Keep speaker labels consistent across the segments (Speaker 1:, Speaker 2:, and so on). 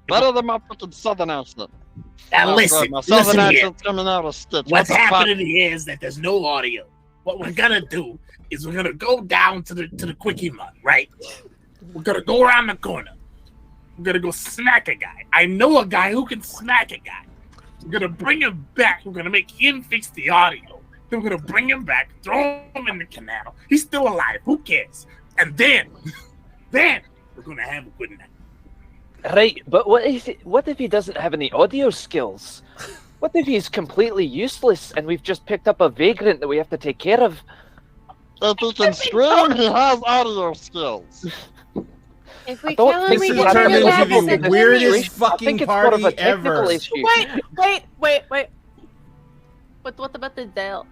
Speaker 1: Better than my fucking southern accent.
Speaker 2: Now listen,
Speaker 1: my southern
Speaker 2: listen here.
Speaker 1: accent's coming out of stitch.
Speaker 2: What's
Speaker 1: What the fuck?
Speaker 2: happening here is that there's no audio. What we're gonna do is we're gonna go down to the quickie mart, right? We're gonna go around the corner. We're gonna go smack a guy. I know a guy who can smack a guy. We're gonna bring him back. We're gonna make him fix the audio. Then we're gonna bring him back, throw him in the canal. He's still alive. Who cares? And then we're gonna have a good night.
Speaker 3: Right, but what if he doesn't have any audio skills? What if he's completely useless and we've just picked up a vagrant that we have to take care of?
Speaker 1: If he can scream, he has audio skills.
Speaker 4: If we
Speaker 3: don't
Speaker 4: kill him,
Speaker 3: think
Speaker 4: we
Speaker 3: this
Speaker 4: get
Speaker 3: is
Speaker 4: him
Speaker 3: happening
Speaker 4: back
Speaker 3: to
Speaker 4: as
Speaker 3: the
Speaker 4: a
Speaker 3: weirdest
Speaker 4: Jimmy.
Speaker 3: I think it's more of a technical issue.
Speaker 5: Wait. What about the Dale?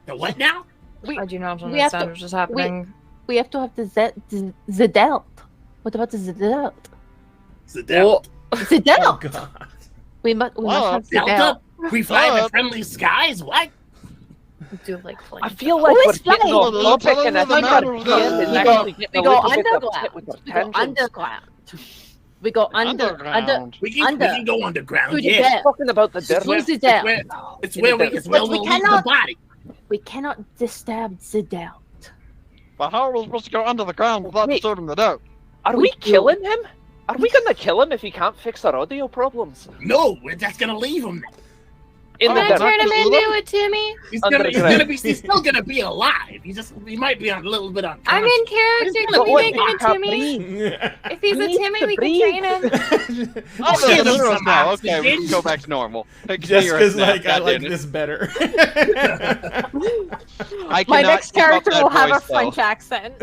Speaker 2: The what now?
Speaker 4: I do not
Speaker 5: we have
Speaker 4: understand
Speaker 5: to-
Speaker 4: what's just happening.
Speaker 5: We have to have the Delt. What about the Zedelt?
Speaker 2: Zedelt.
Speaker 5: Zedelt.
Speaker 6: God.
Speaker 5: We must have Zedelt.
Speaker 2: Delta? We fly in the friendly skies? What?
Speaker 4: We do like flying.
Speaker 3: I feel like
Speaker 5: Who
Speaker 3: we're
Speaker 5: is
Speaker 3: getting
Speaker 5: flying?
Speaker 3: off topic and I think our
Speaker 1: We
Speaker 3: game is
Speaker 1: go-
Speaker 3: actually getting
Speaker 5: We
Speaker 3: a
Speaker 5: go
Speaker 3: little bit
Speaker 5: underground.
Speaker 3: upset with our
Speaker 5: We go
Speaker 3: tangents.
Speaker 5: underground. We go under.
Speaker 2: We can go underground.
Speaker 5: To the
Speaker 2: Yeah.
Speaker 5: Delt.
Speaker 3: Talking about the
Speaker 2: It's
Speaker 3: dirt.
Speaker 2: where,
Speaker 5: Who's the
Speaker 2: it's
Speaker 5: Delt?
Speaker 2: where, it's where we
Speaker 3: But
Speaker 2: will
Speaker 5: we
Speaker 2: leave the
Speaker 5: cannot-
Speaker 2: body.
Speaker 5: We cannot disturb the Delt.
Speaker 1: But how are we supposed to go under the ground without
Speaker 3: Wait.
Speaker 1: disturbing the dirt?
Speaker 3: Are we killing him? Are we gonna kill him if he can't fix our audio problems?
Speaker 2: No, we're just gonna leave him.
Speaker 3: In
Speaker 1: Oh,
Speaker 3: the
Speaker 4: Can I
Speaker 3: dirt.
Speaker 4: turn him into it, Timmy?
Speaker 2: He's still gonna be alive. He might be a little bit unconscious.
Speaker 4: I'm in character.
Speaker 3: But
Speaker 4: Can we
Speaker 3: what
Speaker 4: make
Speaker 3: if
Speaker 4: him
Speaker 3: he
Speaker 4: a
Speaker 3: can't
Speaker 4: Timmy?
Speaker 3: breathe?
Speaker 4: If he's
Speaker 3: He
Speaker 4: a
Speaker 3: needs
Speaker 4: Timmy,
Speaker 3: to
Speaker 4: we
Speaker 3: breathe.
Speaker 4: can train him.
Speaker 1: Oh,
Speaker 2: Give
Speaker 1: they're
Speaker 2: him
Speaker 1: heroes
Speaker 2: some
Speaker 1: now. Okay, we
Speaker 2: oxygen.
Speaker 1: can go back to normal.
Speaker 6: Just because, like, I like
Speaker 1: this.
Speaker 6: this better.
Speaker 1: I
Speaker 5: My
Speaker 1: cannot
Speaker 5: next
Speaker 1: keep up
Speaker 5: character
Speaker 1: that
Speaker 5: will have a
Speaker 1: voice, though.
Speaker 5: French accent.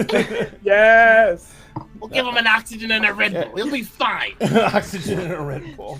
Speaker 6: Yes.
Speaker 2: We'll give him an oxygen and a Red Bull. He'll be fine.
Speaker 6: Oxygen and a Red Bull.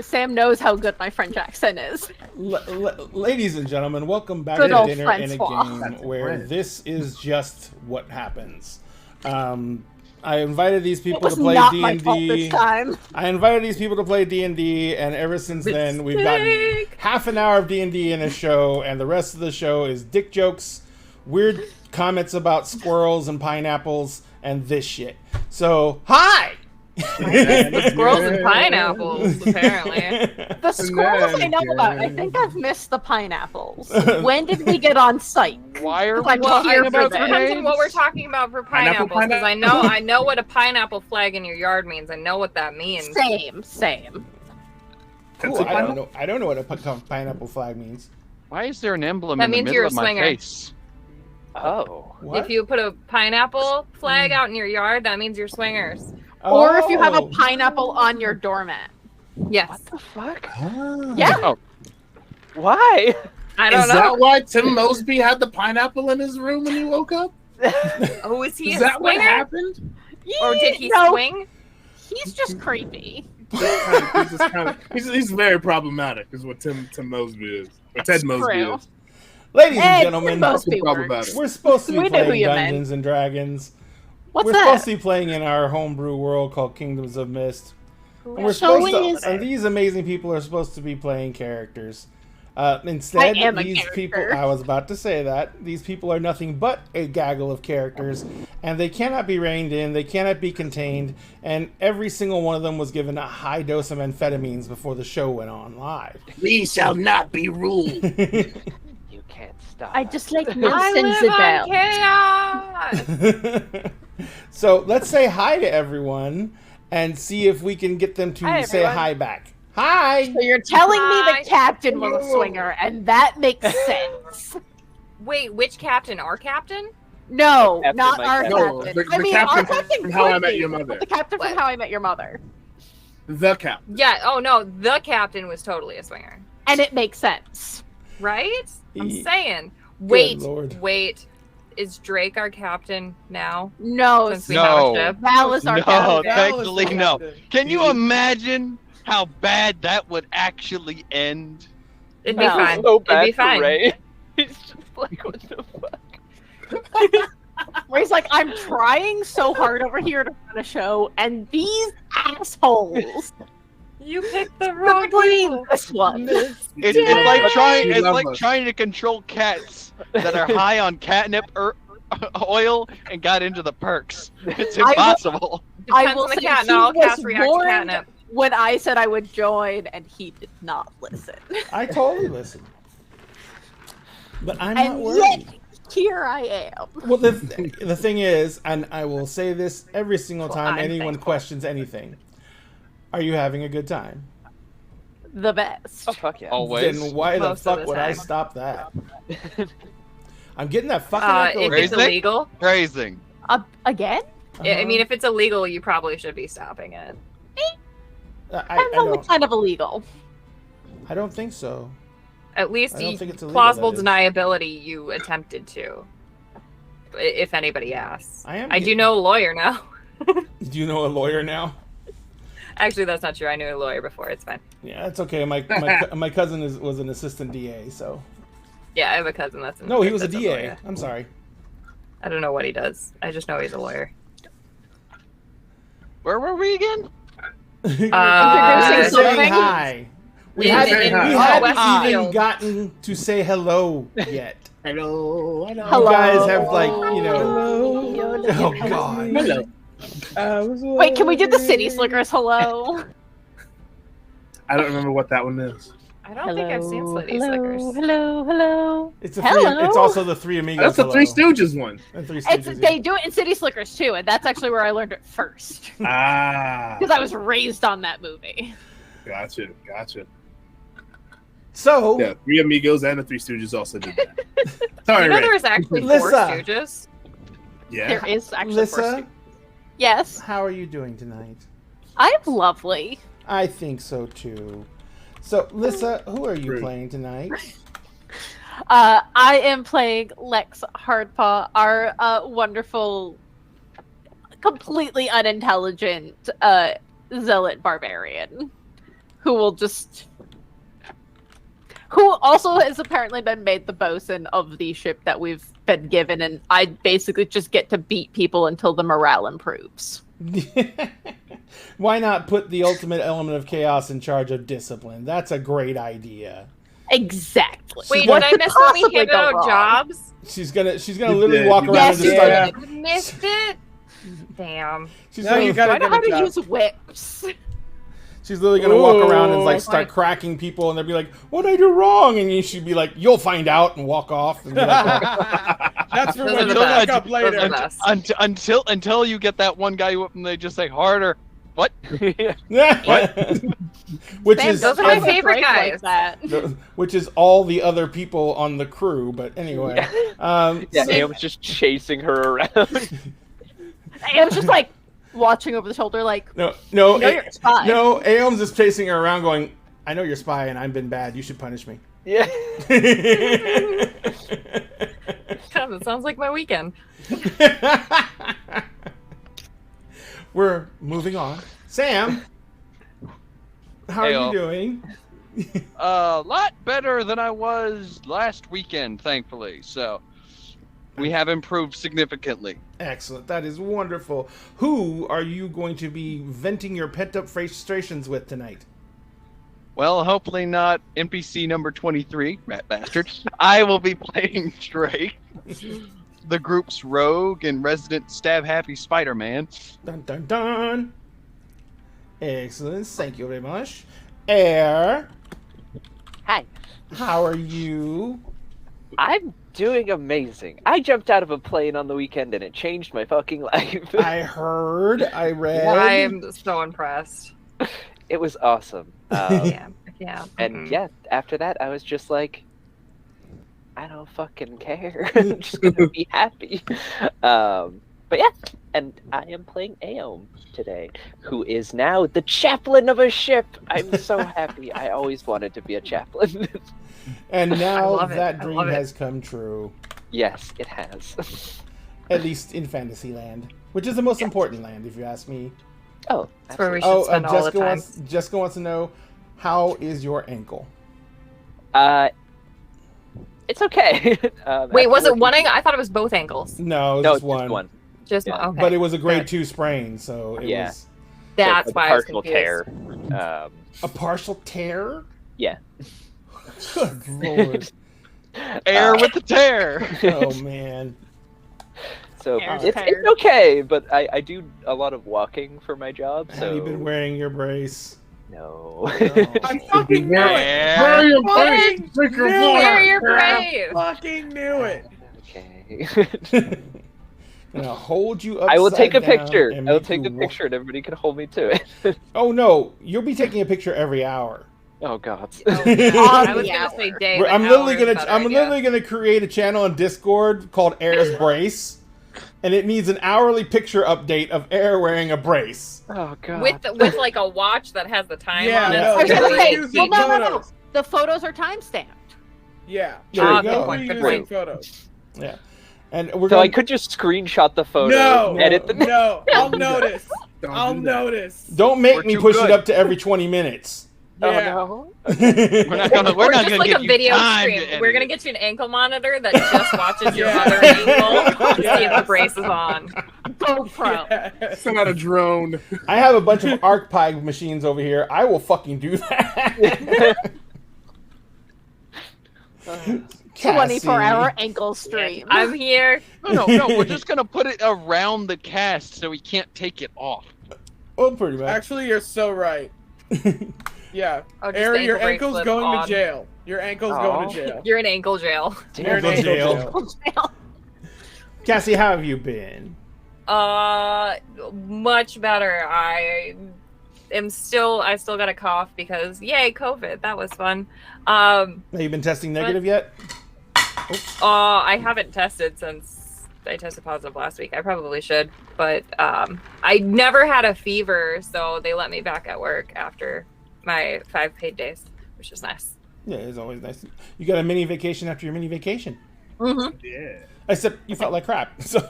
Speaker 5: Sam knows how good my French accent is.
Speaker 6: Ladies and gentlemen, welcome back
Speaker 5: Good
Speaker 6: to
Speaker 5: old
Speaker 6: Dinner in a
Speaker 5: Francois.
Speaker 6: Game, where this is just what happens. I invited these
Speaker 5: It
Speaker 6: people
Speaker 5: was
Speaker 6: to play
Speaker 5: not my fault this
Speaker 6: D&D.
Speaker 5: time.
Speaker 6: I invited these people to play D&D, and ever since then, we've gotten half an hour of D&D in a show, and the rest of the show is dick jokes, weird comments about squirrels and pineapples, and this shit. So, hi!
Speaker 4: Squirrels and pineapples, apparently.
Speaker 5: The squirrels I know about. I think I've missed the pineapples. When did we get on site?
Speaker 1: Why are we
Speaker 5: I'm
Speaker 4: Well,
Speaker 5: here
Speaker 4: it
Speaker 5: for
Speaker 4: depends
Speaker 5: this.
Speaker 4: on what we're talking about for
Speaker 2: Pineapple,
Speaker 4: pineapples, because I know what a pineapple flag in your yard means. I know what that means.
Speaker 5: Same.
Speaker 6: Ooh, I don't know what a pineapple flag means.
Speaker 1: Why is there an emblem
Speaker 4: That
Speaker 1: in the
Speaker 4: means
Speaker 1: middle
Speaker 4: you're a
Speaker 1: of my
Speaker 4: swinger.
Speaker 1: face?
Speaker 3: Oh.
Speaker 6: What?
Speaker 4: If you put a pineapple flag out in your yard, that means you're swingers.
Speaker 5: Or if you have a
Speaker 6: Oh.
Speaker 5: pineapple on your doormat.
Speaker 4: Yes.
Speaker 3: What the fuck?
Speaker 5: Yeah.
Speaker 1: Oh,
Speaker 3: Why?
Speaker 4: I don't
Speaker 2: Is
Speaker 4: know.
Speaker 2: that why Tim Mosby had the pineapple in his room when he woke up?
Speaker 4: Oh, is he
Speaker 2: Is
Speaker 4: a
Speaker 2: that what
Speaker 4: swinger?
Speaker 2: happened?
Speaker 4: Or did he
Speaker 5: No,
Speaker 4: swing?
Speaker 5: He's just creepy.
Speaker 2: He's very problematic, is what Tim Mosby is. Or Ted Mosby
Speaker 5: True.
Speaker 2: is.
Speaker 6: Ladies
Speaker 5: Hey,
Speaker 6: and gentlemen,
Speaker 5: Mosby
Speaker 2: problematic.
Speaker 5: works.
Speaker 6: we're supposed to be
Speaker 5: We know who
Speaker 6: playing
Speaker 5: you meant.
Speaker 6: Dungeons and Dragons.
Speaker 5: What's
Speaker 6: we're
Speaker 5: that?
Speaker 6: supposed to be playing in our homebrew world called Kingdoms of Mist. And we're
Speaker 5: So
Speaker 6: supposed
Speaker 5: is
Speaker 6: to, and these amazing people are supposed to be playing characters. Instead,
Speaker 5: I am a
Speaker 6: these people,
Speaker 5: character.
Speaker 6: I was about to say that, these people are nothing but a gaggle of characters, and they cannot be reined in, they cannot be contained, and every single one of them was given a high dose of amphetamines before the show went on live.
Speaker 2: We shall not be ruled.
Speaker 3: You can't stop.
Speaker 5: I just like
Speaker 4: I
Speaker 5: Nelson
Speaker 4: live on
Speaker 5: Zedel.
Speaker 4: chaos.
Speaker 6: So let's say hi to everyone and see if we can get them to
Speaker 4: Hi,
Speaker 6: say
Speaker 4: everyone.
Speaker 6: hi back. Hi!
Speaker 5: So you're telling me
Speaker 4: Hi.
Speaker 5: the captain was a swinger, and that makes sense.
Speaker 4: Wait, which captain? Our captain?
Speaker 5: No,
Speaker 3: Captain,
Speaker 5: not
Speaker 3: my
Speaker 5: our
Speaker 3: captain.
Speaker 2: No,
Speaker 5: captain.
Speaker 2: the
Speaker 5: I mean,
Speaker 2: captain
Speaker 5: our captain
Speaker 2: from How I
Speaker 5: could
Speaker 2: Met
Speaker 5: be,
Speaker 2: Your
Speaker 5: but
Speaker 2: Mother.
Speaker 5: The captain
Speaker 4: What?
Speaker 5: from How I Met Your Mother.
Speaker 2: The cap.
Speaker 4: Yeah. Oh no, the captain was totally a swinger,
Speaker 5: And it makes sense.
Speaker 4: right? I'm
Speaker 6: Ye-
Speaker 4: saying. Wait,
Speaker 6: Lord.
Speaker 4: wait. Is Drake our captain now?
Speaker 5: No,
Speaker 4: Since we
Speaker 1: No.
Speaker 4: have a ship.
Speaker 5: Val is our
Speaker 1: No,
Speaker 5: captain.
Speaker 1: thankfully no. Can you imagine how bad that would actually end?
Speaker 4: It'd be
Speaker 5: No.
Speaker 4: fine.
Speaker 3: So bad
Speaker 4: It'd be
Speaker 3: for
Speaker 4: fine.
Speaker 3: Ray. He's just like, what the fuck?
Speaker 5: Where he's like, I'm trying so hard over here to run a show, and these assholes
Speaker 4: You picked the wrong
Speaker 5: between
Speaker 4: people.
Speaker 5: this one.
Speaker 1: It's like trying.
Speaker 2: We
Speaker 1: It's
Speaker 2: love
Speaker 1: like
Speaker 2: us.
Speaker 1: trying to control cats that are high on catnip oil and got into the perks. It's
Speaker 5: I will-
Speaker 1: impossible.
Speaker 5: I
Speaker 4: Depends
Speaker 5: will
Speaker 4: on the
Speaker 5: say
Speaker 4: cat.
Speaker 5: he
Speaker 4: Not all
Speaker 5: was
Speaker 4: cats react to
Speaker 5: warned
Speaker 4: catnip.
Speaker 5: when I said I would join, and he did not listen.
Speaker 6: I totally listen. But I'm not
Speaker 5: And
Speaker 6: worried.
Speaker 5: yet, here I am.
Speaker 6: Well, the thing is, and I will say this every single
Speaker 4: Well,
Speaker 6: time
Speaker 4: I'm
Speaker 6: anyone
Speaker 4: thankful.
Speaker 6: questions anything. Are you having a good time?
Speaker 5: The best.
Speaker 3: Oh fuck yeah!
Speaker 1: Always.
Speaker 6: Then why the
Speaker 4: Most of
Speaker 6: fuck
Speaker 4: the
Speaker 6: would I
Speaker 4: time.
Speaker 6: stop that? I'm getting that fucking echo.
Speaker 4: If it's
Speaker 1: Raising?
Speaker 4: illegal,
Speaker 1: Praising.
Speaker 5: Again?
Speaker 4: I mean, if it's illegal, you probably should be stopping it.
Speaker 5: I'm only kind of illegal.
Speaker 6: I don't think so.
Speaker 4: At least
Speaker 6: I don't think it's illegal,
Speaker 4: plausible
Speaker 6: that is.
Speaker 4: deniability, you attempted to. If anybody asks.
Speaker 6: I
Speaker 4: do know a lawyer now.
Speaker 6: Do you know a lawyer now?
Speaker 4: Actually, that's not true. I knew a lawyer before. It's fine.
Speaker 6: Yeah, that's okay. My cousin was an assistant DA, so
Speaker 4: Yeah, I have a cousin that's
Speaker 6: no, he was a
Speaker 4: that's
Speaker 6: DA.
Speaker 4: lawyer.
Speaker 6: I'm sorry.
Speaker 4: I don't know what he does. I just know he's a lawyer.
Speaker 1: Where were we again?
Speaker 5: Introducing
Speaker 6: saying
Speaker 5: something?
Speaker 6: hi. We
Speaker 4: In-
Speaker 6: hadn't,
Speaker 2: in-
Speaker 6: we
Speaker 2: oh,
Speaker 6: hadn't even
Speaker 4: Westfield.
Speaker 6: gotten to say hello yet.
Speaker 2: Hello.
Speaker 6: You guys have like, you know. Oh god.
Speaker 2: Hello.
Speaker 5: Wait, can we do the City Slickers hello?
Speaker 2: I don't remember what that one is.
Speaker 4: I don't think I've seen Slitty Slickers.
Speaker 5: Hello.
Speaker 6: It's
Speaker 5: Hello.
Speaker 6: it's also the Three Amigos.
Speaker 2: That's the
Speaker 6: hello.
Speaker 2: Three Stooges one.
Speaker 6: And Three
Speaker 5: It's,
Speaker 6: Stooges,
Speaker 5: they do it in City Slickers too, and that's actually where I learned it first.
Speaker 2: Ah.
Speaker 5: Because I was raised on that movie.
Speaker 2: Gotcha.
Speaker 6: So
Speaker 2: Yeah, Three Amigos and the Three Stooges also did that. Sorry,
Speaker 4: You know
Speaker 2: Ray.
Speaker 4: there was actually four
Speaker 6: Lissa.
Speaker 4: Stooges?
Speaker 2: Yeah.
Speaker 5: There is actually four
Speaker 6: Lissa,
Speaker 5: Yes,
Speaker 6: how are you doing tonight?
Speaker 5: I'm lovely.
Speaker 6: I think so too. So, Lissa, who are you
Speaker 2: Rude.
Speaker 6: playing tonight?
Speaker 5: I am playing Lex Hardpaw, our wonderful, completely unintelligent zealot barbarian, who also has apparently been made the bosun of the ship that we've been given, and I basically just get to beat people until the morale improves.
Speaker 6: Why not put the ultimate element of chaos in charge of discipline? That's a great idea.
Speaker 5: Exactly.
Speaker 4: Wait,
Speaker 6: What
Speaker 4: did I
Speaker 5: could
Speaker 4: miss when we
Speaker 5: possibly
Speaker 4: handed
Speaker 5: go
Speaker 4: out
Speaker 5: wrong?
Speaker 4: jobs?
Speaker 6: She's gonna
Speaker 2: You
Speaker 6: literally
Speaker 2: did.
Speaker 6: walk around
Speaker 5: Yes,
Speaker 6: and
Speaker 5: you
Speaker 6: just start.
Speaker 5: did.
Speaker 4: Missed it? Damn.
Speaker 6: She's,
Speaker 7: Now you
Speaker 6: gonna,
Speaker 7: gotta
Speaker 5: I know how
Speaker 7: get a
Speaker 5: to
Speaker 7: job.
Speaker 5: use whips.
Speaker 6: she's literally gonna walk around and like
Speaker 2: Ooh.
Speaker 6: start cracking people, and they'll be like, "What'd I do wrong?" And you should be like, "You'll find out," and walk off. And be like,
Speaker 7: That's for
Speaker 4: Those
Speaker 7: when
Speaker 4: are
Speaker 7: you
Speaker 4: the best.
Speaker 7: back up
Speaker 4: Those are the
Speaker 7: later.
Speaker 4: best.
Speaker 1: Until you get that one guy whoop and they just say harder. What?
Speaker 6: Which
Speaker 5: Man,
Speaker 6: is
Speaker 4: those are my
Speaker 5: have a
Speaker 4: favorite
Speaker 5: break like
Speaker 4: guys.
Speaker 5: that.
Speaker 6: which is all the other people on the crew. But anyway,
Speaker 3: Yeah,
Speaker 6: so-
Speaker 3: Aim was just chasing her around.
Speaker 5: And it's just like watching over the shoulder, like,
Speaker 6: no,
Speaker 5: you know you're a spy.
Speaker 6: no. Aeom's just chasing her around, going, "I know you're a spy, and I've been bad. You should punish me."
Speaker 3: Yeah.
Speaker 4: God, that sounds like my weekend.
Speaker 6: We're moving on. Sam, how are
Speaker 1: Heyo.
Speaker 6: you doing?
Speaker 1: A lot better than I was last weekend, thankfully. So we have improved significantly.
Speaker 6: Excellent. That is wonderful. Who are you going to be venting your pent-up frustrations with tonight?
Speaker 1: Well, hopefully not NPC number 23, rat bastard. I will be playing Drake, the group's rogue and resident stab-happy Spider-Man.
Speaker 6: Dun dun dun. Excellent. Thank you very much. Air,
Speaker 3: Hi.
Speaker 6: how are you?
Speaker 3: I'm doing amazing. I jumped out of a plane on the weekend and it changed my fucking life.
Speaker 6: I heard. I read.
Speaker 4: I am so impressed.
Speaker 3: It was awesome.
Speaker 4: Yeah.
Speaker 3: And
Speaker 4: mhm.
Speaker 3: yeah, after that, I was just like, I don't fucking care. I'm just gonna be happy. But yeah, and I am playing Aeom today, who is now the chaplain of a ship. I'm so happy. I always wanted to be a chaplain.
Speaker 6: And now
Speaker 4: love it.
Speaker 6: that
Speaker 4: I
Speaker 6: dream
Speaker 4: love it.
Speaker 6: has come true.
Speaker 3: Yes, it has.
Speaker 6: At least in Fantasyland, which is the most important land, if you ask me.
Speaker 3: Oh,
Speaker 4: That's where we
Speaker 3: absolutely.
Speaker 4: should spend all the time.
Speaker 6: Jessica wants to know, how is your ankle?
Speaker 3: It's okay.
Speaker 4: Wait, was
Speaker 3: after
Speaker 4: it one ankle? I thought it was both ankles.
Speaker 6: No,
Speaker 3: No,
Speaker 6: just one.
Speaker 4: Just
Speaker 3: Yeah.
Speaker 4: one. Okay.
Speaker 6: But it was a grade
Speaker 4: Good.
Speaker 6: 2 sprain, so it
Speaker 3: Yeah.
Speaker 6: was
Speaker 4: That's
Speaker 3: a
Speaker 4: why I was
Speaker 3: partial
Speaker 4: confused.
Speaker 3: tear.
Speaker 6: a partial tear.
Speaker 3: Yeah.
Speaker 6: Good lord.
Speaker 1: Air with the tear.
Speaker 6: Oh man.
Speaker 3: So
Speaker 5: Hair's
Speaker 3: it's
Speaker 5: tired.
Speaker 3: okay, but I do a lot of walking for my job. So
Speaker 6: Have you been wearing your brace?
Speaker 3: no.
Speaker 7: I fucking knew it.
Speaker 1: Yeah.
Speaker 2: Bury your
Speaker 7: Fucking
Speaker 2: brace. Drink your
Speaker 7: knew
Speaker 2: water.
Speaker 4: Wear your
Speaker 2: crap.
Speaker 4: brave.
Speaker 7: Fucking knew it.
Speaker 3: Okay.
Speaker 6: I'm gonna hold you upside
Speaker 3: I will take a
Speaker 6: down
Speaker 3: picture.
Speaker 6: and
Speaker 3: I will
Speaker 6: make
Speaker 3: take
Speaker 6: you
Speaker 3: a picture, and everybody can hold me to it.
Speaker 6: Oh no, you'll be taking a picture every hour.
Speaker 3: Oh God.
Speaker 4: Oh, God. I was
Speaker 5: the
Speaker 4: gonna say day.
Speaker 6: I'm
Speaker 4: but
Speaker 6: literally
Speaker 4: hour is
Speaker 6: gonna
Speaker 4: better,
Speaker 6: I'm
Speaker 4: I guess.
Speaker 6: literally gonna create a channel on Discord called Air's Brace, and it needs an hourly picture update of Air wearing a brace.
Speaker 3: Oh God.
Speaker 4: with like a watch that has the time
Speaker 7: Yeah,
Speaker 4: on it.
Speaker 7: no,
Speaker 5: I was
Speaker 4: so
Speaker 5: gonna
Speaker 7: we're
Speaker 5: say,
Speaker 4: it's
Speaker 7: using
Speaker 5: well, no.
Speaker 7: photos.
Speaker 5: The photos are time stamped.
Speaker 7: Yeah.
Speaker 6: There
Speaker 4: Ah,
Speaker 6: you
Speaker 4: good
Speaker 6: go.
Speaker 4: point,
Speaker 7: We're
Speaker 4: good
Speaker 7: using
Speaker 4: point.
Speaker 7: photos.
Speaker 6: Yeah, and we're
Speaker 3: So
Speaker 6: gonna.
Speaker 3: I could just screenshot the photo,
Speaker 7: No,
Speaker 3: edit the.
Speaker 7: no, I'll
Speaker 2: do that.
Speaker 7: notice.
Speaker 2: Don't
Speaker 7: I'll
Speaker 2: do that.
Speaker 7: notice.
Speaker 6: Don't make
Speaker 1: We're
Speaker 6: me
Speaker 1: too
Speaker 6: push
Speaker 1: good.
Speaker 6: it up to every 20 minutes.
Speaker 3: Oh
Speaker 7: Yeah.
Speaker 3: no.
Speaker 1: We're not gonna. We're
Speaker 4: Or
Speaker 1: not
Speaker 4: just
Speaker 1: gonna
Speaker 4: like
Speaker 1: give
Speaker 4: a
Speaker 1: you
Speaker 4: video
Speaker 1: time to
Speaker 4: stream.
Speaker 1: edit
Speaker 4: We're gonna
Speaker 1: it.
Speaker 4: get you an ankle monitor that just watches your
Speaker 7: Yeah.
Speaker 4: other ankle to see if
Speaker 7: Yeah.
Speaker 4: the brace is on.
Speaker 5: GoPro.
Speaker 7: Yeah.
Speaker 2: Send out a drone.
Speaker 6: I have a bunch of ArcPy machines over here. I will fucking do that.
Speaker 5: 24-hour ankle stream.
Speaker 4: I'm here.
Speaker 1: No, we're just gonna put it around the cast so we can't take it off.
Speaker 6: Well, pretty much.
Speaker 7: Actually, you're so right. Yeah.
Speaker 4: Oh, just
Speaker 7: Aaron,
Speaker 4: the
Speaker 7: your
Speaker 4: ankle
Speaker 7: ankle's
Speaker 4: bracelet
Speaker 7: going
Speaker 4: on.
Speaker 7: to jail. Your ankle's going to jail.
Speaker 4: You're in ankle jail.
Speaker 7: You're in
Speaker 6: Ankle
Speaker 7: ankle jail.
Speaker 6: Cassie, how have you been?
Speaker 4: Much better. I still got a cough because yay, COVID. That was fun.
Speaker 6: Have you been testing negative yet?
Speaker 4: I haven't tested since I tested positive last week. I probably should, but I never had a fever, so they let me back at work after my 5 paid days, which is nice.
Speaker 6: Yeah, it's always nice. You got a mini vacation after your mini vacation.
Speaker 4: Mm-hmm.
Speaker 2: Yeah.
Speaker 6: Except you felt like crap. So.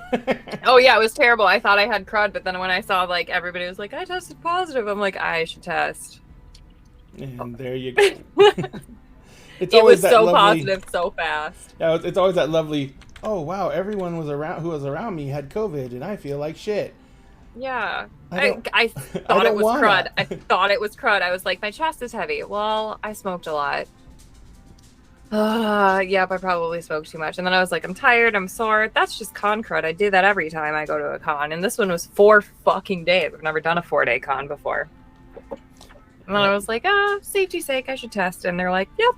Speaker 4: Oh yeah, it was terrible. I thought I had crud, but then when I saw like everybody was like, I tested positive, I'm like, I should test.
Speaker 6: And there you go. It's
Speaker 4: It
Speaker 6: always
Speaker 4: was
Speaker 6: that
Speaker 4: so
Speaker 6: lovely,
Speaker 4: positive so fast.
Speaker 6: Yeah, it's always that lovely. Oh wow, everyone was around who was around me had COVID, and I feel like shit.
Speaker 4: Yeah.
Speaker 6: I
Speaker 4: I
Speaker 6: don't-
Speaker 4: thought it
Speaker 6: don't
Speaker 4: was
Speaker 6: wanna.
Speaker 4: crud. I thought it was crud. I was like, my chest is heavy. Well, I smoked a lot. Yep, I probably smoked too much. And then I was like, I'm tired, I'm sore. That's just con crud. I do that every time I go to a con. And this one was 4 fucking days. I've never done a 4-day con before. And then I was like, safety's sake, I should test. And they're like, yep,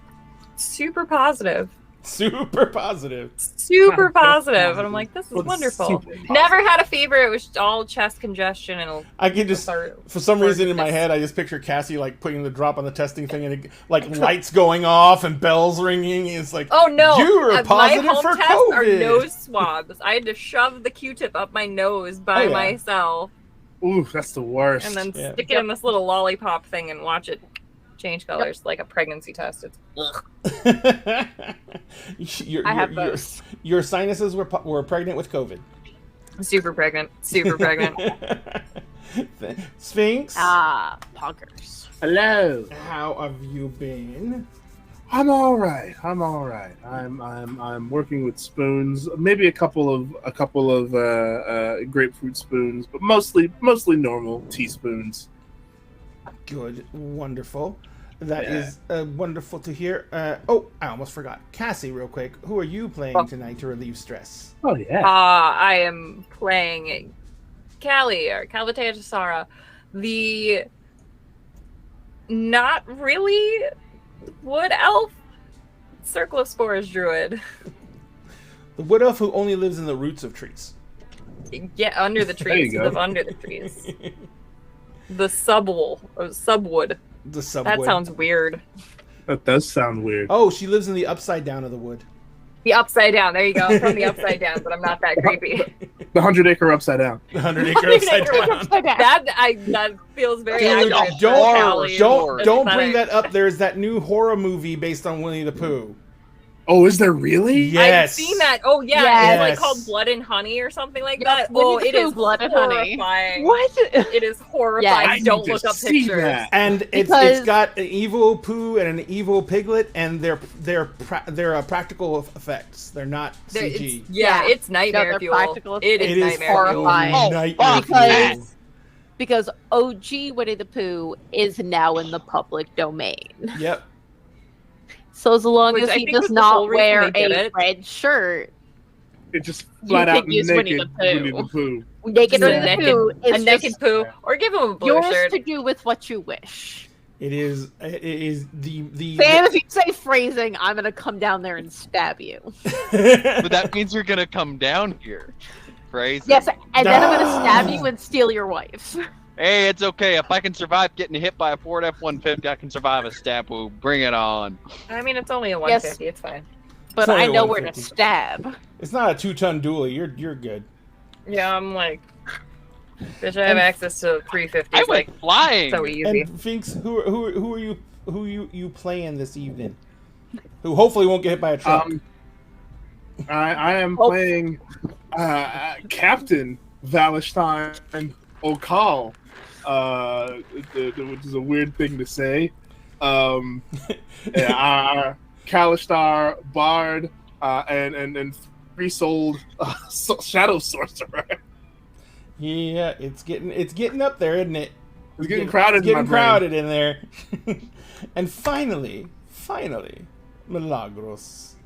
Speaker 4: super positive.
Speaker 6: Super positive.
Speaker 4: Super positive. And I'm like, this is
Speaker 2: What's
Speaker 4: wonderful.
Speaker 2: super positive?
Speaker 4: Never had a fever. It was all chest congestion and
Speaker 6: I can just,
Speaker 4: start.
Speaker 6: for some reason in my head, I just picture Cassie like putting the drop on the testing thing and it, like lights going off and bells ringing. It's like,
Speaker 4: Oh no!
Speaker 6: you are positive
Speaker 4: my home
Speaker 6: for
Speaker 4: tests are
Speaker 6: COVID.
Speaker 4: nose swabs. I had to shove the Q-tip up my nose by
Speaker 6: Oh, yeah.
Speaker 4: myself,
Speaker 2: Ooh, that's the worst.
Speaker 4: and then
Speaker 6: Yeah.
Speaker 4: stick it in this little lollipop thing and watch it change colors like a pregnancy test. It's
Speaker 5: I have those.
Speaker 6: Your sinuses were pregnant with COVID.
Speaker 4: super pregnant. Super pregnant.
Speaker 6: Sphinx,
Speaker 5: Poggers.
Speaker 2: Hello.
Speaker 6: how have you been?
Speaker 2: I'm all right. I'm working with spoons. Maybe a couple of grapefruit spoons, but mostly normal teaspoons.
Speaker 6: Good, wonderful. That
Speaker 2: Yeah.
Speaker 6: is wonderful to hear. Oh, I almost forgot. Cassie, real quick. Who are you playing tonight to relieve stress?
Speaker 2: Oh yeah.
Speaker 4: I am playing Callie or Calvatea Tassara, the not really wood elf Circle of Spores druid.
Speaker 6: The wood elf who only lives in the roots of trees.
Speaker 4: Get under the
Speaker 2: There you
Speaker 4: trees.
Speaker 2: go.
Speaker 4: Live under the trees. The subwood.
Speaker 6: The subwood.
Speaker 4: That sounds weird.
Speaker 2: That does sound weird.
Speaker 6: Oh, she lives in the upside down of the wood.
Speaker 4: The upside down. There you go. I'm from the upside down, but I'm not that creepy.
Speaker 2: The 100-acre upside down.
Speaker 6: The 100-acre upside down.
Speaker 4: That feels very
Speaker 1: Dude,
Speaker 4: accurate.
Speaker 6: don't-
Speaker 4: for Callie.
Speaker 6: Don't
Speaker 4: It's
Speaker 6: bring
Speaker 4: pathetic.
Speaker 6: that up. There's that new horror movie based on Winnie the Pooh.
Speaker 2: Oh, is there really?
Speaker 6: Yes.
Speaker 4: I've seen that. Oh yeah,
Speaker 5: Yes.
Speaker 4: it's like called Blood and Honey or something like
Speaker 5: Yep,
Speaker 4: that.
Speaker 5: Winnie
Speaker 4: Oh,
Speaker 5: the
Speaker 4: it
Speaker 5: Pooh,
Speaker 4: is
Speaker 5: Blood and Honey.
Speaker 4: horrifying.
Speaker 3: What?
Speaker 4: It is horrifying.
Speaker 5: Yes.
Speaker 4: Don't
Speaker 2: I
Speaker 4: look
Speaker 2: need to
Speaker 4: up
Speaker 2: see
Speaker 4: pictures.
Speaker 2: that.
Speaker 6: And it's
Speaker 5: Because-
Speaker 6: got an evil Pooh and an evil Piglet, and they're practical effects. They're not
Speaker 4: There-
Speaker 6: CG.
Speaker 4: Yeah,
Speaker 5: Yeah.
Speaker 4: it's nightmare
Speaker 5: No, they're
Speaker 4: fuel.
Speaker 5: practical.
Speaker 4: It
Speaker 6: It
Speaker 4: is
Speaker 6: is
Speaker 4: nightmare
Speaker 5: horrifying.
Speaker 4: fuel.
Speaker 1: Oh,
Speaker 6: Nightmare
Speaker 1: fuck
Speaker 6: fuel.
Speaker 5: Because OG Winnie the Pooh is now in the public domain.
Speaker 6: Yep.
Speaker 5: So as long
Speaker 4: Which
Speaker 5: as
Speaker 4: I
Speaker 5: he
Speaker 4: think
Speaker 5: does
Speaker 4: was the
Speaker 5: not
Speaker 4: whole reason
Speaker 5: wear
Speaker 4: they did
Speaker 5: a
Speaker 4: it.
Speaker 5: red shirt,
Speaker 2: It just flat
Speaker 5: can
Speaker 2: out
Speaker 5: use Winnie
Speaker 2: naked
Speaker 5: the Pooh.
Speaker 2: Winnie the Pooh.
Speaker 5: Naked
Speaker 4: Just a
Speaker 5: Winnie the
Speaker 4: naked-
Speaker 5: Pooh
Speaker 4: A
Speaker 5: is
Speaker 4: naked
Speaker 5: just
Speaker 4: poo, or give him a blue
Speaker 5: yours
Speaker 4: shirt.
Speaker 5: to do with what you wish.
Speaker 6: It is the
Speaker 5: Sam, if you say phrasing, I'm gonna come down there and stab you.
Speaker 1: But that means you're gonna come down here. Crazy.
Speaker 5: Yes, and then I'm gonna stab you and steal your wife.
Speaker 1: Hey, it's okay. If I can survive getting hit by a Ford F-150, I can survive a stab wound. Bring it on.
Speaker 4: I mean, it's only a
Speaker 5: Yes.
Speaker 4: 150. It's fine.
Speaker 5: But
Speaker 6: It's only
Speaker 5: I know where to
Speaker 6: 150.
Speaker 5: stab.
Speaker 6: It's not a 2-ton dually. You're good.
Speaker 4: Yeah, I'm like, bitch, I have access to 350.
Speaker 1: I
Speaker 4: It's like
Speaker 1: went flying.
Speaker 4: so easy.
Speaker 6: And Finks, who are you playing this evening? Who hopefully won't get hit by a truck.
Speaker 2: I am
Speaker 5: Oh.
Speaker 2: playing Captain Valentine O'Call, which is a weird thing to say. Kalistar, Bard, and three-souled Shadow Sorcerer.
Speaker 6: Yeah, it's getting up there, isn't it?
Speaker 2: It's getting crowded.
Speaker 6: It's getting
Speaker 2: in my brain.
Speaker 6: crowded in there. And finally, Milagros,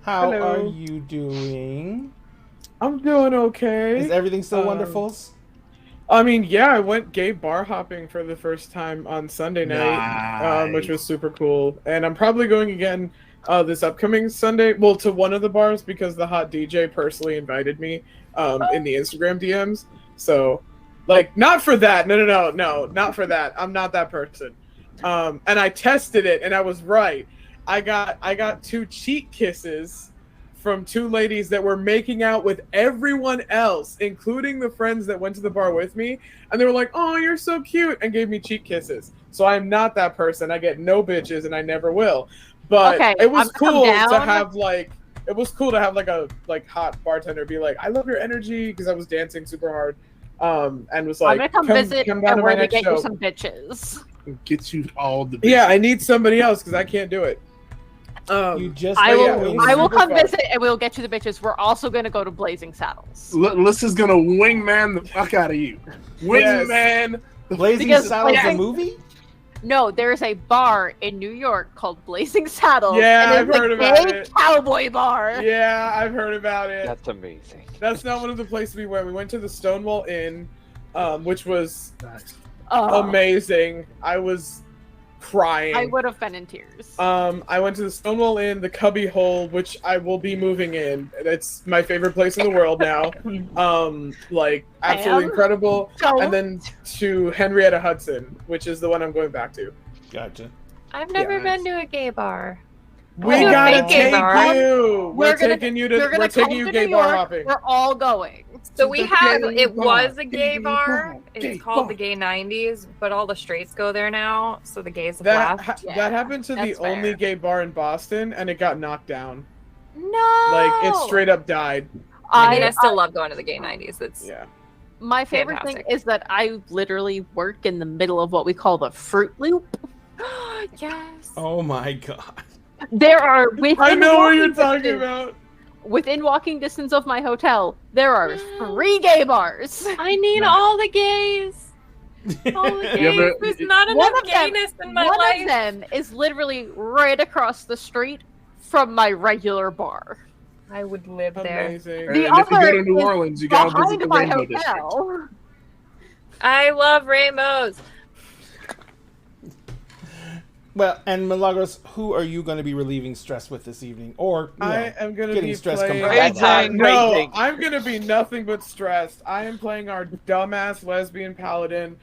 Speaker 6: how
Speaker 7: Hello.
Speaker 6: are you doing?
Speaker 7: I'm doing okay.
Speaker 6: Is everything still
Speaker 7: Um,
Speaker 6: wonderful?
Speaker 7: I mean, yeah, I went gay bar hopping for the first time on Sunday night, which was super cool. And I'm probably going again this upcoming Sunday. Well, to one of the bars because the hot DJ personally invited me in the Instagram DMs. So, like, not for that. No, not for that. I'm not that person. And I tested it, and I was right. I got 2 cheek kisses from 2 ladies that were making out with everyone else, including the friends that went to the bar with me. And they were like, "Oh, you're so cute," and gave me cheek kisses. So I'm not that person. I get no bitches, and I never will. But
Speaker 5: Okay,
Speaker 7: it was
Speaker 5: I'm gonna
Speaker 7: cool
Speaker 5: come
Speaker 7: to
Speaker 5: down.
Speaker 7: have a hot bartender be like, "I love your energy," because I was dancing super hard. And was like,
Speaker 5: I'm gonna come visit
Speaker 7: down
Speaker 5: and
Speaker 7: to my
Speaker 5: we're gonna
Speaker 7: next
Speaker 5: get
Speaker 7: show.
Speaker 5: you some bitches.
Speaker 2: Get you all the.
Speaker 7: Yeah, I need somebody else because I can't do it.
Speaker 6: You just
Speaker 5: I
Speaker 7: yeah,
Speaker 5: will.
Speaker 7: it was
Speaker 5: I will
Speaker 7: super
Speaker 5: come
Speaker 7: fun.
Speaker 5: visit and we'll get you the bitches. We're also gonna go to Blazing Saddles.
Speaker 2: Lissa's gonna wingman the fuck out of you.
Speaker 7: Yes.
Speaker 2: Wingman.
Speaker 6: Blazing
Speaker 5: Because
Speaker 6: Saddles the
Speaker 5: Blazing-
Speaker 6: movie?
Speaker 5: No, there's a bar in New York called Blazing Saddles.
Speaker 7: Yeah,
Speaker 5: and it's
Speaker 7: I've heard
Speaker 5: a
Speaker 7: about
Speaker 5: gay
Speaker 7: it.
Speaker 5: cowboy bar.
Speaker 7: Yeah, I've heard about it.
Speaker 3: That's amazing.
Speaker 7: That's not one of the places we went. We went to the Stonewall Inn, which was
Speaker 5: Oh,
Speaker 7: amazing. I was crying.
Speaker 5: I would have been in tears.
Speaker 7: I went to the Stonewall Inn, the Cubby Hole, which I will be moving in. It's my favorite place in the world now. Like absolutely
Speaker 5: Damn.
Speaker 7: incredible.
Speaker 5: So,
Speaker 7: And then to Henrietta Hudson, which is the one I'm going back to.
Speaker 6: Gotcha.
Speaker 4: I've never
Speaker 7: Yeah.
Speaker 4: been to a gay bar.
Speaker 7: We
Speaker 4: Oh,
Speaker 7: gotta
Speaker 4: fake gay
Speaker 7: take
Speaker 4: bar.
Speaker 7: you.
Speaker 5: We're gonna-
Speaker 7: taking you
Speaker 5: we're
Speaker 7: to.
Speaker 5: gonna
Speaker 7: We're
Speaker 5: come
Speaker 7: taking you
Speaker 5: to
Speaker 7: gay
Speaker 5: New
Speaker 7: bar
Speaker 5: York.
Speaker 7: hopping.
Speaker 5: We're all going.
Speaker 4: So we
Speaker 7: The
Speaker 4: have,
Speaker 7: gay
Speaker 4: it
Speaker 7: bar.
Speaker 4: was a gay
Speaker 7: Gay
Speaker 4: bar.
Speaker 7: bar.
Speaker 4: It's
Speaker 7: Gay
Speaker 4: called
Speaker 7: bar.
Speaker 4: the Gay 90s, but all the straights go there now, so the gays have
Speaker 7: That
Speaker 4: left.
Speaker 5: Yeah,
Speaker 7: that happened to the
Speaker 5: that's fair.
Speaker 7: only gay bar in Boston, and it got knocked down.
Speaker 4: No!
Speaker 7: Like it straight up died.
Speaker 4: I mean, I still love going to the Gay 90s. It's
Speaker 7: Yeah.
Speaker 5: My favorite thing
Speaker 4: Fantastic.
Speaker 5: is that I literally work in the middle of what we call the Fruit Loop.
Speaker 4: yes.
Speaker 6: Oh my god.
Speaker 5: There are within
Speaker 7: I know what you're
Speaker 5: walking
Speaker 7: talking
Speaker 5: distance-
Speaker 7: about.
Speaker 5: Within walking distance of my hotel, there are 3 gay bars.
Speaker 4: I need all the gays. All the gays.
Speaker 2: ever-
Speaker 4: There's not
Speaker 5: One
Speaker 4: enough
Speaker 5: of them-
Speaker 4: gayness in my
Speaker 5: One
Speaker 4: life.
Speaker 5: of them is literally right across the street from my regular bar.
Speaker 4: I would live there.
Speaker 7: Amazing.
Speaker 2: And
Speaker 5: The
Speaker 2: if you go
Speaker 5: other
Speaker 2: to New
Speaker 5: is
Speaker 2: Orleans, you gotta visit
Speaker 5: Behind
Speaker 2: the
Speaker 5: my
Speaker 2: Rainbow District.
Speaker 5: hotel.
Speaker 4: I love rainbows.
Speaker 6: Well, and Milagros, who are you going to be relieving stress with this evening? Or you know,
Speaker 7: I am gonna
Speaker 6: getting
Speaker 7: be
Speaker 6: stressed
Speaker 7: playing.
Speaker 6: comes
Speaker 1: back.
Speaker 7: No,
Speaker 1: Raging.
Speaker 7: I'm gonna be nothing but stressed. I am playing our dumbass lesbian paladin,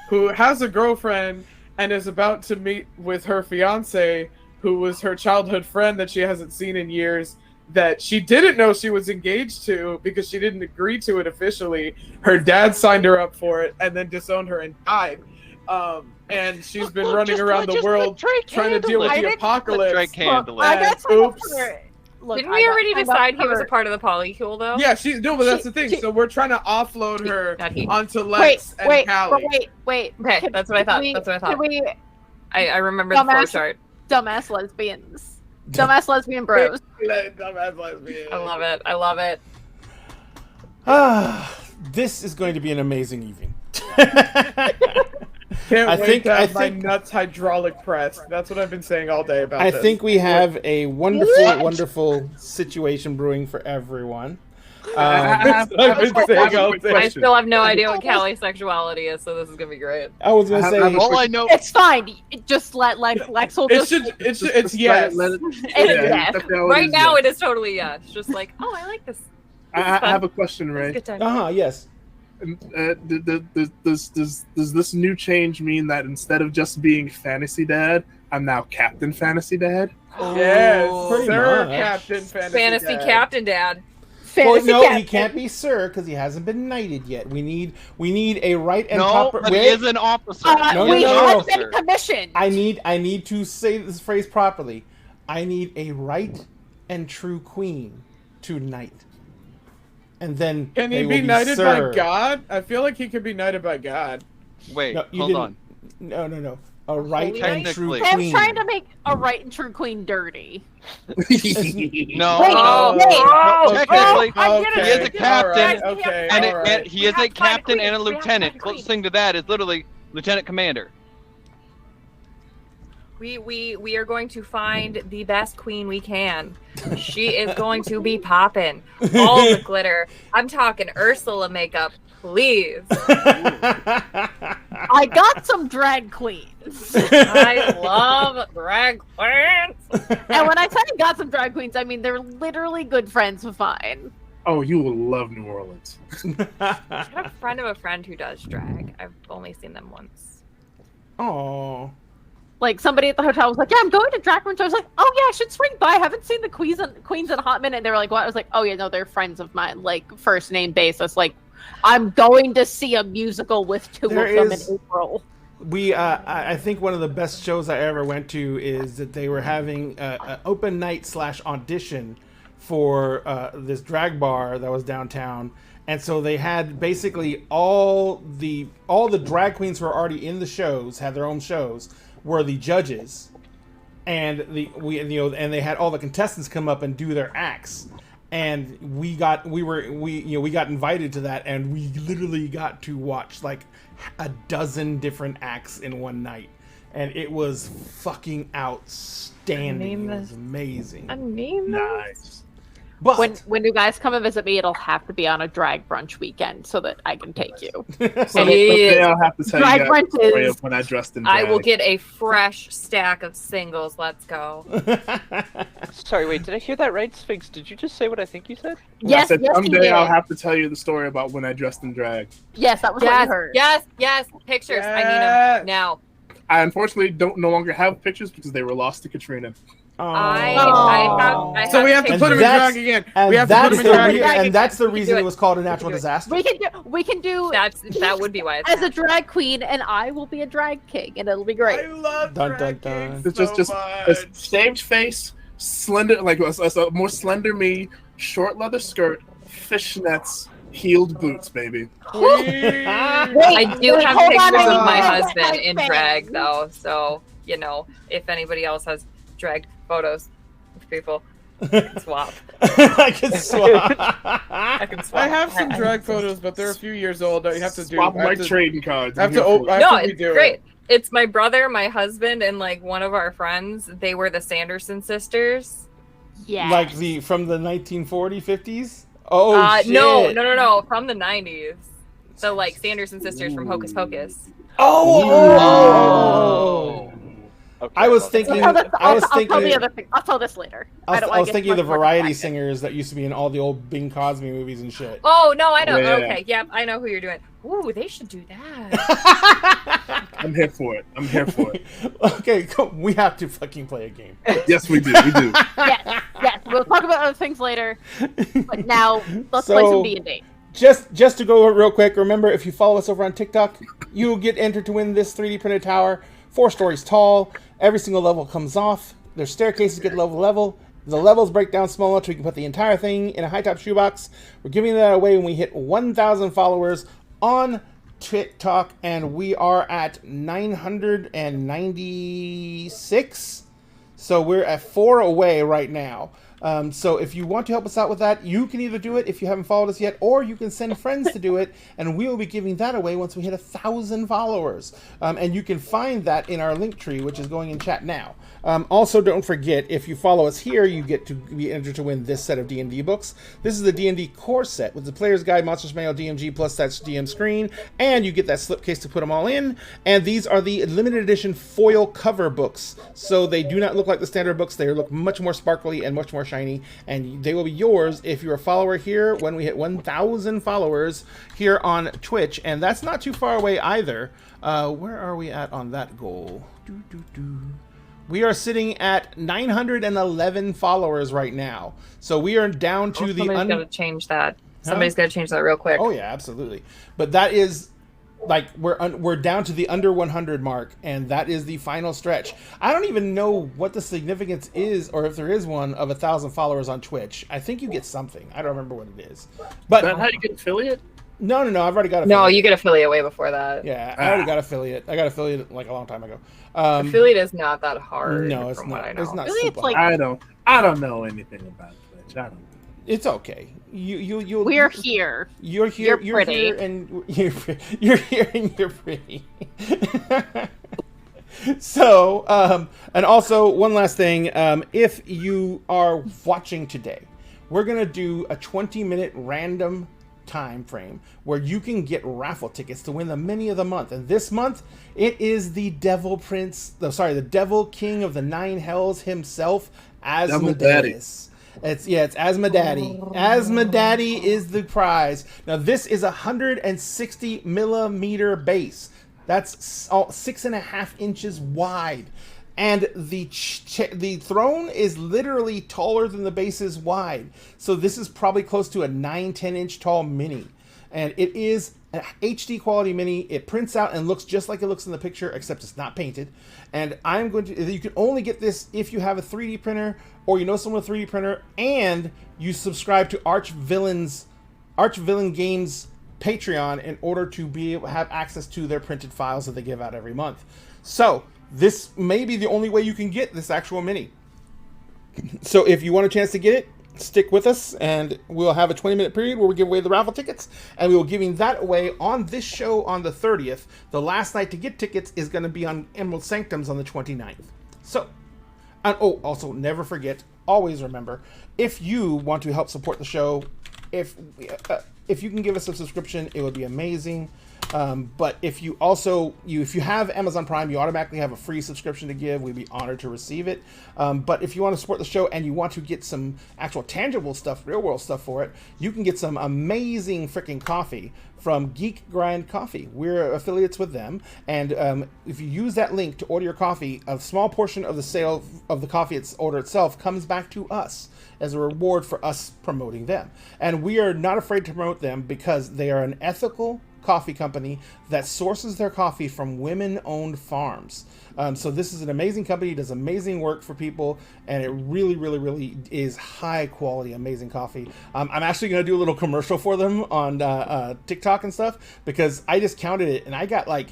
Speaker 7: who has a girlfriend and is about to meet with her fiance, who was her childhood friend that she hasn't seen in years. That she didn't know she was engaged to because she didn't agree to it officially. Her dad signed her up for it and then disowned her and died. And she's been running around the world trying to deal with
Speaker 5: I
Speaker 7: the
Speaker 5: didn't-
Speaker 7: apocalypse.
Speaker 1: Drake handle
Speaker 5: I
Speaker 1: it.
Speaker 5: got signed up
Speaker 7: Oops.
Speaker 5: for it. Look,
Speaker 4: Didn't
Speaker 5: I
Speaker 4: we
Speaker 5: got
Speaker 4: already
Speaker 5: signed up
Speaker 4: decide he was
Speaker 5: for-
Speaker 4: a part of the polycule, though?
Speaker 7: Yeah, she's no, but that's the thing.
Speaker 5: She-
Speaker 7: So we're trying to offload her
Speaker 4: Not he.
Speaker 7: onto
Speaker 5: Wait,
Speaker 7: Lex and
Speaker 5: wait,
Speaker 7: Callie.
Speaker 5: wait.
Speaker 4: Okay,
Speaker 5: Can-
Speaker 4: that's what I
Speaker 5: can
Speaker 4: thought.
Speaker 5: we-
Speaker 4: That's what I
Speaker 5: Can
Speaker 4: thought.
Speaker 5: we,
Speaker 4: I remember the flow
Speaker 5: Dumbass.
Speaker 4: chart.
Speaker 5: dumbass lesbians, dumbass lesbian bros.
Speaker 7: Dumbass lesbian.
Speaker 4: I love it. I love it.
Speaker 6: This is going to be an amazing evening.
Speaker 7: Can't wait to have my nuts hydraulic pressed. That's what I've been saying all day about this.
Speaker 6: I think we have a wonderful situation brewing for everyone.
Speaker 7: I've been saying all day.
Speaker 4: I still have no idea what Callie's sexuality is, so this is gonna be great.
Speaker 6: I was gonna say,
Speaker 1: all I know.
Speaker 5: It's fine. Just let Lex hold
Speaker 7: It's
Speaker 5: this.
Speaker 7: yes.
Speaker 5: Yes.
Speaker 4: Right now, it is totally yes. Just like, oh, I like this.
Speaker 8: I have a question, Ray.
Speaker 4: Good time.
Speaker 6: yes.
Speaker 8: Does this new change mean that instead of just being Fantasy Dad, I'm now Captain Fantasy Dad?
Speaker 7: Yes,
Speaker 6: Pretty
Speaker 7: sir,
Speaker 6: much.
Speaker 7: Captain
Speaker 4: Fantasy
Speaker 7: Dad.
Speaker 4: Captain Dad.
Speaker 6: Well,
Speaker 5: Fantasy
Speaker 6: no,
Speaker 5: Captain.
Speaker 6: he can't be sir because he hasn't been knighted yet. We need a right and
Speaker 1: No,
Speaker 6: proper.
Speaker 1: but he is an officer.
Speaker 6: No,
Speaker 5: we
Speaker 6: no,
Speaker 5: have
Speaker 6: no.
Speaker 5: been commissioned.
Speaker 6: I need to say this phrase properly. I need a right and true queen to knight, and then
Speaker 7: Can he
Speaker 6: they will
Speaker 7: be knighted
Speaker 6: sir.
Speaker 7: by God? I feel like he could be knighted by God.
Speaker 1: Wait,
Speaker 6: No, you
Speaker 1: hold
Speaker 6: didn't-
Speaker 1: on.
Speaker 6: No. A right
Speaker 4: Holy
Speaker 6: and true
Speaker 1: Technically.
Speaker 5: Sam's
Speaker 6: queen.
Speaker 5: trying to make a right and true queen dirty.
Speaker 1: No,
Speaker 5: Wait,
Speaker 4: Oh,
Speaker 5: wait.
Speaker 4: oh,
Speaker 1: technically,
Speaker 4: I get it.
Speaker 1: he is a captain,
Speaker 7: All right, okay,
Speaker 1: and,
Speaker 7: all right.
Speaker 1: he is
Speaker 4: We
Speaker 1: a
Speaker 4: have to find a
Speaker 1: captain
Speaker 4: queen.
Speaker 1: and a
Speaker 4: We have to
Speaker 1: lieutenant.
Speaker 4: find a queen.
Speaker 1: Closest thing to that is literally lieutenant commander.
Speaker 4: We are going to find the best queen we can. She is going to be popping. All the glitter. I'm talking Ursula makeup, please.
Speaker 5: I got some drag queens.
Speaker 4: I love drag queens.
Speaker 5: And when I say I got some drag queens, I mean they're literally good friends of mine.
Speaker 8: Oh, you will love New Orleans.
Speaker 4: I have a friend of a friend who does drag. I've only seen them once.
Speaker 6: Oh.
Speaker 5: Like somebody at the hotel was like, "Yeah, I'm going to drag queens." I was like, "Oh yeah, I should swing by. I haven't seen the queens in a hot minute." And they were like, "What?" I was like, "Oh yeah, no, they're friends of mine, like first name basis. Like, I'm going to see a musical with two
Speaker 6: There
Speaker 5: of them
Speaker 6: is-
Speaker 5: in April."
Speaker 6: I think one of the best shows I ever went to is that they were having an open night / audition for this drag bar that was downtown, and so they had basically all the drag queens who were already in the shows, had their own shows, were the judges, and and they had all the contestants come up and do their acts, and we got invited to that, and we literally got to watch like a dozen different acts in one night, and it was fucking outstanding. It was amazing.
Speaker 8: Nice.
Speaker 6: But
Speaker 5: When you guys come and visit me, it'll have to be on a drag brunch weekend so that I can take you.
Speaker 8: So someday I'll have to tell
Speaker 5: Drag
Speaker 8: you guys the
Speaker 5: brunches.
Speaker 8: story of when I dressed in drag.
Speaker 4: I will get a fresh stack of singles. Let's go.
Speaker 3: Sorry, wait, did I hear that right, Sphinx? Did you just say what I think you said?
Speaker 8: I
Speaker 5: Yes,
Speaker 8: said
Speaker 5: yes, you
Speaker 8: someday
Speaker 5: did.
Speaker 8: I'll have to tell you the story about when I dressed in drag.
Speaker 5: Yes, that was what
Speaker 4: Yes,
Speaker 5: you heard.
Speaker 4: yes. Pictures. I need
Speaker 7: Yes.
Speaker 4: them now.
Speaker 8: I unfortunately no longer have pictures because they were lost to Katrina.
Speaker 4: I have
Speaker 7: So we have to
Speaker 6: And
Speaker 7: put him in
Speaker 6: that's-
Speaker 7: drag again.
Speaker 6: and
Speaker 7: We have to
Speaker 6: that's
Speaker 7: put him in
Speaker 6: the
Speaker 7: drag again.
Speaker 6: and that's the
Speaker 4: We can
Speaker 6: reason
Speaker 4: do
Speaker 6: it
Speaker 4: it.
Speaker 6: was called a natural
Speaker 4: do it.
Speaker 6: disaster.
Speaker 5: We can do
Speaker 4: that would be why it's
Speaker 5: as a drag queen, and I will be a drag king, and it'll be great.
Speaker 7: I love
Speaker 6: Dun,
Speaker 7: drag
Speaker 6: dun, dun.
Speaker 7: kings
Speaker 8: It's
Speaker 7: so
Speaker 8: just
Speaker 7: much.
Speaker 8: a shaved face, slender, like a more slender me, short leather skirt, fishnets, heeled boots, baby.
Speaker 4: I do have
Speaker 5: hold on,
Speaker 4: pictures
Speaker 5: I
Speaker 4: of my
Speaker 5: need to
Speaker 4: husband
Speaker 5: get
Speaker 4: in
Speaker 5: my
Speaker 4: drag
Speaker 5: fan.
Speaker 4: though, so you know, if anybody else has dragged photos of people, I can swap.
Speaker 6: I can swap.
Speaker 4: I can swap.
Speaker 7: I have some drag photos, but they're a few years old. I have to do.
Speaker 8: Swap
Speaker 7: I have
Speaker 8: like
Speaker 7: to-
Speaker 8: trading cards.
Speaker 7: I have
Speaker 8: I'm
Speaker 7: to.
Speaker 8: here for it.
Speaker 7: I
Speaker 4: No,
Speaker 7: have to
Speaker 4: it's
Speaker 7: redo
Speaker 4: great.
Speaker 7: it.
Speaker 4: It's my brother, my husband, and like one of our friends. They were the Sanderson sisters.
Speaker 5: Yeah.
Speaker 6: Like from the 1940s, 50s. Oh shit!
Speaker 4: No, from the 90s. So like Sanderson sisters from Hocus Pocus.
Speaker 6: Oh.
Speaker 3: Okay,
Speaker 6: I was
Speaker 3: well,
Speaker 6: thinking.
Speaker 5: I'll tell
Speaker 6: I was
Speaker 5: I'll tell the
Speaker 6: thinking.
Speaker 5: other thing. I'll tell this later.
Speaker 6: I
Speaker 5: don't
Speaker 6: was
Speaker 5: wanna get
Speaker 6: thinking of the
Speaker 5: much more
Speaker 6: variety
Speaker 5: distracted.
Speaker 6: singers that used to be in all the old Bing Cosby movies and shit.
Speaker 4: Oh no, I know.
Speaker 8: Yeah.
Speaker 4: Okay, yep, I know who you're doing. Ooh, they should do that.
Speaker 8: I'm here for it. I'm here for it.
Speaker 6: Okay, we have to fucking play a game.
Speaker 8: Yes, we do. We do.
Speaker 5: Yes. We'll talk about other things later. But now let's play
Speaker 6: So-
Speaker 5: some D&D.
Speaker 6: Just to go real quick, remember if you follow us over on TikTok, you'll get entered to win this 3D printed tower, 4 stories tall. Every single level comes off. There's staircases get level to level. The levels break down small enough so we can put the entire thing in a high top shoebox. We're giving that away when we hit 1,000 followers on TikTok, and we are at 996. So we're at 4 away right now. So if you want to help us out with that, you can either do it if you haven't followed us yet, or you can send friends to do it, and we will be giving that away once we hit 1,000 followers. And you can find that in our link tree, which is going in chat now. Also, don't forget, if you follow us here, you get to be entered to win this set of D&D books. This is the D&D core set with the Player's Guide, Monsters Manual, DMG, plus that DM screen, and you get that slipcase to put them all in. And these are the limited edition foil cover books, so they do not look like the standard books. They look much more sparkly and much more shiny, and they will be yours if you're a follower here when we hit 1,000 followers here on Twitch, and that's not too far away either. Where are we at on that goal? We are sitting at 911 followers right now. So we are down to the...
Speaker 4: Somebody's got to change that. Somebody's got to change that real quick.
Speaker 6: Oh, yeah, absolutely. But that is... Like, we're down to the under 100 mark, and that is the final stretch. I don't even know what the significance is, or if there is one, of 1,000 followers on Twitch. I think you get something. I don't remember what it is. But
Speaker 8: Is that how you get affiliate?
Speaker 6: No, I've already got affiliate.
Speaker 4: No, you get affiliate way before that.
Speaker 6: Yeah, I already got affiliate. I got affiliate like a long time ago.
Speaker 4: Affiliate is not that hard.
Speaker 6: No, it's
Speaker 4: from
Speaker 6: not.
Speaker 4: What I know.
Speaker 6: It's not
Speaker 5: Affiliate's
Speaker 6: super
Speaker 5: like-
Speaker 6: hard.
Speaker 8: I don't know anything about Twitch. I don't.
Speaker 6: It's okay. You.
Speaker 5: We're here.
Speaker 6: You're here.
Speaker 5: You're pretty.
Speaker 6: Here, and you're here, and you're pretty. So, and also one last thing. If you are watching today, we're gonna do a 20-minute random time frame where you can get raffle tickets to win the mini of the month. And this month it is the Devil King of the Nine Hells himself, Asmodeus. It's Asmodaddy. Asmodaddy is the prize. Now this is 160 millimeter base. That's 6.5 inches wide. And the throne is literally taller than the base is wide. So this is probably close to a 9-10 inch tall mini. And it is an HD quality mini. It prints out and looks just like it looks in the picture, except it's not painted. And you can only get this if you have a 3D printer, or you know someone with a 3D printer, and you subscribe to Arch Villain Games Patreon in order to be able to have access to their printed files that they give out every month. So this may be the only way you can get this actual mini. So if you want a chance to get it, stick with us, and we'll have a 20-minute period where we give away the raffle tickets, and we will giving that away on this show on the 30th. The last night to get tickets is going to be on Emerald Sanctums on the 29th. So, and also never forget, always remember, if you want to help support the show, if you can give us a subscription, it would be amazing. But if you have Amazon Prime, you automatically have a free subscription to give. We'd be honored to receive it. But if you want to support the show and you want to get some actual tangible stuff, real world stuff for it, you can get some amazing freaking coffee from Geek Grind Coffee. We're affiliates with them, and if you use that link to order your coffee, a small portion of the sale of the coffee order itself comes back to us as a reward for us promoting them. And we are not afraid to promote them because they are an ethical coffee company that sources their coffee from women-owned farms. So this is an amazing company, does amazing work for people, and it really, really, really is high-quality, amazing coffee. I'm actually going to do a little commercial for them on TikTok and stuff, because I just counted it, and I got like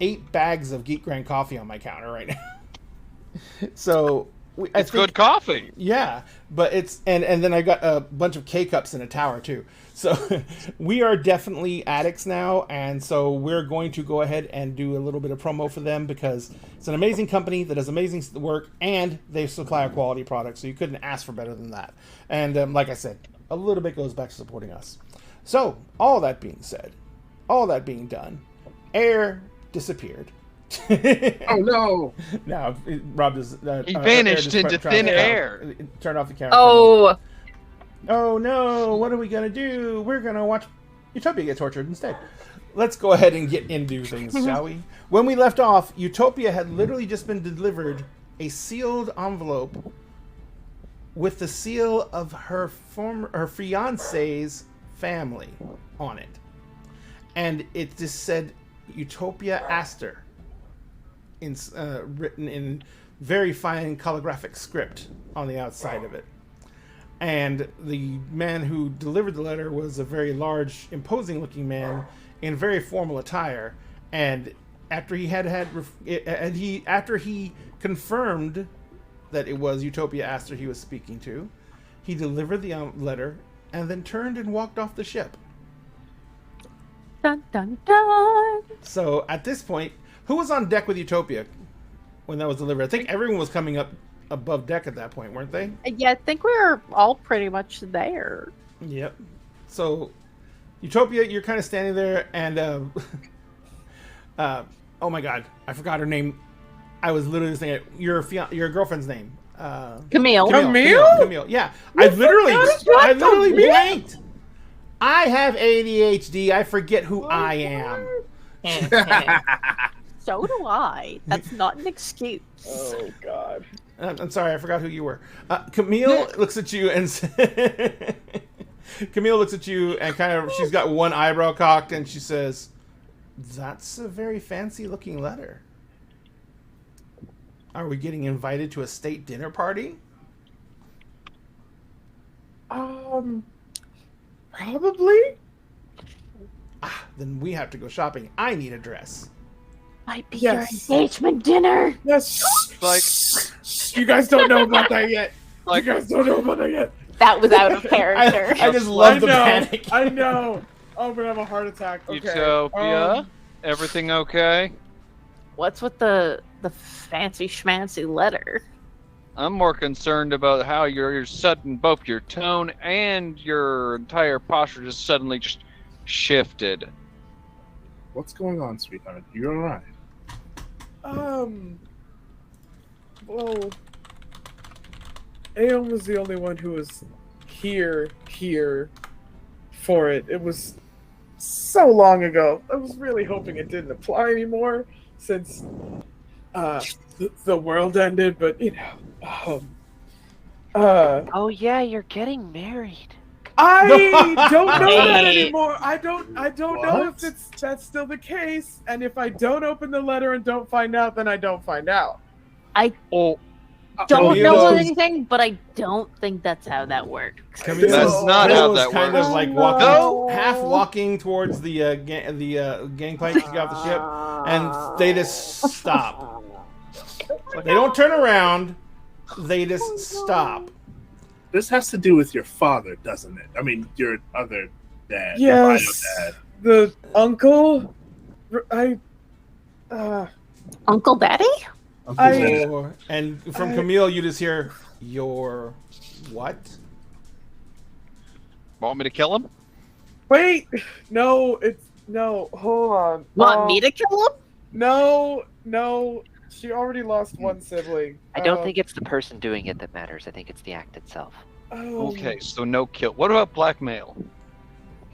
Speaker 6: 8 bags of Geek Grind coffee on my counter right now. So
Speaker 1: it's good coffee.
Speaker 6: Yeah, but it's and then I got a bunch of K-cups in a tower too. So we are definitely addicts now, and so we're going to go ahead and do a little bit of promo for them because it's an amazing company that does amazing work, and they supply a quality product, so you couldn't ask for better than that. And like I said, a little bit goes back to supporting us. So all that being said, all that being done, Air disappeared.
Speaker 8: Oh no!
Speaker 6: Now Rob does.
Speaker 1: He vanished into thin air.
Speaker 6: Turn off the camera.
Speaker 4: Oh.
Speaker 6: Oh no! What are we gonna do? We're gonna watch Utopia get tortured instead. Let's go ahead and get into things, shall we? When we left off, Utopia had literally just been delivered a sealed envelope with the seal of her fiance's family on it, and it just said Utopia Aster, written in very fine calligraphic script on the outside of it. And the man who delivered the letter was a very large, imposing-looking man in very formal attire. And after he after he confirmed that it was Utopia Aster he was speaking to, He delivered the letter and then turned and walked off the ship.
Speaker 5: Dun dun dun.
Speaker 6: So at this point, who was on deck with Utopia when that was delivered? I think everyone was coming up above deck at that point, weren't they?
Speaker 5: Yeah, I think we were all pretty much there.
Speaker 6: Yep. So, Utopia, you're kind of standing there, and oh my God, I forgot her name. I was literally saying it. Your girlfriend's name.
Speaker 5: Camille.
Speaker 6: Camille. Yeah, I literally blanked. I have ADHD. I forget who I am.
Speaker 5: So do I. That's not an excuse.
Speaker 7: Oh God.
Speaker 6: I'm sorry, I forgot who you were. Camille looks at you and Camille looks at you and kind of, she's got one eyebrow cocked and she says, "That's a very fancy looking letter. Are we getting invited to a state dinner party?"
Speaker 7: Probably.
Speaker 6: Then we have to go shopping. I need a dress.
Speaker 5: Might be
Speaker 7: Yes.
Speaker 5: your engagement dinner.
Speaker 7: Yes.
Speaker 1: Like,
Speaker 7: You guys don't know about that yet.
Speaker 1: like,
Speaker 7: You guys don't know about that yet.
Speaker 5: That was out of character.
Speaker 6: I just love the
Speaker 7: know.
Speaker 6: panic.
Speaker 7: I know. Oh, I'm gonna have a heart attack. Okay.
Speaker 1: Utopia, everything okay?
Speaker 5: What's with the fancy schmancy letter?
Speaker 1: I'm more concerned about how your sudden, both your tone and your entire posture just suddenly just shifted.
Speaker 8: What's going on, sweetheart? You're all right.
Speaker 7: Well, Aeon was the only one who was here for it. It was so long ago. I was really hoping it didn't apply anymore since the world ended, but you know.
Speaker 3: Oh yeah, you're getting married.
Speaker 7: I don't know that
Speaker 5: Wait.
Speaker 7: anymore. I don't know if that's still the case. And if I don't open the letter and don't find out, then I don't find out.
Speaker 1: Oh,
Speaker 5: Don't know
Speaker 6: Camille-
Speaker 5: anything, but I don't think that's how that works.
Speaker 6: Camille
Speaker 1: That's
Speaker 6: was-
Speaker 1: not
Speaker 6: Camille
Speaker 1: how
Speaker 6: was
Speaker 1: that
Speaker 6: kind
Speaker 1: works.
Speaker 6: of like walking, half walking towards the gangplank to get off the ship, and they just stop. They don't turn around. They just stop.
Speaker 8: This has to do with your father, doesn't it? I mean, your other dad.
Speaker 7: Yes.
Speaker 8: Your bio dad.
Speaker 7: The uncle,
Speaker 5: Uncle Daddy?
Speaker 8: Uncle Dad.
Speaker 6: And from Camille, you just hear, "Your what?"
Speaker 1: want me to kill him?
Speaker 7: wait, no, hold on.
Speaker 5: Want me to kill him?
Speaker 7: No, she already lost one sibling.
Speaker 3: I don't think it's the person doing it that matters. I think it's the act itself.
Speaker 1: Okay, so no kill. What about blackmail?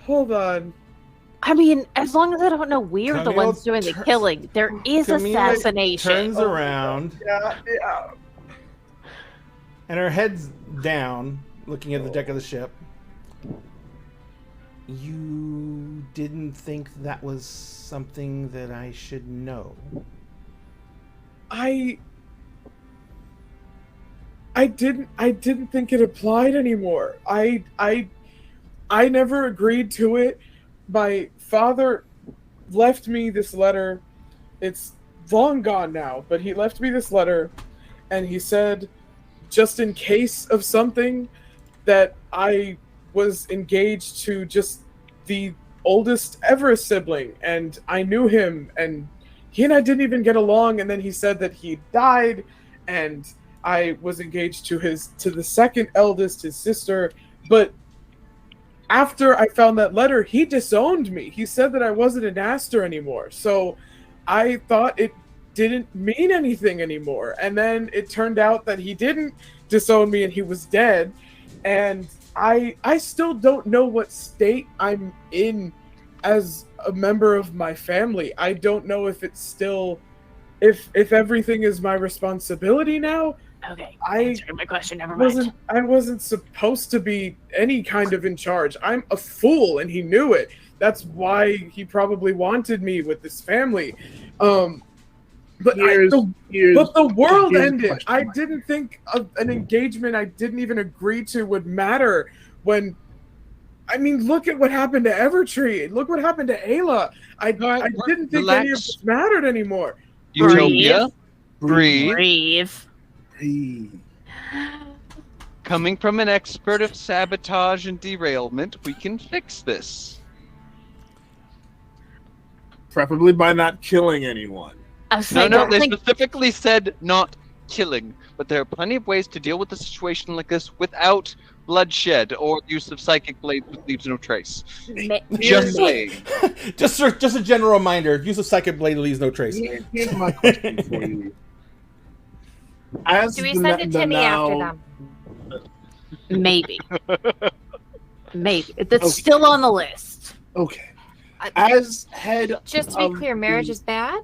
Speaker 7: Hold on.
Speaker 5: I mean, as long as I don't know we're the
Speaker 6: Camille
Speaker 5: ones doing the
Speaker 6: tur-
Speaker 5: killing, there is
Speaker 6: Camille
Speaker 5: assassination.
Speaker 6: Turns around,
Speaker 7: Yeah.
Speaker 6: and her head's down, looking at the deck of the ship. You didn't think that was something that I should know?
Speaker 7: I didn't think it applied anymore. I never agreed to it. My father left me this letter. It's long gone now, but he left me this letter and he said, just in case of something, that I was engaged to just the oldest ever sibling, and I knew him, and he and I didn't even get along, and then he said that he died, and I was engaged to the second eldest, his sister, but after I found that letter, he disowned me. He said that I wasn't an Aster anymore. So I thought it didn't mean anything anymore. And then it turned out that he didn't disown me and he was dead. And I still don't know what state I'm in as a member of my family. I don't know if it's still, if everything is my responsibility now.
Speaker 5: Okay,
Speaker 7: I
Speaker 5: answered my question. Never mind.
Speaker 7: I wasn't supposed to be any kind of in charge. I'm a fool, and he knew it. That's why he probably wanted me with this family. But the world ended. I didn't think an engagement I didn't even agree to would matter. When, I mean, look at what happened to Evertree. Look what happened to Ayla. I didn't think any of this mattered anymore.
Speaker 1: Utopia, breathe.
Speaker 5: Breathe.
Speaker 1: Coming from an expert of sabotage and derailment, we can fix this.
Speaker 8: Preferably by not killing anyone.
Speaker 5: I was
Speaker 1: No,
Speaker 5: saying,
Speaker 1: no,
Speaker 5: don't
Speaker 1: they
Speaker 5: think
Speaker 1: specifically said not killing, but there are plenty of ways to deal with a situation like this without bloodshed or use of psychic blade that leaves no trace. Just saying.
Speaker 6: just a general reminder: use of psychic blade leaves no trace.
Speaker 8: Here's my question for you. As
Speaker 4: Do we
Speaker 8: the
Speaker 4: send a
Speaker 8: the
Speaker 4: Timmy after
Speaker 8: now-
Speaker 4: them?
Speaker 5: maybe. Maybe. That's
Speaker 8: Okay.
Speaker 5: still on the list.
Speaker 8: Okay. As head
Speaker 4: Just to be
Speaker 8: of
Speaker 4: clear, marriage
Speaker 8: the-
Speaker 4: is bad?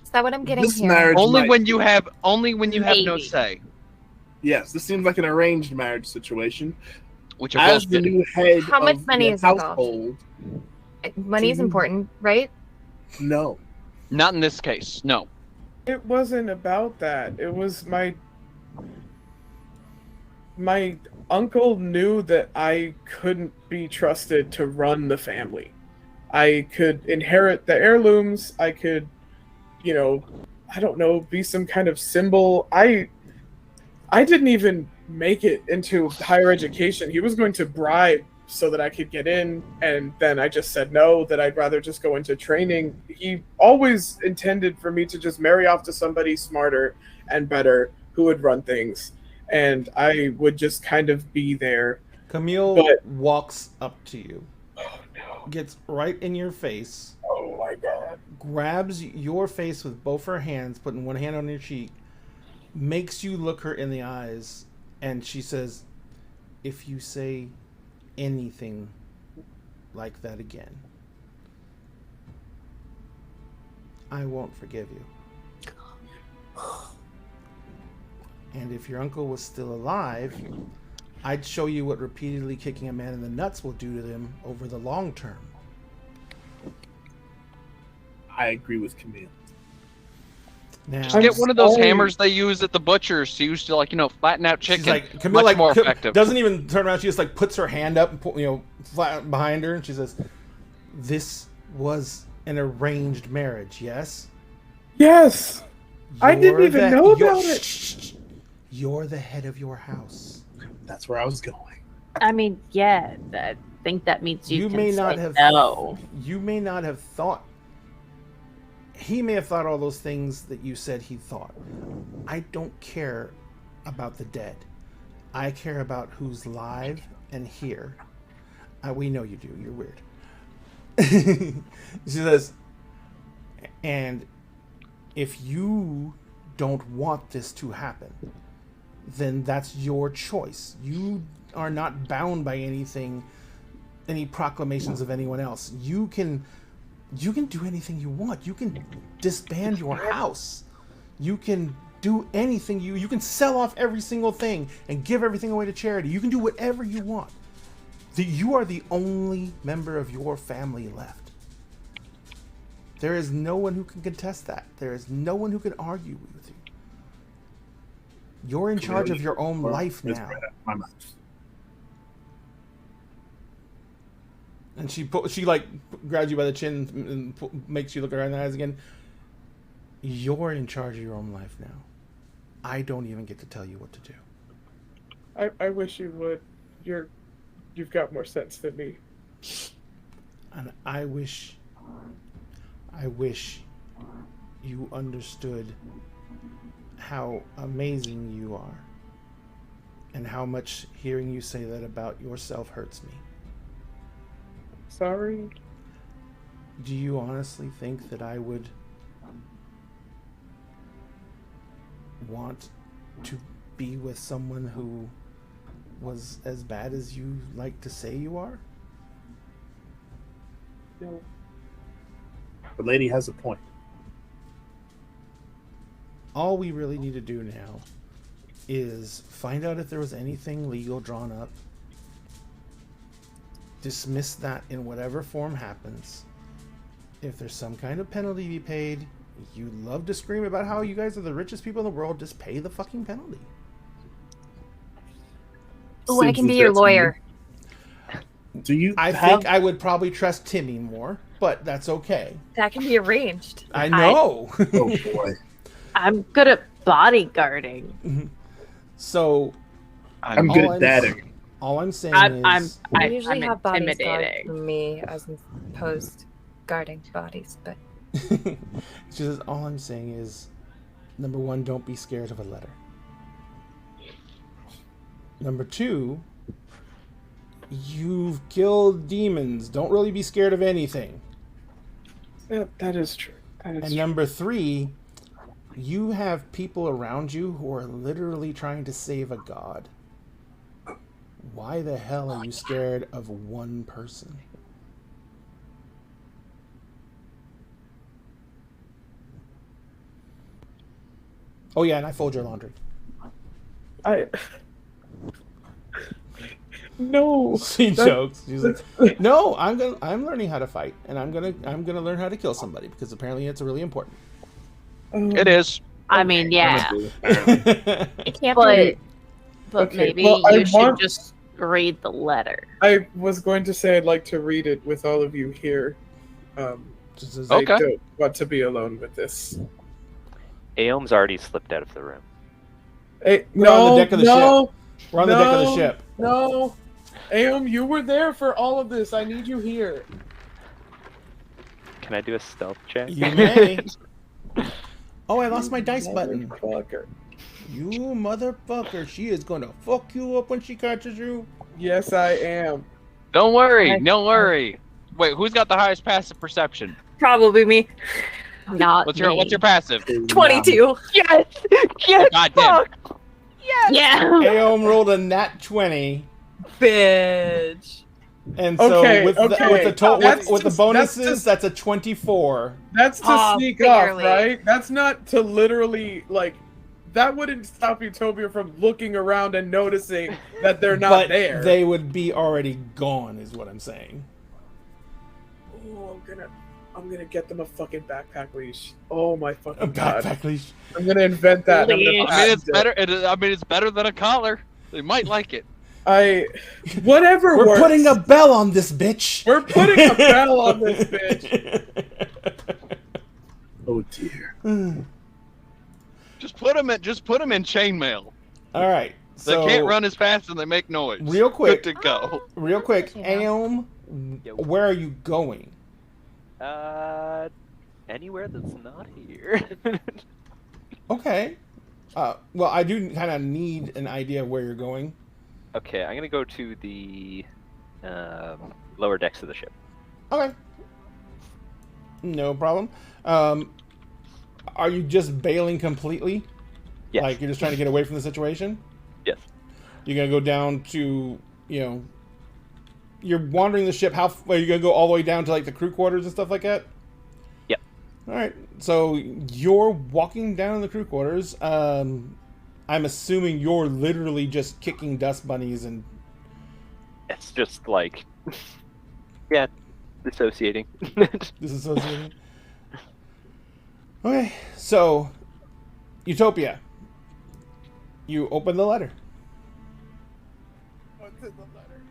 Speaker 4: Is that what I'm getting
Speaker 8: This
Speaker 4: here?
Speaker 8: marriage
Speaker 1: Only
Speaker 8: might-
Speaker 1: when you have no
Speaker 5: Maybe.
Speaker 1: say.
Speaker 8: Yes, this seems like an arranged marriage situation.
Speaker 1: Which are
Speaker 8: As
Speaker 1: both
Speaker 8: the
Speaker 1: good.
Speaker 8: new head
Speaker 4: How much
Speaker 8: of
Speaker 4: money
Speaker 8: the
Speaker 4: is involved?
Speaker 8: household,
Speaker 4: Money is important, right?
Speaker 8: no.
Speaker 1: Not in this case, no.
Speaker 7: It wasn't about that. It was my uncle knew that I couldn't be trusted to run the family. I could inherit the heirlooms. I could, I don't know, be some kind of symbol. I didn't even make it into higher education. He was going to bribe so that I could get in, and then I just said no, that I'd rather just go into training. He always intended for me to just marry off to somebody smarter and better who would run things, and I would just kind of be there.
Speaker 6: Camille
Speaker 7: But-
Speaker 6: walks up to you,
Speaker 7: Oh no.
Speaker 6: gets right in your face,
Speaker 7: Oh my god.
Speaker 6: grabs your face with both her hands, putting one hand on your cheek, makes you look her in the eyes, and she says, "If you say anything like that again, I won't forgive you. And if your uncle was still alive, I'd show you what repeatedly kicking a man in the nuts will do to them over the long term."
Speaker 8: I agree with Camille.
Speaker 6: Now,
Speaker 1: Just get one of those
Speaker 7: sorry.
Speaker 1: hammers they use at the butchers to use to flatten out chicken.
Speaker 6: she's like, Camille,
Speaker 1: Much more
Speaker 6: co-
Speaker 1: effective.
Speaker 6: doesn't even turn around. She just puts her hand up and flat behind her, and she says, "This was an arranged marriage, yes?
Speaker 7: Yes. I didn't
Speaker 6: You're
Speaker 7: even know
Speaker 6: you're-
Speaker 7: about it.
Speaker 6: shh. You're the head of your house.
Speaker 8: That's where I was going.
Speaker 5: I mean, yeah, I think that means you can
Speaker 6: may not
Speaker 5: say
Speaker 6: have
Speaker 5: no.
Speaker 6: You may not have thought. He may have thought all those things that you said he thought. I don't care about the dead. I care about who's live and here. We know you do. You're weird." She says, "And if you don't want this to happen, then that's your choice. You are not bound by anything, any proclamations of anyone else. You can do anything you want. You can disband your house. You can do anything you can sell off every single thing and give everything away to charity. You can do whatever you want. You are the only member of your family left. There is no one who can contest that. There is no one who can argue with you. You're in charge of your own life
Speaker 8: It's
Speaker 6: now."
Speaker 8: right out of my mouth.
Speaker 6: And she grabs you by the chin and makes you look her in the eyes again. "You're in charge of your own life now. I don't even get to tell you what to do."
Speaker 7: I wish you would. You've got more sense than me.
Speaker 6: And I wish you understood how amazing you are, and how much hearing you say that about yourself hurts me.
Speaker 7: Sorry.
Speaker 6: Do you honestly think that I would want to be with someone who was as bad as you like to say you are?
Speaker 7: No.
Speaker 8: The lady has a point.
Speaker 6: All we really need to do now is find out if there was anything legal drawn up, dismiss that in whatever form happens. If there's some kind of penalty to be paid, you love to scream about how you guys are the richest people in the world, just pay the fucking penalty.
Speaker 4: Oh, I
Speaker 8: Seems
Speaker 4: can be
Speaker 8: as
Speaker 4: your
Speaker 8: that's
Speaker 4: lawyer.
Speaker 8: Do you
Speaker 6: I
Speaker 8: have
Speaker 6: think I would probably trust Timmy more, but that's okay.
Speaker 4: That can be arranged.
Speaker 6: I know.
Speaker 8: Oh boy.
Speaker 5: I'm good at bodyguarding.
Speaker 6: So
Speaker 8: I'm good at dadding.
Speaker 6: All I'm saying
Speaker 5: I'm
Speaker 6: is,
Speaker 4: I usually have bodies guard
Speaker 5: intimidating.
Speaker 4: me as opposed guarding bodies, but
Speaker 6: she says, all I'm saying is, number one, don't be scared of a letter. Number two, you've killed demons. Don't really be scared of anything.
Speaker 7: Yeah, that is true. That is
Speaker 6: And
Speaker 7: true.
Speaker 6: number three, you have people around you who are literally trying to save a god. Why the hell are you scared of one person? Oh yeah, and I fold your laundry.
Speaker 7: No.
Speaker 6: She jokes. She's like, "No, I'm learning how to fight, and I'm gonna learn how to kill somebody because apparently it's really important."
Speaker 1: It is.
Speaker 5: I mean, yeah,
Speaker 4: I can't
Speaker 5: but
Speaker 4: believe
Speaker 7: Okay,
Speaker 5: maybe
Speaker 7: well, I
Speaker 5: you should
Speaker 7: want-
Speaker 5: just read the letter.
Speaker 7: I was going to say I'd like to read it with all of you here.
Speaker 6: Just says,
Speaker 7: I
Speaker 1: Okay.
Speaker 7: don't want to be alone with this.
Speaker 3: Aom's already slipped out of the room.
Speaker 7: Hey,
Speaker 6: We're on the
Speaker 7: no,
Speaker 6: deck of the
Speaker 7: no,
Speaker 6: We're on the deck of the
Speaker 7: No.
Speaker 6: ship.
Speaker 7: no. Aom, you were there for all of this. I need you here.
Speaker 3: Can I do a stealth check?
Speaker 6: You may. Oh, I lost my dice button.
Speaker 7: Motherfucker.
Speaker 6: You motherfucker! She is gonna fuck you up when she catches you.
Speaker 7: Yes, I am.
Speaker 1: Don't worry. Don't worry. Wait, who's got the highest passive perception?
Speaker 4: probably me.
Speaker 5: Not
Speaker 1: What's your passive?
Speaker 4: 22.
Speaker 5: Yes, yes,
Speaker 1: God damn.
Speaker 5: yeah.
Speaker 6: Aom rolled a nat 20,
Speaker 4: Bitch.
Speaker 6: and so
Speaker 7: Okay,
Speaker 6: with
Speaker 7: okay.
Speaker 6: with the
Speaker 7: That's
Speaker 6: bonuses,
Speaker 7: just-
Speaker 6: that's a 24.
Speaker 7: That's to
Speaker 4: Oh,
Speaker 7: sneak
Speaker 4: barely.
Speaker 7: off, right? That's not to literally like. That wouldn't stop Utopia from looking around and noticing that they're not
Speaker 6: But
Speaker 7: there.
Speaker 6: they would be already gone, is what I'm saying.
Speaker 7: Oh, I'm gonna get them a fucking backpack leash. Oh my
Speaker 6: A
Speaker 7: fucking god!
Speaker 6: backpack leash.
Speaker 7: I'm gonna invent that. and I'm gonna
Speaker 5: Leash.
Speaker 1: I mean, it's
Speaker 7: patent it.
Speaker 1: better. It's better than a collar. They might like it.
Speaker 7: Whatever
Speaker 6: We're
Speaker 7: works.
Speaker 6: putting a bell on this bitch.
Speaker 7: We're putting a bell on this bitch.
Speaker 8: Oh dear.
Speaker 1: Just put them in chainmail.
Speaker 6: All right.
Speaker 1: They
Speaker 6: So
Speaker 1: can't run as fast and they make noise.
Speaker 6: real quick.
Speaker 1: Good to go.
Speaker 6: real quick,
Speaker 4: You know.
Speaker 6: Aom,
Speaker 3: Yo.
Speaker 6: where are you going?
Speaker 3: Anywhere that's not here.
Speaker 6: Okay. Well, I do kind of need an idea of where you're going.
Speaker 3: Okay, I'm gonna go to the lower decks of the ship.
Speaker 6: Okay. No problem. Are you just bailing completely?
Speaker 3: Yes.
Speaker 6: Like you're just trying to get away from the situation?
Speaker 3: Yes.
Speaker 6: You're gonna go down to, you're wandering the ship. Are you gonna go all the way down to like the crew quarters and stuff like that?
Speaker 3: Yep.
Speaker 6: All right. So you're walking down the crew quarters. I'm assuming you're literally just kicking dust bunnies and
Speaker 3: It's just like, yeah, dissociating.
Speaker 6: disassociating. Okay, so Utopia, you open the letter.
Speaker 7: What's in the letter?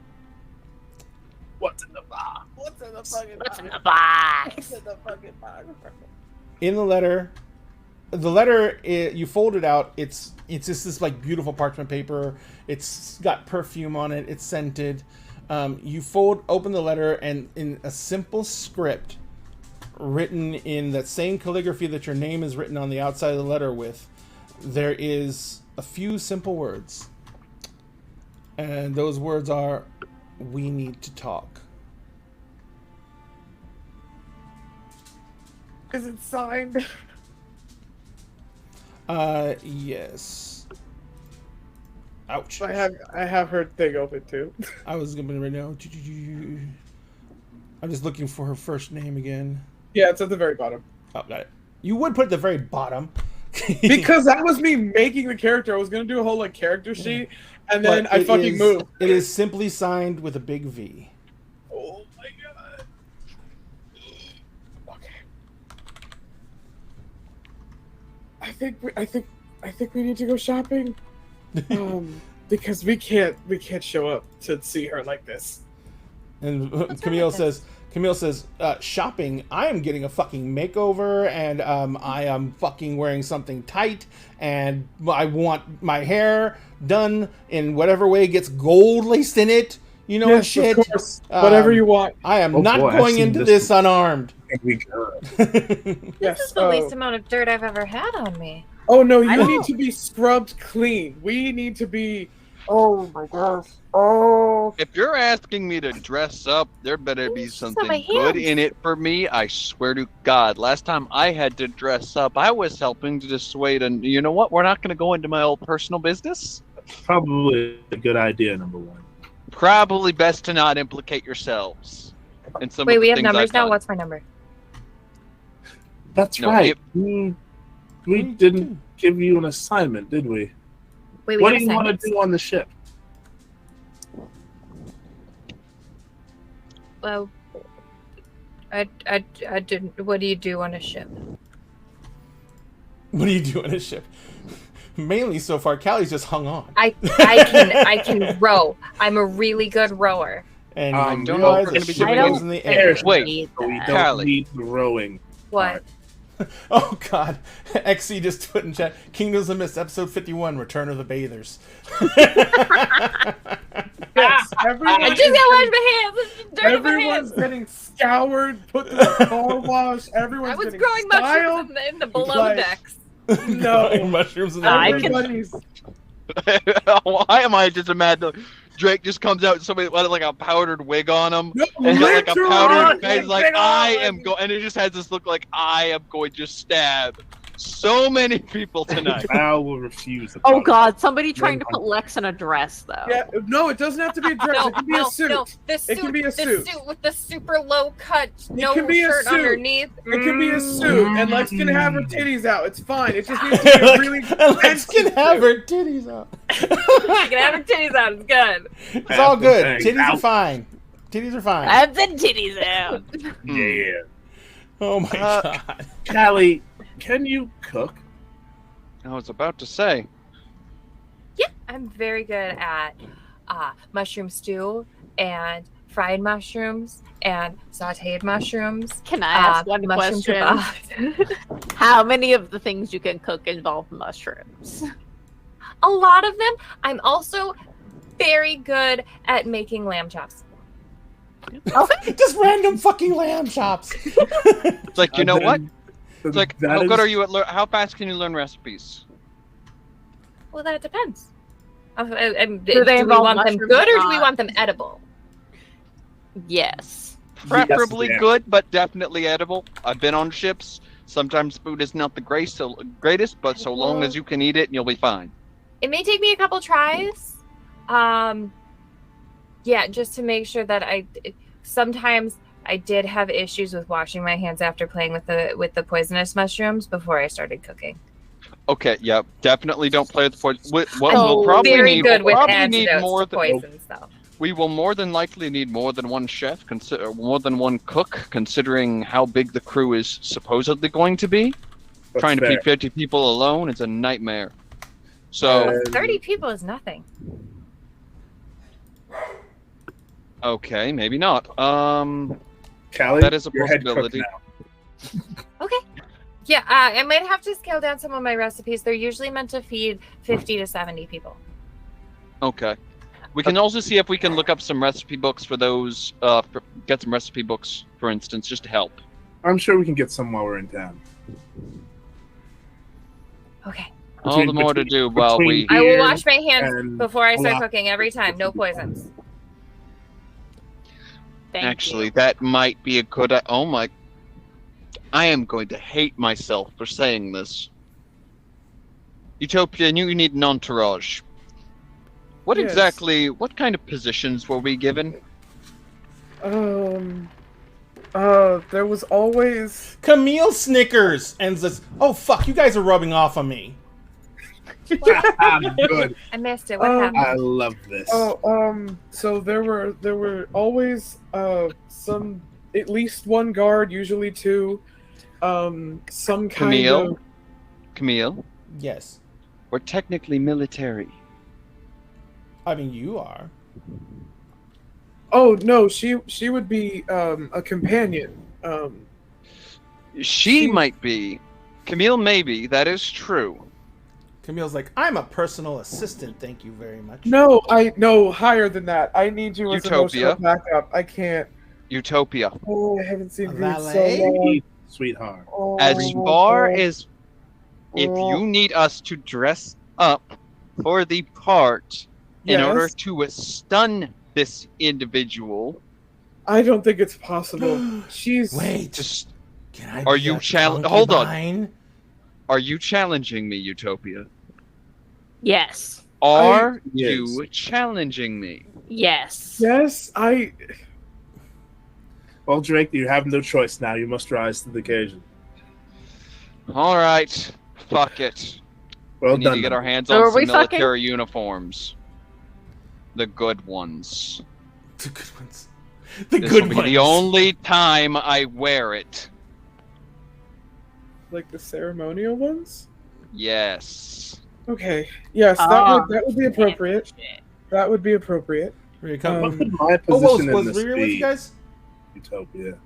Speaker 7: What's in the box? What's in the fucking
Speaker 5: What's
Speaker 7: box?
Speaker 5: in the box?
Speaker 7: What's in the fucking box?
Speaker 6: In the letter, you fold it out. It's just this like beautiful parchment paper. It's got perfume on it. It's scented. You open the letter, and in a simple script, written in that same calligraphy that your name is written on the outside of the letter with, there is a few simple words. And those words are, "We need to talk."
Speaker 7: Is it signed?
Speaker 6: Yes. Ouch.
Speaker 7: I have her thing open too.
Speaker 6: I was gonna right now. I'm just looking for her first name again.
Speaker 7: Yeah, it's at the very bottom.
Speaker 6: Oh, got it. You would put it at the very bottom.
Speaker 7: Because that was me making the character. I was gonna do a whole like character sheet, and then
Speaker 6: But
Speaker 7: I
Speaker 6: it
Speaker 7: fucking
Speaker 6: is-
Speaker 7: moved.
Speaker 6: It is simply signed with a big V.
Speaker 7: Oh my god. Okay. I think we need to go shopping. Because we can't show up to see her like this.
Speaker 6: And Camille says, Camille says, shopping. I am getting a fucking makeover, and I am fucking wearing something tight, and I want my hair done in whatever way gets gold laced in it. You know,
Speaker 7: Yes,
Speaker 6: shit.
Speaker 7: of course. Whatever you want.
Speaker 6: I am
Speaker 8: Oh
Speaker 6: not
Speaker 8: boy, I've
Speaker 6: going
Speaker 8: seen
Speaker 6: into
Speaker 8: this
Speaker 6: this unarmed.
Speaker 8: We go.
Speaker 4: This
Speaker 7: Yes,
Speaker 4: is the least amount of dirt I've ever had on me.
Speaker 7: Oh no,
Speaker 5: I
Speaker 7: you
Speaker 5: know.
Speaker 7: need to be scrubbed clean. We need to be. Oh my gosh. Oh.
Speaker 1: If you're asking me to dress up, there better be
Speaker 4: It's on
Speaker 1: something
Speaker 4: my
Speaker 1: good
Speaker 4: hands.
Speaker 1: in it for me. I swear to God. Last time I had to dress up, I was helping to dissuade. And you know what? We're not going to go into my old personal business.
Speaker 8: Probably a good idea, number one.
Speaker 1: Probably best to not implicate yourselves. In some
Speaker 4: Wait,
Speaker 1: of the
Speaker 4: we have
Speaker 1: things
Speaker 4: numbers
Speaker 1: I've
Speaker 4: now?
Speaker 1: done.
Speaker 4: What's my number?
Speaker 8: That's
Speaker 1: No,
Speaker 8: right. We didn't give you an assignment, did we?
Speaker 4: Wait,
Speaker 8: What
Speaker 4: have
Speaker 8: do you want to
Speaker 4: assignments?
Speaker 8: do on the ship?
Speaker 4: Well, I didn't. What do you do on a ship?
Speaker 6: What do you do on a ship? Mainly so far, Callie's just hung on.
Speaker 4: I can row. I'm a really good rower.
Speaker 6: And
Speaker 8: I
Speaker 6: you
Speaker 1: don't know if
Speaker 6: realize
Speaker 1: we're
Speaker 6: that
Speaker 1: gonna be
Speaker 6: ship
Speaker 1: doing
Speaker 6: goes
Speaker 1: this.
Speaker 6: in the
Speaker 8: Air
Speaker 6: air.
Speaker 8: ship.
Speaker 1: Wait,
Speaker 8: So we don't
Speaker 1: Callie.
Speaker 8: need the rowing.
Speaker 4: What?
Speaker 6: Oh god, XC just put in chat, Kingdoms of Mist, episode 51, Return of the Bathers.
Speaker 7: Yes, everyone
Speaker 4: I
Speaker 7: is
Speaker 4: just got washed
Speaker 7: getting-
Speaker 4: my hands. It's just dirty my
Speaker 7: Everyone's
Speaker 4: hands.
Speaker 7: getting scoured, put through a car wash. Everyone's
Speaker 4: I was
Speaker 7: getting
Speaker 4: growing
Speaker 7: styled.
Speaker 4: mushrooms in the below
Speaker 7: like-
Speaker 4: decks.
Speaker 6: Growing
Speaker 7: No,
Speaker 6: mushrooms in the
Speaker 5: I
Speaker 6: bathers.
Speaker 5: can-
Speaker 7: everybody's.
Speaker 1: Why am I just imagining Drake just comes out and somebody with like a powdered wig on him?
Speaker 7: No,
Speaker 1: And got like a powdered
Speaker 7: literally,
Speaker 1: face, like
Speaker 7: big
Speaker 1: I
Speaker 7: on.
Speaker 1: am going, and it just has this look like I am going to stab so many people tonight.
Speaker 8: Val will refuse. the
Speaker 5: Oh
Speaker 8: product.
Speaker 5: God, somebody trying to put Lex in a dress though.
Speaker 7: Yeah, no, it doesn't have to be a dress.
Speaker 4: No,
Speaker 7: It can be
Speaker 4: no,
Speaker 7: a suit.
Speaker 4: no. The suit,
Speaker 7: can be a
Speaker 4: the
Speaker 7: suit.
Speaker 4: with the super low cut, no
Speaker 7: can be a
Speaker 4: shirt
Speaker 7: suit.
Speaker 4: underneath.
Speaker 7: It can be a suit, and Lex can have her titties out. It's fine. It just needs to be a really.
Speaker 6: Lex can have her titties out.
Speaker 4: She can have her titties out. It's good.
Speaker 6: It's all good.
Speaker 8: Bang,
Speaker 6: Titties are
Speaker 8: out.
Speaker 6: fine. Titties are fine.
Speaker 5: I have the titties out.
Speaker 8: Yeah.
Speaker 6: Oh my god.
Speaker 8: Callie, can you cook?
Speaker 1: I was about to say,
Speaker 4: Yeah, I'm very good at mushroom stew and fried mushrooms and sautéed mushrooms.
Speaker 5: Can I ask one
Speaker 4: mushroom
Speaker 5: question?
Speaker 4: kebabs.
Speaker 5: How many of the things you can cook involve mushrooms?
Speaker 4: A lot of them. I'm also very good at making lamb chops.
Speaker 6: Just random fucking lamb chops.
Speaker 1: it's like, you know what? It's like,
Speaker 8: That
Speaker 1: how
Speaker 8: is-
Speaker 1: good are you at how fast can you learn recipes?
Speaker 4: Well, that depends. Do
Speaker 5: Do they
Speaker 4: we
Speaker 5: involve
Speaker 4: want them
Speaker 5: mushrooms
Speaker 4: good
Speaker 5: or
Speaker 4: or do we
Speaker 5: not?
Speaker 4: want them edible?
Speaker 5: Yes.
Speaker 1: Preferably
Speaker 8: ma'am.
Speaker 1: good, but definitely edible. I've been on ships. Sometimes food is not the greatest, but so long as you can eat it, you'll be fine.
Speaker 4: It may take me a couple tries. Yeah, just to make sure that sometimes I did have issues with washing my hands after playing with the poisonous mushrooms before I started cooking.
Speaker 1: Okay, yeah, definitely don't play with the poison. What
Speaker 5: Oh,
Speaker 1: we'll probably
Speaker 4: Very
Speaker 1: need,
Speaker 4: good
Speaker 1: we'll
Speaker 4: with
Speaker 1: probably need
Speaker 4: antidotes
Speaker 1: more
Speaker 4: to
Speaker 1: than
Speaker 4: poison stuff.
Speaker 1: we will more than likely need more than one chef, more than one cook, considering how big the crew is supposedly going to be.
Speaker 8: That's
Speaker 1: Trying to
Speaker 8: fair.
Speaker 1: feed 50 people alone is a nightmare. So,
Speaker 4: 30 people is nothing.
Speaker 1: okay, maybe not.
Speaker 8: Callie,
Speaker 1: that is a
Speaker 8: your head cook
Speaker 1: possibility.
Speaker 8: now.
Speaker 4: Okay. Yeah, I might have to scale down some of my recipes. They're usually meant to feed 50 to 70 people.
Speaker 1: Okay. We can also see if we can look up some recipe books for those, get some recipe books, for instance, just to help.
Speaker 8: I'm sure we can get some while we're in town.
Speaker 4: Okay.
Speaker 1: All the more to do while we...
Speaker 4: I will
Speaker 8: Beer
Speaker 4: wash my hands
Speaker 8: and
Speaker 4: before I start
Speaker 8: a lot.
Speaker 4: cooking every time. No poisons.
Speaker 5: Thank
Speaker 1: Actually,
Speaker 5: you.
Speaker 1: that might be a good... Oh my... I am going to hate myself for saying this. Utopia, you need an entourage. What
Speaker 7: Yes.
Speaker 1: exactly... What kind of positions were we given?
Speaker 7: There was always.
Speaker 6: Camille snickers and says, "Oh fuck, you guys are rubbing off on me."
Speaker 8: Good.
Speaker 4: I missed it. What happened?
Speaker 8: I love this.
Speaker 7: So there were always some, at least one guard, usually two, some kind
Speaker 1: Camille?
Speaker 7: of.
Speaker 1: Camille,
Speaker 6: Yes.
Speaker 1: we're technically military.
Speaker 6: I mean, you are.
Speaker 7: Oh no, she would be a companion.
Speaker 1: She might be. Camille maybe. That is true.
Speaker 6: Camille's like, I'm a personal assistant. Thank you very much.
Speaker 7: No, no higher than that. I need you as
Speaker 1: Utopia.
Speaker 7: emotional backup. I can't.
Speaker 1: Utopia.
Speaker 7: Oh, I haven't seen
Speaker 6: A
Speaker 7: Greed so
Speaker 6: valet?
Speaker 7: long.
Speaker 8: Sweetheart.
Speaker 7: Oh,
Speaker 1: As far
Speaker 7: God.
Speaker 1: as if you need us to dress up for the part in order
Speaker 7: Yes.
Speaker 1: to stun this individual,
Speaker 7: I don't think it's possible. She's
Speaker 6: Wait.
Speaker 1: just
Speaker 6: Can I
Speaker 1: Are
Speaker 6: be
Speaker 1: you
Speaker 6: a
Speaker 1: hold on.
Speaker 6: concubine?
Speaker 1: are you challenging me, Utopia?
Speaker 5: Yes.
Speaker 1: Are
Speaker 8: Yes.
Speaker 1: you challenging me?
Speaker 5: Yes.
Speaker 7: yes.
Speaker 8: Well, Drake, you have no choice now. You must rise to the occasion.
Speaker 1: All right, fuck it.
Speaker 8: Well
Speaker 1: We need
Speaker 8: done.
Speaker 1: to get our hands
Speaker 5: So
Speaker 1: on
Speaker 5: are
Speaker 1: some
Speaker 5: we fucking?
Speaker 1: military uniforms. The good ones.
Speaker 6: The good ones. The
Speaker 1: This
Speaker 6: good
Speaker 1: will be
Speaker 6: ones.
Speaker 1: the only time I wear it.
Speaker 7: like the ceremonial ones.
Speaker 1: Yes.
Speaker 7: Okay. Yes, that would be appropriate. That would be appropriate.
Speaker 6: Here you come.
Speaker 8: What would my
Speaker 6: Oh,
Speaker 8: position in
Speaker 6: was
Speaker 8: this
Speaker 6: Riri with you
Speaker 8: be,
Speaker 6: guys?
Speaker 8: Utopia?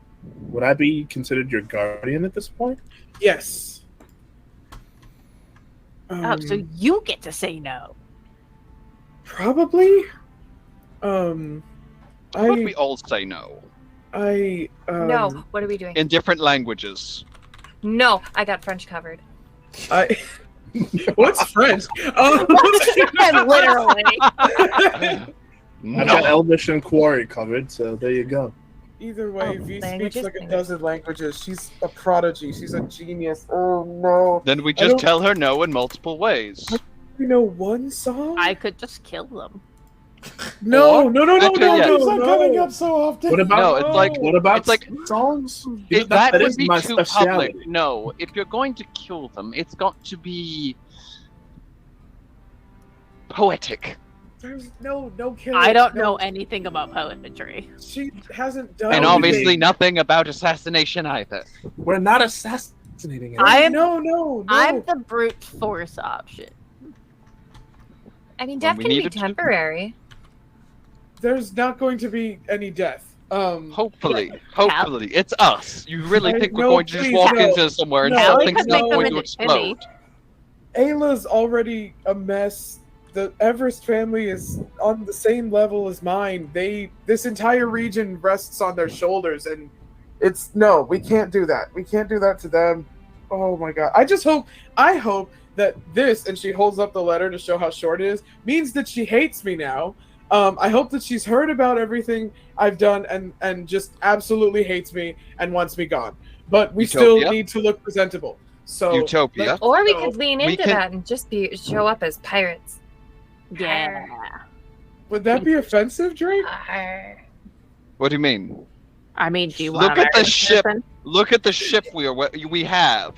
Speaker 8: Would I be considered your guardian at this point?
Speaker 7: Yes.
Speaker 5: Oh, so you get to say no.
Speaker 7: Probably.
Speaker 1: But we all say no
Speaker 4: No, what are we doing?
Speaker 1: in different languages.
Speaker 4: No, I got French covered.
Speaker 7: What's French?
Speaker 5: Literally.
Speaker 8: I've got Elvish and Quarry covered, so there you go.
Speaker 7: Either way,
Speaker 4: Oh,
Speaker 7: V speaks
Speaker 4: languages,
Speaker 7: like a
Speaker 4: languages.
Speaker 7: dozen languages. She's a prodigy. She's a genius. Oh no.
Speaker 1: Then we
Speaker 7: I
Speaker 1: just
Speaker 7: don't-
Speaker 1: tell her no in multiple ways.
Speaker 7: You know one song?
Speaker 5: I could just kill them.
Speaker 7: No,
Speaker 1: Or-
Speaker 7: no, no, no,
Speaker 1: Actually,
Speaker 7: no,
Speaker 1: yeah.
Speaker 7: no,
Speaker 6: Keeps on coming
Speaker 7: no.
Speaker 6: up so often.
Speaker 8: What about
Speaker 1: No, it's like
Speaker 8: what about
Speaker 1: it's like
Speaker 8: songs?
Speaker 1: that would
Speaker 8: is
Speaker 1: be
Speaker 8: my
Speaker 1: too
Speaker 8: speciality.
Speaker 1: public. No, if you're going to kill them, it's got to be poetic.
Speaker 7: There's no killing.
Speaker 5: I don't
Speaker 7: no.
Speaker 5: know anything about poetry.
Speaker 7: She hasn't done.
Speaker 1: And
Speaker 8: Oh,
Speaker 1: obviously
Speaker 8: yeah.
Speaker 1: nothing about assassination either.
Speaker 8: We're not assassinating it.
Speaker 5: I am-
Speaker 7: No.
Speaker 5: I'm the brute force option.
Speaker 4: I mean,
Speaker 1: When
Speaker 4: death
Speaker 1: we
Speaker 4: can be
Speaker 1: needed to-
Speaker 4: temporary.
Speaker 7: There's not going to be any death.
Speaker 1: Hopefully, it's us. You really
Speaker 7: I-
Speaker 1: think we're
Speaker 7: no,
Speaker 1: going to just
Speaker 7: please,
Speaker 1: walk
Speaker 7: no.
Speaker 1: into somewhere and
Speaker 7: No,
Speaker 1: something's
Speaker 5: could
Speaker 1: not
Speaker 5: make them
Speaker 1: going to
Speaker 5: into Timmy.
Speaker 1: explode?
Speaker 7: Ayla's already a mess. The Everest family is on the same level as mine. This entire region rests on their shoulders, and no, we can't do that. We can't do that to them. Oh my god! I hope that this, and she holds up the letter to show how short it is, means that she hates me now. I hope that she's heard about everything I've done and just absolutely hates me and wants me gone. But we still
Speaker 1: Utopia?
Speaker 7: need to look presentable. So
Speaker 1: Utopia.
Speaker 4: Or we
Speaker 7: No,
Speaker 4: could lean
Speaker 1: we
Speaker 4: into
Speaker 1: can-
Speaker 4: that and just show up as pirates.
Speaker 5: Yeah.
Speaker 7: would that be offensive, Drake?
Speaker 4: Arr.
Speaker 1: What do you mean?
Speaker 5: I mean, do you
Speaker 1: Look
Speaker 5: want
Speaker 1: at the
Speaker 5: American
Speaker 1: ship.
Speaker 5: citizen?
Speaker 1: Look at the ship we have.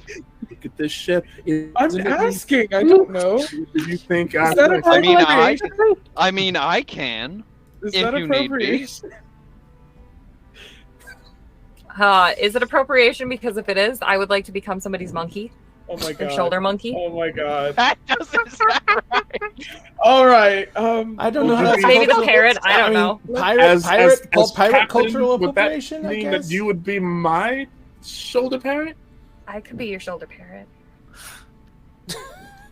Speaker 8: Look at this ship.
Speaker 7: I'm asking. I don't know.
Speaker 8: Do you think
Speaker 7: Is that
Speaker 1: I mean,
Speaker 7: appropriation?
Speaker 1: I mean, I can.
Speaker 7: Is
Speaker 1: if
Speaker 7: that
Speaker 1: you need me.
Speaker 7: appropriation?
Speaker 4: Is it appropriation? Because if it is, I would like to become somebody's monkey
Speaker 7: Oh my
Speaker 4: or
Speaker 7: god.
Speaker 4: shoulder monkey.
Speaker 7: Oh my god.
Speaker 1: That doesn't sound right.
Speaker 7: All right.
Speaker 6: I don't know how that's
Speaker 4: Maybe the
Speaker 6: cultural-
Speaker 4: parrot. I don't know.
Speaker 6: Pirate
Speaker 8: Captain,
Speaker 6: cultural
Speaker 8: would that
Speaker 6: appropriation, I
Speaker 8: mean
Speaker 6: guess.
Speaker 8: that you would be my shoulder parrot?
Speaker 4: I could be your shoulder parrot.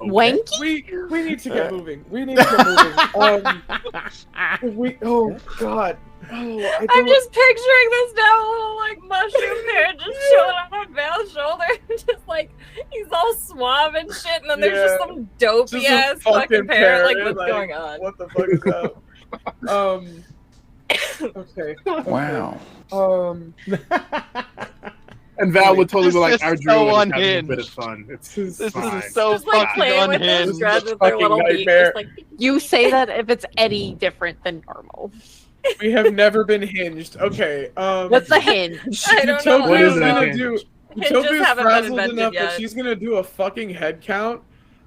Speaker 8: Okay.
Speaker 5: Wanky?
Speaker 7: We need to get moving. We need to get moving. Oh god. Oh, I
Speaker 4: I'm
Speaker 7: don't.
Speaker 4: just picturing this now, little like mushroom parrot just chilling on Val's shoulder, just like he's all suave and shit, and then there's just
Speaker 7: Yeah.
Speaker 4: some dopey
Speaker 7: Just a
Speaker 4: ass fucking parrot. Like, what's
Speaker 7: like,
Speaker 4: going on?
Speaker 7: What the fuck is that? Okay.
Speaker 9: Wow.
Speaker 8: And Val would totally
Speaker 1: This
Speaker 8: be like,
Speaker 1: is
Speaker 8: our
Speaker 1: so
Speaker 8: dream is having a
Speaker 1: unhinged.
Speaker 8: bit of fun. It's
Speaker 1: This
Speaker 8: fine.
Speaker 1: is so
Speaker 4: Just like
Speaker 1: fucking
Speaker 4: playing with those
Speaker 1: unhinged.
Speaker 4: dreads with
Speaker 7: Fucking
Speaker 4: their little beak,
Speaker 7: nightmare.
Speaker 4: just like
Speaker 5: You say that if it's any different than normal.
Speaker 7: We have never been hinged. Okay.
Speaker 5: What's a hinge?
Speaker 4: I don't know.
Speaker 8: What is
Speaker 7: Utopia's
Speaker 8: it
Speaker 7: gonna
Speaker 8: again?
Speaker 7: do.
Speaker 4: Hinges
Speaker 7: Utopia's
Speaker 4: haven't been
Speaker 7: frazzled
Speaker 4: invented
Speaker 7: enough
Speaker 4: yet.
Speaker 7: that she's gonna do a fucking head count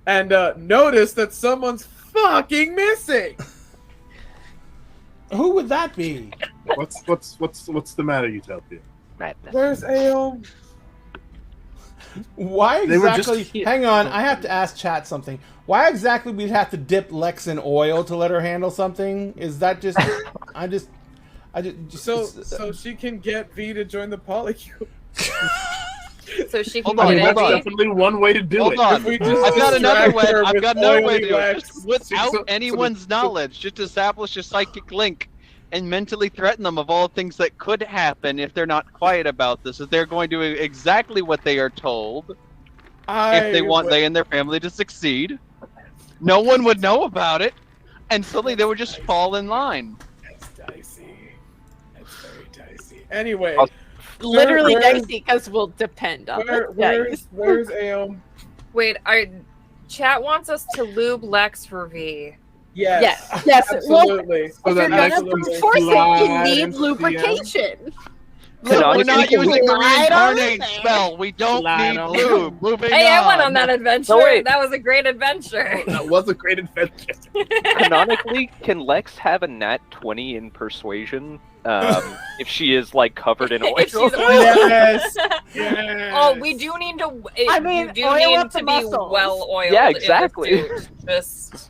Speaker 7: and notice that someone's fucking missing.
Speaker 6: Who would that be?
Speaker 8: What's the matter, Utopia?
Speaker 5: Right.
Speaker 7: Where's Aeon?
Speaker 6: Why
Speaker 8: They were just
Speaker 6: exactly?
Speaker 8: here.
Speaker 6: Hang on, I have to ask chat something. Why exactly we'd have to dip Lex in oil to let her handle something? Is that just?
Speaker 7: So she can get V to join the polycule.
Speaker 4: So she
Speaker 1: Hold
Speaker 4: can
Speaker 1: on,
Speaker 4: get
Speaker 1: hold
Speaker 4: it.
Speaker 1: on.
Speaker 8: Definitely one way to do
Speaker 1: Hold
Speaker 8: it.
Speaker 1: on.
Speaker 7: If we just
Speaker 1: I've got another
Speaker 7: distract
Speaker 1: way.
Speaker 7: her
Speaker 1: I've
Speaker 7: with
Speaker 1: got another way to
Speaker 7: oily
Speaker 1: do it.
Speaker 7: wax.
Speaker 1: Without
Speaker 8: So-
Speaker 1: anyone's knowledge, just establish a psychic link and mentally threaten them of all things that could happen if they're not quiet about this. If they're going to do exactly what they are told, if they want they and their family to succeed, no one would know about it, and suddenly they would just fall in line.
Speaker 7: That's dicey. That's very dicey. Anyway,
Speaker 5: Literally
Speaker 7: where-
Speaker 5: dicey because we'll depend on it.
Speaker 7: where's Aeon?
Speaker 4: Wait, chat wants us to lube Lex for V.
Speaker 7: Yes.
Speaker 5: Yes. Well,
Speaker 7: Absolutely.
Speaker 5: if you're
Speaker 8: that
Speaker 5: gonna
Speaker 8: next
Speaker 7: one
Speaker 5: force it, you
Speaker 8: slide
Speaker 5: need
Speaker 8: into the
Speaker 5: lubrication.
Speaker 1: Look, we're not using the
Speaker 5: Slide on
Speaker 1: reincarnate
Speaker 5: there.
Speaker 1: spell. We don't
Speaker 8: Slide
Speaker 1: need
Speaker 8: on
Speaker 1: lube. Moving
Speaker 4: Hey, I went
Speaker 1: on.
Speaker 4: on that adventure.
Speaker 3: No, wait.
Speaker 4: That was a great adventure.
Speaker 8: That was a great adventure.
Speaker 3: Canonically, can Lex have a nat 20 in persuasion if she is like covered in oil?
Speaker 4: If she's oiled.
Speaker 7: Yes. Yes.
Speaker 4: Oh, we do need to.
Speaker 5: I mean,
Speaker 4: you do
Speaker 5: oil
Speaker 4: need
Speaker 5: up
Speaker 4: to
Speaker 5: the
Speaker 4: be
Speaker 5: muscles.
Speaker 4: well oiled.
Speaker 3: Yeah,
Speaker 4: in the
Speaker 3: exactly.
Speaker 4: suit. Just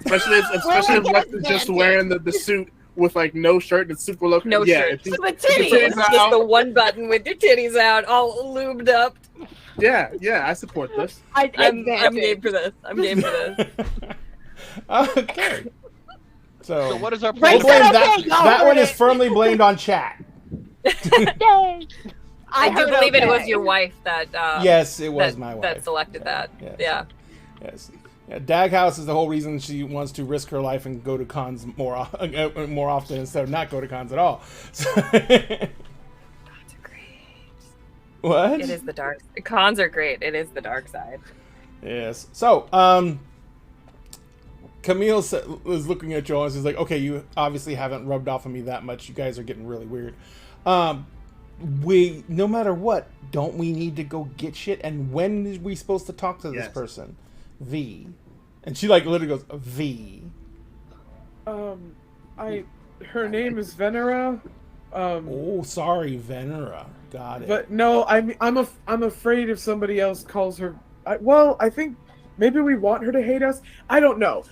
Speaker 8: Especially if Lex is just wearing the suit with like no shirt and super low.
Speaker 4: No
Speaker 8: yeah,
Speaker 4: shirt.
Speaker 8: if he-
Speaker 5: The
Speaker 8: if the
Speaker 5: titties.
Speaker 8: titties are
Speaker 4: just
Speaker 8: out,
Speaker 4: the one button with your titties out, all lubed up.
Speaker 8: yeah, I support this.
Speaker 4: I'm game for this. I'm game for this.
Speaker 6: Okay.
Speaker 1: So
Speaker 6: So
Speaker 1: what is our
Speaker 5: Right,
Speaker 1: plan?
Speaker 6: we'll blame
Speaker 5: okay, go
Speaker 6: that
Speaker 5: for
Speaker 6: one is
Speaker 5: it.
Speaker 6: firmly blamed on chat.
Speaker 4: I do
Speaker 5: heard
Speaker 4: believe it was
Speaker 5: okay.
Speaker 4: your wife that.
Speaker 6: Yes, it was
Speaker 4: that,
Speaker 6: my wife.
Speaker 4: that selected that.
Speaker 6: Yes.
Speaker 4: Yeah.
Speaker 6: Yes. Yeah, Daghouse is the whole reason she wants to risk her life and go to cons more often instead of not go to cons at all. So
Speaker 4: Cons are great.
Speaker 6: what?
Speaker 4: It is the dark. Cons are great. It is the dark side.
Speaker 6: Yes. So, Camille was looking at Joel and she's like, "Okay, you obviously haven't rubbed off on me that much. You guys are getting really weird. We, no matter what, don't we need to go get shit? And when is we supposed to talk to this
Speaker 8: Yes.
Speaker 6: person? V." And she like literally goes, "V."
Speaker 7: Her name is Venera.
Speaker 6: Oh, sorry, Venera. Got it.
Speaker 7: But no, I'm afraid if somebody else calls her. I think maybe we want her to hate us. I don't know.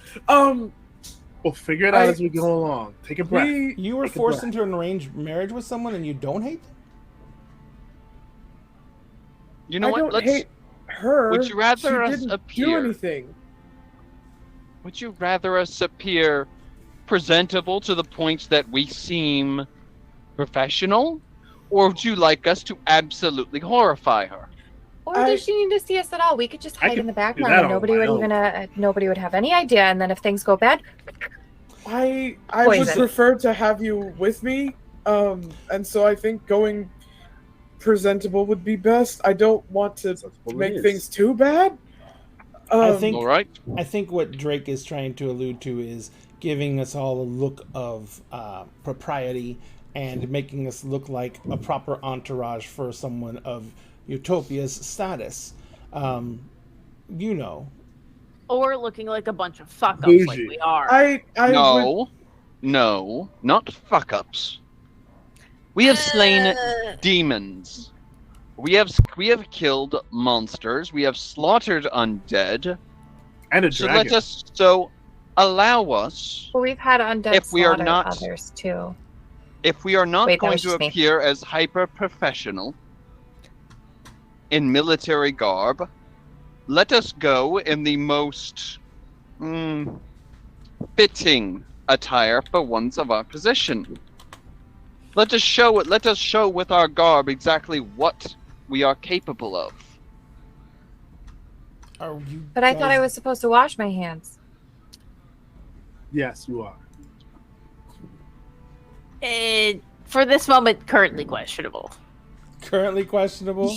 Speaker 8: We'll figure it out as we go along. Take a breath.
Speaker 6: You were
Speaker 8: Take a
Speaker 6: forced
Speaker 8: breath.
Speaker 6: into an arranged marriage with someone and you don't hate them?
Speaker 1: You know
Speaker 7: I
Speaker 1: what?
Speaker 7: don't
Speaker 1: Let's.
Speaker 7: hate her.
Speaker 1: Would you rather
Speaker 7: she
Speaker 1: us
Speaker 7: didn't
Speaker 1: appear?
Speaker 7: do anything?
Speaker 1: Would you rather us appear presentable to the point that we seem professional, or would you like us to absolutely horrify her?
Speaker 4: Or
Speaker 7: I-
Speaker 4: does she need to see us at all? We could just
Speaker 8: I
Speaker 4: hide
Speaker 8: could
Speaker 4: in the
Speaker 8: do
Speaker 4: background
Speaker 8: that
Speaker 4: and
Speaker 8: on
Speaker 4: nobody would have any idea. And then if things go bad,
Speaker 7: I would
Speaker 4: Poison.
Speaker 7: prefer to have you with me. And so I think going presentable would be best. I don't want to
Speaker 8: That's what it
Speaker 7: make
Speaker 8: is.
Speaker 7: things too bad.
Speaker 6: I think
Speaker 1: All right.
Speaker 6: I think what Drake is trying to allude to is giving us all a look of propriety and making us look like a proper entourage for someone of Utopia's status. You know.
Speaker 5: Or looking like a bunch of fuck ups like
Speaker 8: Bougie.
Speaker 5: we are.
Speaker 7: I would,
Speaker 1: No, not fuck ups. We have slain demons. We have killed monsters. We have slaughtered undead.
Speaker 8: And a
Speaker 1: So
Speaker 8: dragon.
Speaker 1: allow us,
Speaker 4: well, we've had undead
Speaker 1: If we are
Speaker 4: slaughter
Speaker 1: not-
Speaker 4: others too.
Speaker 1: if we are not
Speaker 4: Wait, that
Speaker 1: going
Speaker 4: was
Speaker 1: to
Speaker 4: just me.
Speaker 1: appear as hyper professional in military garb, let us go in the most fitting attire for ones of our position. Let us show with our garb exactly what we are capable of.
Speaker 6: Are you
Speaker 4: But I thought I
Speaker 6: guys
Speaker 4: was supposed to wash my hands.
Speaker 8: Yes, you are.
Speaker 5: For this moment, currently questionable.
Speaker 6: currently questionable?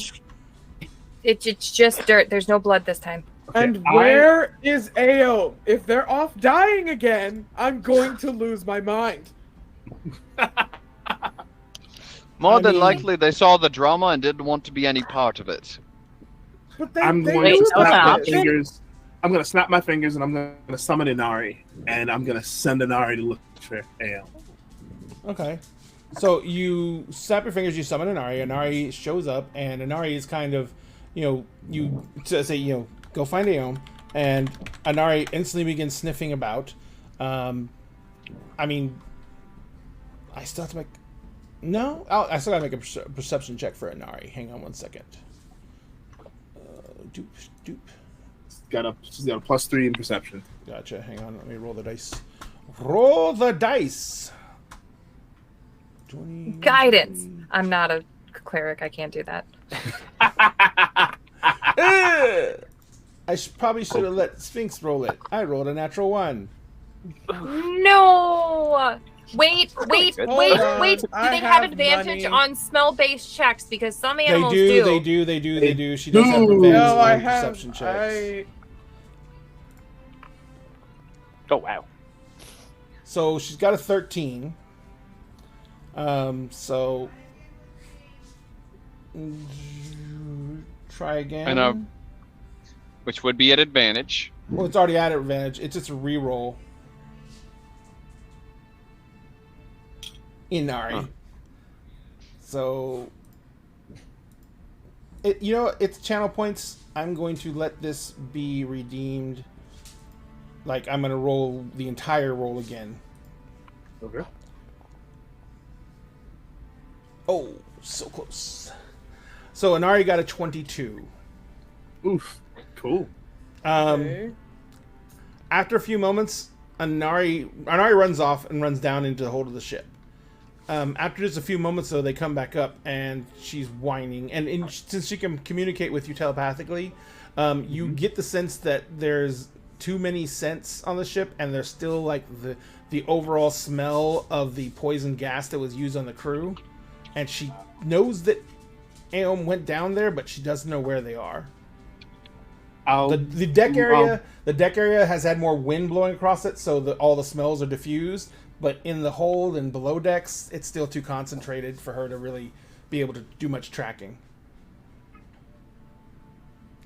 Speaker 4: It's just dirt. There's no blood this time.
Speaker 8: Okay,
Speaker 7: and where is Ao? If they're off dying again, I'm going to lose my mind.
Speaker 1: More
Speaker 6: I
Speaker 1: than
Speaker 6: mean-
Speaker 1: likely, they saw the drama and didn't want to be any part of it.
Speaker 7: But they,
Speaker 8: I'm
Speaker 7: they
Speaker 8: going
Speaker 5: Wait,
Speaker 8: to
Speaker 7: knew
Speaker 5: no,
Speaker 8: snap
Speaker 5: no.
Speaker 8: my
Speaker 7: about this.
Speaker 8: fingers. I'm going to snap my fingers and I'm going to summon Inari. And I'm going to send Inari to look for Ale.
Speaker 6: Okay. So you snap your fingers, you summon Inari. Inari shows up, and Inari is kind of, you say, go find Aeon. And Inari instantly begins sniffing about. I mean, I still have to make. No, I still gotta make a perception check for Inari. Hang on one second. Doop.
Speaker 8: She's got a +3 in perception.
Speaker 6: Gotcha. Hang on. Let me roll the dice. Roll the dice. 20.
Speaker 4: Guidance. I'm not a cleric. I can't do that.
Speaker 6: I probably should have let Sphinx roll it. I rolled a natural 1.
Speaker 4: No. Wait.
Speaker 6: on.
Speaker 4: Do they have advantage on smell-based checks? Because some animals do.
Speaker 6: They do. She does have advantage
Speaker 7: No, I
Speaker 6: on
Speaker 7: have.
Speaker 6: perception checks.
Speaker 3: Oh wow.
Speaker 6: So she's got a 13. So try again.
Speaker 1: Which would be at advantage.
Speaker 6: Well, it's already at advantage. It's just a reroll. Inari. Huh. So, it's channel points. I'm going to let this be redeemed. Like, I'm going to roll the entire roll again.
Speaker 8: Okay.
Speaker 6: Oh, so close. So, Inari got a 22.
Speaker 8: Oof. Cool.
Speaker 6: Okay. After a few moments, Inari runs off and runs down into the hold of the ship. After just a few moments, though, they come back up, and she's whining. And since she can communicate with you telepathically, you get the sense that there's too many scents on the ship, and there's still, like, the overall smell of the poison gas that was used on the crew. And she knows that Aeom went down there, but she doesn't know where they are. The deck area has had more wind blowing across it, so all the smells are diffused. But in the hold and below decks, it's still too concentrated for her to really be able to do much tracking.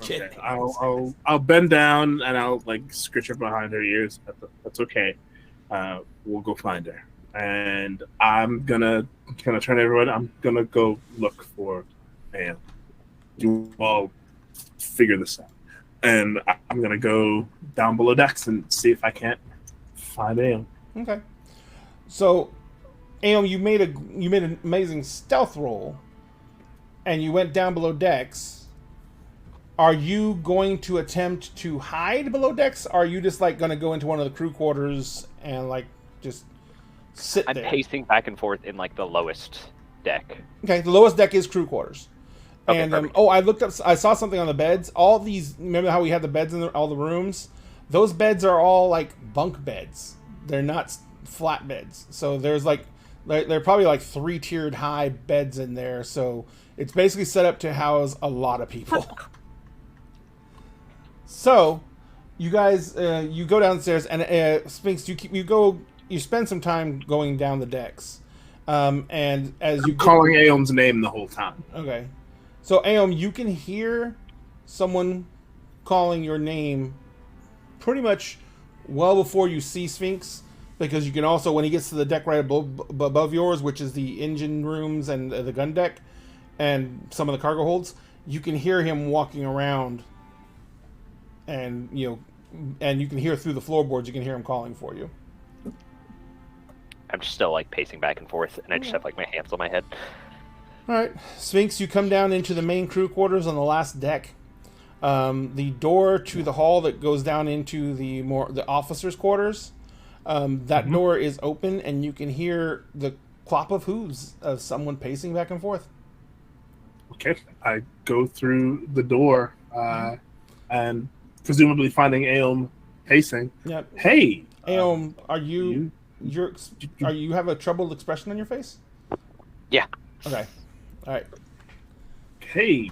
Speaker 8: Okay. I'll bend down and I'll scritch her behind her ears. That's okay. We'll go find her, and I'm gonna turn everyone. I'm gonna go look for Aeom. You all figure this out, and I'm gonna go down below decks and see if I can't find Aeom.
Speaker 6: Okay. So, Aeom, you made an amazing stealth roll, and you went down below decks. Are you going to attempt to hide below decks? Or are you just going to go into one of the crew quarters and just sit there?
Speaker 3: I'm pacing back and forth in the lowest deck.
Speaker 6: Okay, the lowest deck is crew quarters.
Speaker 3: Okay,
Speaker 6: and I looked up. I saw something on the beds. All these. Remember how we had the beds in all the rooms? Those beds are all bunk beds. They're not flat beds. So there's they're probably 3-tiered high beds in there. So it's basically set up to house a lot of people. So you guys, you go downstairs, and Sphinx, you spend some time going down the decks. And as
Speaker 8: I'm calling Aeom's name the whole time.
Speaker 6: Okay. So Aeom, you can hear someone calling your name pretty much well before you see Sphinx, because you can also, when he gets to the deck right above yours, which is the engine rooms and the gun deck and some of the cargo holds, you can hear him walking around, and you can hear through the floorboards. You can hear him calling for you.
Speaker 3: I'm just still pacing back and forth, and I just have my hands on my head.
Speaker 6: All right, Sphinx, you come down into the main crew quarters on the last deck. The door to the hall that goes down into the officers' quarters, that door is open, and you can hear the clop of hooves of someone pacing back and forth.
Speaker 8: Okay, I go through the door, and presumably finding Aeom pacing.
Speaker 6: Yep.
Speaker 8: Hey,
Speaker 6: Aeom, you have a troubled expression on your face?
Speaker 3: Yeah.
Speaker 6: Okay. All right.
Speaker 8: Hey,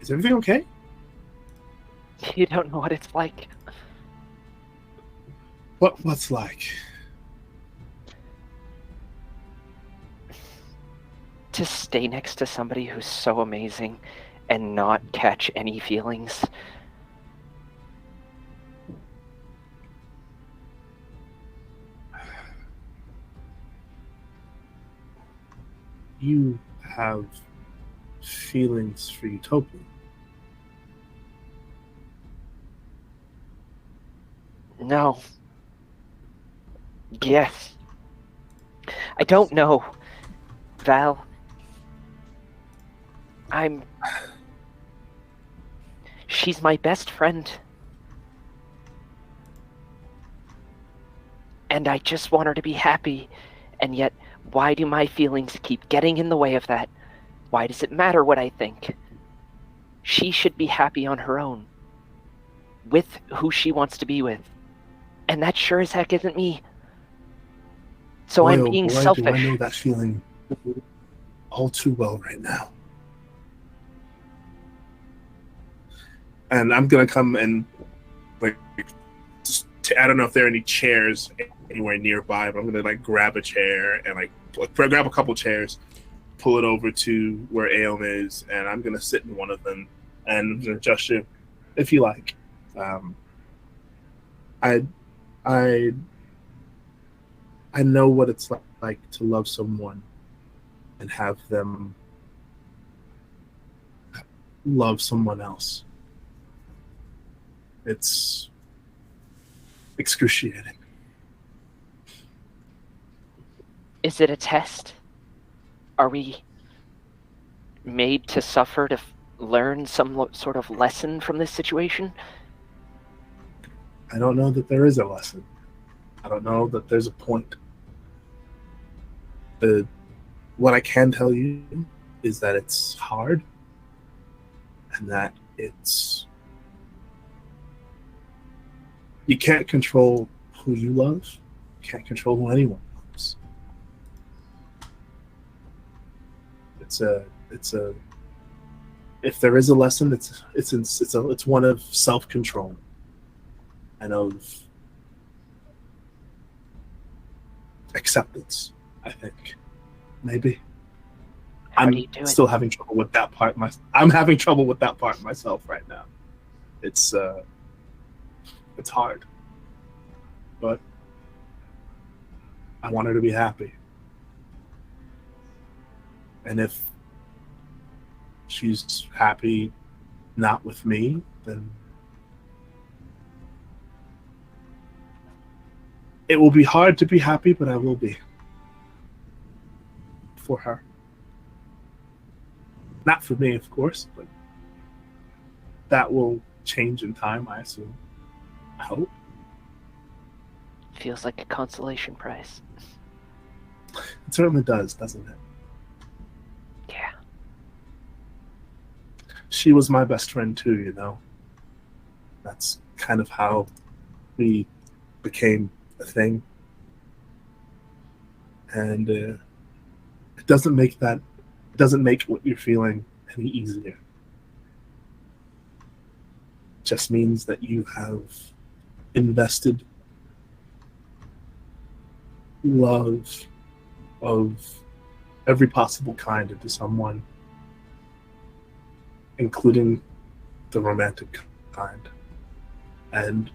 Speaker 8: is everything okay?
Speaker 3: You don't know what it's like.
Speaker 8: What's like?
Speaker 3: To stay next to somebody who's so amazing and not catch any feelings.
Speaker 8: You have feelings for Utopia.
Speaker 3: No. Yes. I don't know, Val. She's my best friend. And I just want her to be happy. And yet, why do my feelings keep getting in the way of that? Why does it matter what I think? She should be happy on her own. With who she wants to be with. And that sure as heck isn't me. So
Speaker 8: boy,
Speaker 3: I'm being selfish.
Speaker 8: Do I know that feeling all too well right now. And I'm gonna come and like I don't know if there are any chairs anywhere nearby, but I'm gonna like grab a chair and like grab a couple chairs, pull it over to where Aeon is, and I'm gonna sit in one of them and I'm gonna gesture, if you like. I know what it's like to love someone and have them love someone else. It's excruciating.
Speaker 3: Is it a test? Are we made to suffer to learn some sort of lesson from this situation?
Speaker 8: I don't know that there is a lesson. I don't know that there's a point. What I can tell you is that it's hard and that you can't control who you love. You can't control who anyone loves. If there is a lesson, it's one of self-control and of acceptance, I think. Maybe. I'm still having trouble with that part. I'm having trouble with that part myself right now. It's hard. But I want her to be happy. And if she's happy not with me, then it will be hard to be happy, but I will be. For her. Not for me, of course, but that will change in time, I assume. I hope.
Speaker 3: Feels like a consolation prize.
Speaker 8: It certainly does, doesn't it?
Speaker 3: Yeah.
Speaker 8: She was my best friend too, you know. That's kind of how we became a thing. And it doesn't make what you're feeling any easier. It just means that you have invested love of every possible kind into someone, including the romantic kind. And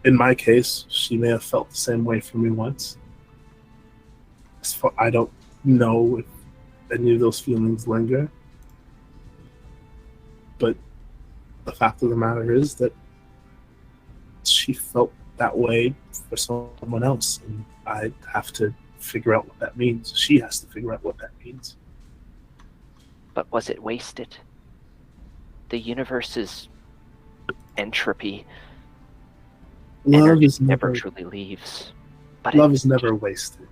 Speaker 8: in my case, she may have felt the same way for me once. I don't know if any of those feelings linger, but the fact of the matter is that she felt that way for someone else, and I have to figure out what that means. She has to figure out what that means.
Speaker 3: But was it wasted? The universe's entropy, energy never truly leaves. But
Speaker 8: love is never wasted.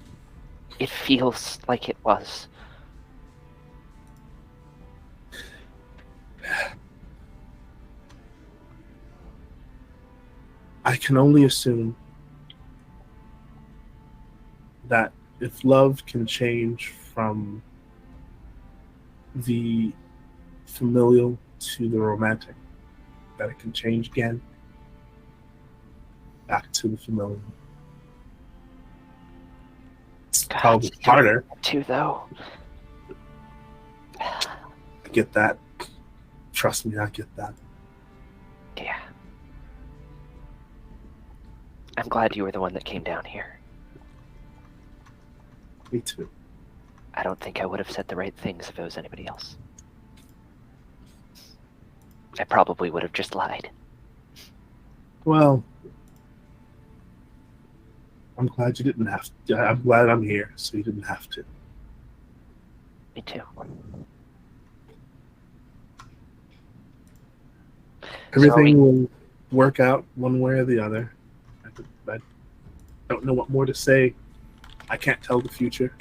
Speaker 3: It feels like it was.
Speaker 8: I can only assume that if love can change from the familial to the romantic, that it can change again back to the familial. It's probably harder.
Speaker 3: Too, though.
Speaker 8: I get that. Trust me, I get that.
Speaker 3: Yeah. I'm glad you were the one that came down here.
Speaker 8: Me too.
Speaker 3: I don't think I would have said the right things if it was anybody else. I probably would have just lied.
Speaker 8: Well, I'm glad you didn't have to. I'm glad I'm here, so you didn't have to.
Speaker 3: Me too.
Speaker 8: Everything will work out one way or the other. I don't know what more to say. I can't tell the future.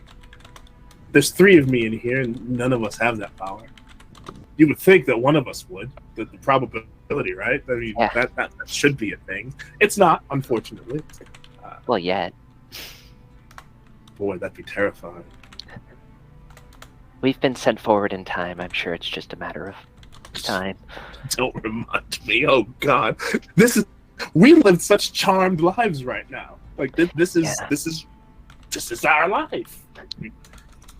Speaker 8: There's 3 of me in here, and none of us have that power. You would think that one of us would. The probability, right? I mean, that should be a thing. It's not, unfortunately.
Speaker 3: Well, yet.
Speaker 8: Boy, that'd be terrifying.
Speaker 3: We've been sent forward in time. I'm sure it's just a matter of time.
Speaker 8: Don't remind me. Oh God, we live such charmed lives right now. Like this is our life.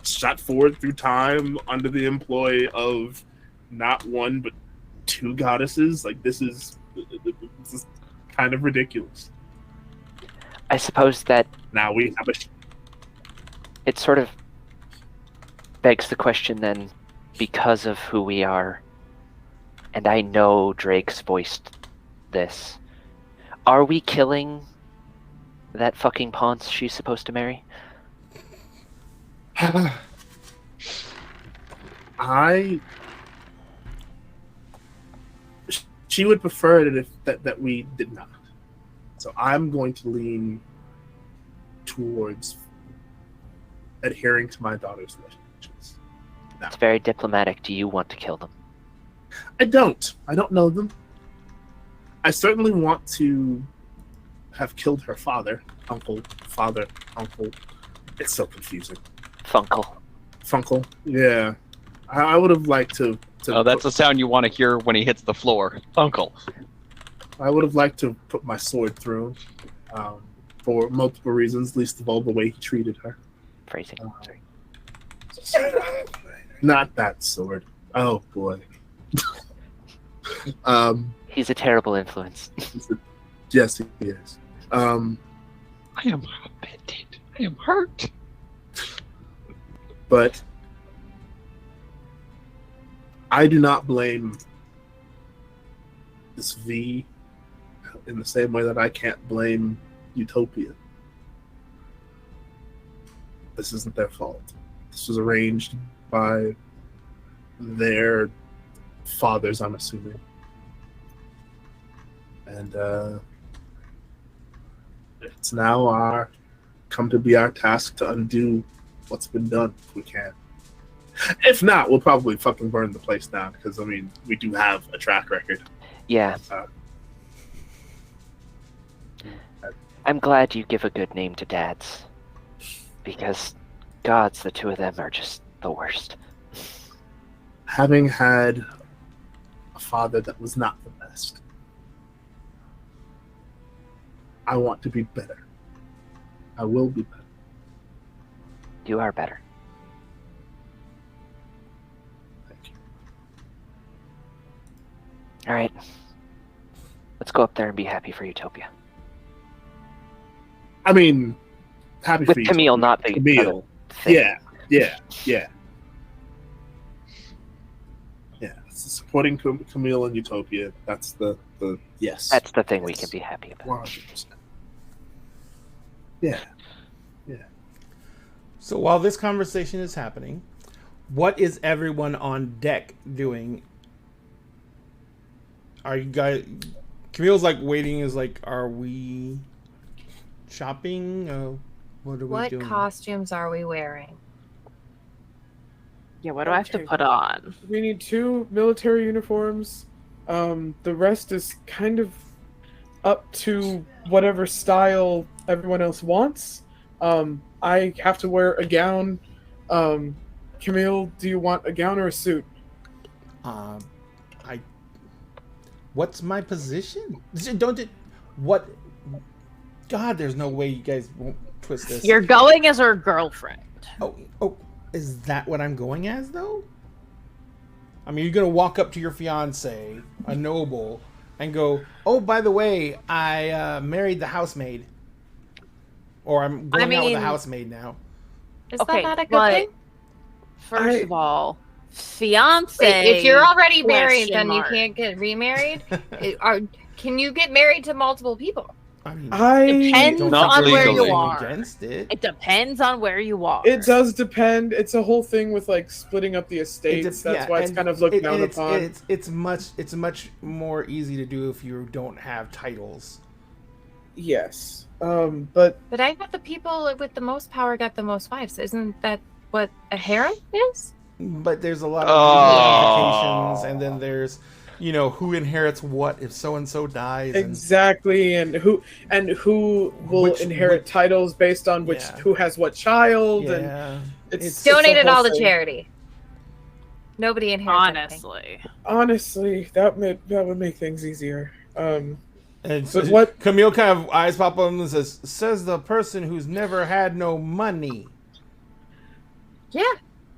Speaker 8: Shot forward through time under the employ of not 1 but 2 goddesses. Like this is kind of ridiculous.
Speaker 3: I suppose that
Speaker 8: now we have
Speaker 3: it sort of begs the question then, because of who we are, and I know Drake's voiced this, are we killing that fucking Ponce she's supposed to marry?
Speaker 8: She would prefer it if that we did not. So I'm going to lean towards adhering to my daughter's wishes.
Speaker 3: It's very diplomatic. Do you want to kill them?
Speaker 8: I don't know them. I certainly want to have killed her father. It's so confusing. Funkle. Yeah. I would have liked to
Speaker 1: that's the sound you want to hear when he hits the floor. Uncle.
Speaker 8: I would have liked to put my sword through him, for multiple reasons, least of all the way he treated her.
Speaker 3: Phrasing.
Speaker 8: Not that sword. Oh boy.
Speaker 3: He's a terrible influence.
Speaker 8: Yes, he is.
Speaker 1: I am offended. I am hurt.
Speaker 8: But I do not blame this V in the same way that I can't blame Utopia. This isn't their fault. This was arranged by their fathers, I'm assuming. And it's now come to be our task to undo what's been done, if we can. If not, we'll probably fucking burn the place down, because, I mean, we do have a track record.
Speaker 3: Yeah. I'm glad you give a good name to dads. Because, gods, the 2 of them are just the worst.
Speaker 8: Having had a father that was not the best, I want to be better. I will be better.
Speaker 3: You are better.
Speaker 8: Thank you.
Speaker 3: All right. Let's go up there and be happy for Utopia.
Speaker 8: I mean, happy
Speaker 3: with
Speaker 8: for
Speaker 3: Camille, not the
Speaker 8: Camille.
Speaker 3: Thing.
Speaker 8: Yeah. Supporting Camille and Utopia. That's the yes.
Speaker 3: That's the thing we can be happy about.
Speaker 8: 100%. Yeah.
Speaker 6: So while this conversation is happening, what is everyone on deck doing? Are you guys... Camille's like waiting, is like, are we shopping? What are we doing?
Speaker 4: What costumes are we wearing?
Speaker 5: Yeah, what do I have to put on?
Speaker 7: We need 2 military uniforms. The rest is kind of up to whatever style everyone else wants. I have to wear a gown. Camille, do you want a gown or a suit?
Speaker 6: What's my position? What? God, there's no way you guys won't twist this.
Speaker 5: You're going as her girlfriend.
Speaker 6: Oh, is that what I'm going as, though? I mean, you're gonna walk up to your fiance, a noble, and go, "Oh, by the way, I married the housemaid," or "I'm going out with a housemaid now."
Speaker 4: Is that not a good thing?
Speaker 5: First of all, fiance.
Speaker 4: Wait, if you're already married, then you can't get remarried. Can you get married to multiple people?
Speaker 6: I mean,
Speaker 5: Depends
Speaker 6: don't
Speaker 1: Not
Speaker 5: on where
Speaker 1: legally.
Speaker 5: you are.
Speaker 6: against it.
Speaker 5: It depends on where you are.
Speaker 7: It does depend. It's a whole thing with like splitting up the estates. That's why it's
Speaker 6: and
Speaker 7: kind of looked down upon.
Speaker 6: It's much more easy to do if you don't have titles.
Speaker 7: Yes. But
Speaker 4: But I thought the people with the most power got the most wives. Isn't that what a harem is?
Speaker 6: But there's a lot of
Speaker 1: Oh.
Speaker 6: ramifications, and then there's, who inherits what if so and so dies. And
Speaker 7: exactly, and who will
Speaker 6: Which-
Speaker 7: inherit titles based on
Speaker 6: Yeah.
Speaker 7: who has what child, and
Speaker 6: yeah,
Speaker 7: it's
Speaker 4: Donate
Speaker 7: a
Speaker 4: it
Speaker 7: whole
Speaker 4: all to
Speaker 7: thing.
Speaker 4: charity. Nobody inherits anything.
Speaker 5: Honestly.
Speaker 7: Honestly, that would make things easier.
Speaker 6: and
Speaker 7: But what-
Speaker 6: Camille kind of eyes pop up and says the person who's never had no money.
Speaker 4: Yeah.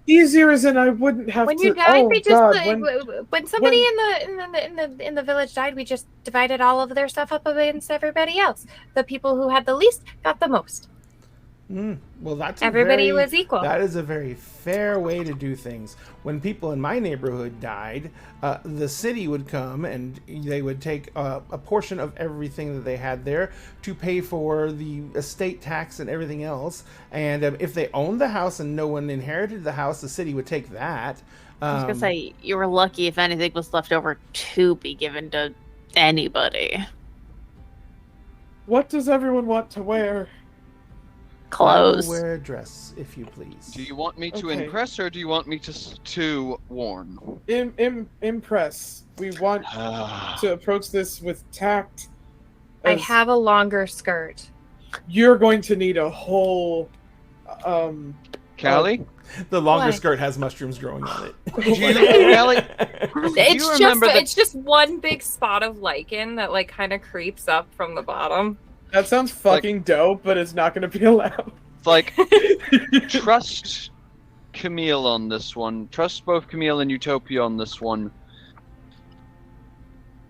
Speaker 7: Easier as in I wouldn't have
Speaker 4: When
Speaker 7: to.
Speaker 4: you died,
Speaker 7: oh
Speaker 4: we just
Speaker 7: God,
Speaker 4: when somebody in the village died, we just divided all of their stuff up against everybody else. The people who had the least got the most.
Speaker 6: Well, that's
Speaker 4: Everybody was equal.
Speaker 6: That is a very fair way to do things. When people in my neighborhood died, the city would come and they would take a portion of everything that they had there to pay for the estate tax and everything else. And if they owned the house and no one inherited the house, the city would take that.
Speaker 5: I was gonna say you were lucky if anything was left over to be given to anybody.
Speaker 7: what does everyone want to wear?
Speaker 5: Clothes.
Speaker 6: Wear a dress, if you please.
Speaker 1: Do you want me to
Speaker 7: Okay.
Speaker 1: impress or do you want me to warn?
Speaker 7: Impress. We want to approach this with tact.
Speaker 4: I
Speaker 7: as
Speaker 4: have a longer skirt.
Speaker 7: You're going to need a whole.
Speaker 1: Callie?
Speaker 6: The longer
Speaker 4: What?
Speaker 6: skirt has mushrooms growing on it.
Speaker 1: Callie?
Speaker 4: It's just one big spot of lichen that like kind of creeps up from the bottom.
Speaker 7: That sounds fucking dope, but it's not going to be allowed.
Speaker 1: It's like, trust Camille on this one. Trust both Camille and Utopia on this one.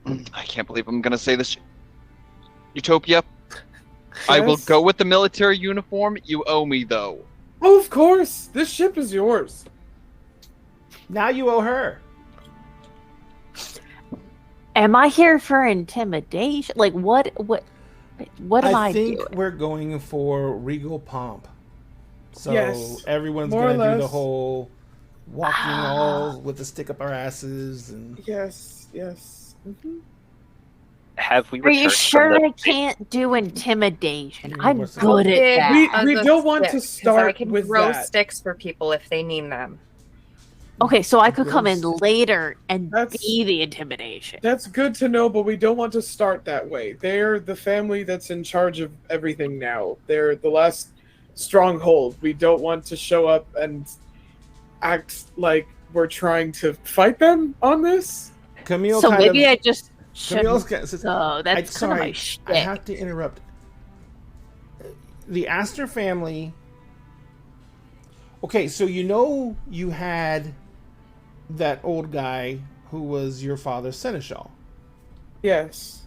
Speaker 1: I can't believe I'm gonna say this. Utopia, I will
Speaker 7: Yes?
Speaker 1: go with the military uniform. You owe me, though.
Speaker 7: Oh, of course. This ship is yours.
Speaker 6: Now you owe her.
Speaker 5: Am I here for intimidation? Like what am I
Speaker 6: think
Speaker 5: doing?
Speaker 6: we're going for regal pomp. So
Speaker 7: Yes,
Speaker 6: everyone's
Speaker 7: more or
Speaker 6: gonna do the
Speaker 7: less.
Speaker 6: whole walking all with the stick up our asses and
Speaker 7: Yes, yes. Mhm.
Speaker 3: Have we
Speaker 5: Are you
Speaker 3: returned
Speaker 5: sure
Speaker 3: from
Speaker 5: I
Speaker 3: the
Speaker 5: can't do intimidation?
Speaker 6: Mm,
Speaker 5: I'm
Speaker 6: what's that?
Speaker 5: good at
Speaker 4: Big
Speaker 5: that.
Speaker 7: We
Speaker 4: as a
Speaker 7: don't want to
Speaker 4: stick, 'cause
Speaker 7: start
Speaker 4: I can
Speaker 7: with
Speaker 4: throw
Speaker 7: that.
Speaker 4: sticks for people if they need them.
Speaker 5: Okay, so I could come in
Speaker 6: Gross.
Speaker 5: later and
Speaker 7: That's-
Speaker 5: be the intimidation.
Speaker 7: That's good to know, but we don't want to start that way. They're the family that's in charge of everything now. They're the last stronghold. We don't want to show up and act like we're trying to fight them on this.
Speaker 6: Camille
Speaker 5: So
Speaker 6: kind
Speaker 5: maybe
Speaker 6: of,
Speaker 5: I just
Speaker 6: Camille's
Speaker 5: shouldn't.
Speaker 6: kind of says,
Speaker 5: So that's kind of my
Speaker 6: I
Speaker 5: shtick.
Speaker 6: have to interrupt. The Astor family. Okay, so you had that old guy who was your father's seneschal.
Speaker 7: Yes.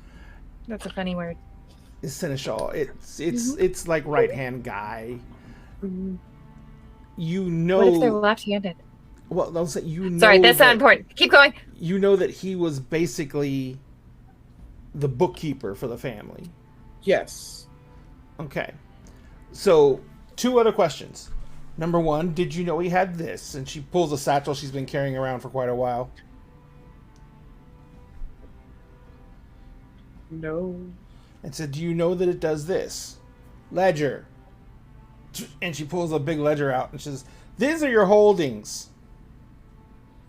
Speaker 4: That's a funny word.
Speaker 6: Seneschal. It's like right hand guy. You know.
Speaker 4: What if they're left-handed?
Speaker 6: Well, I'll say you know.
Speaker 4: Sorry, that's not
Speaker 6: that-
Speaker 4: important. Keep going.
Speaker 6: You know that he was basically the bookkeeper for the family.
Speaker 7: Yes.
Speaker 6: Okay. So, two other questions. Number one, did you know he had this? And she pulls a satchel she's been carrying around for quite a while.
Speaker 7: No.
Speaker 6: And said, do you know that it does this? Ledger. And she pulls a big ledger out and says, these are your holdings.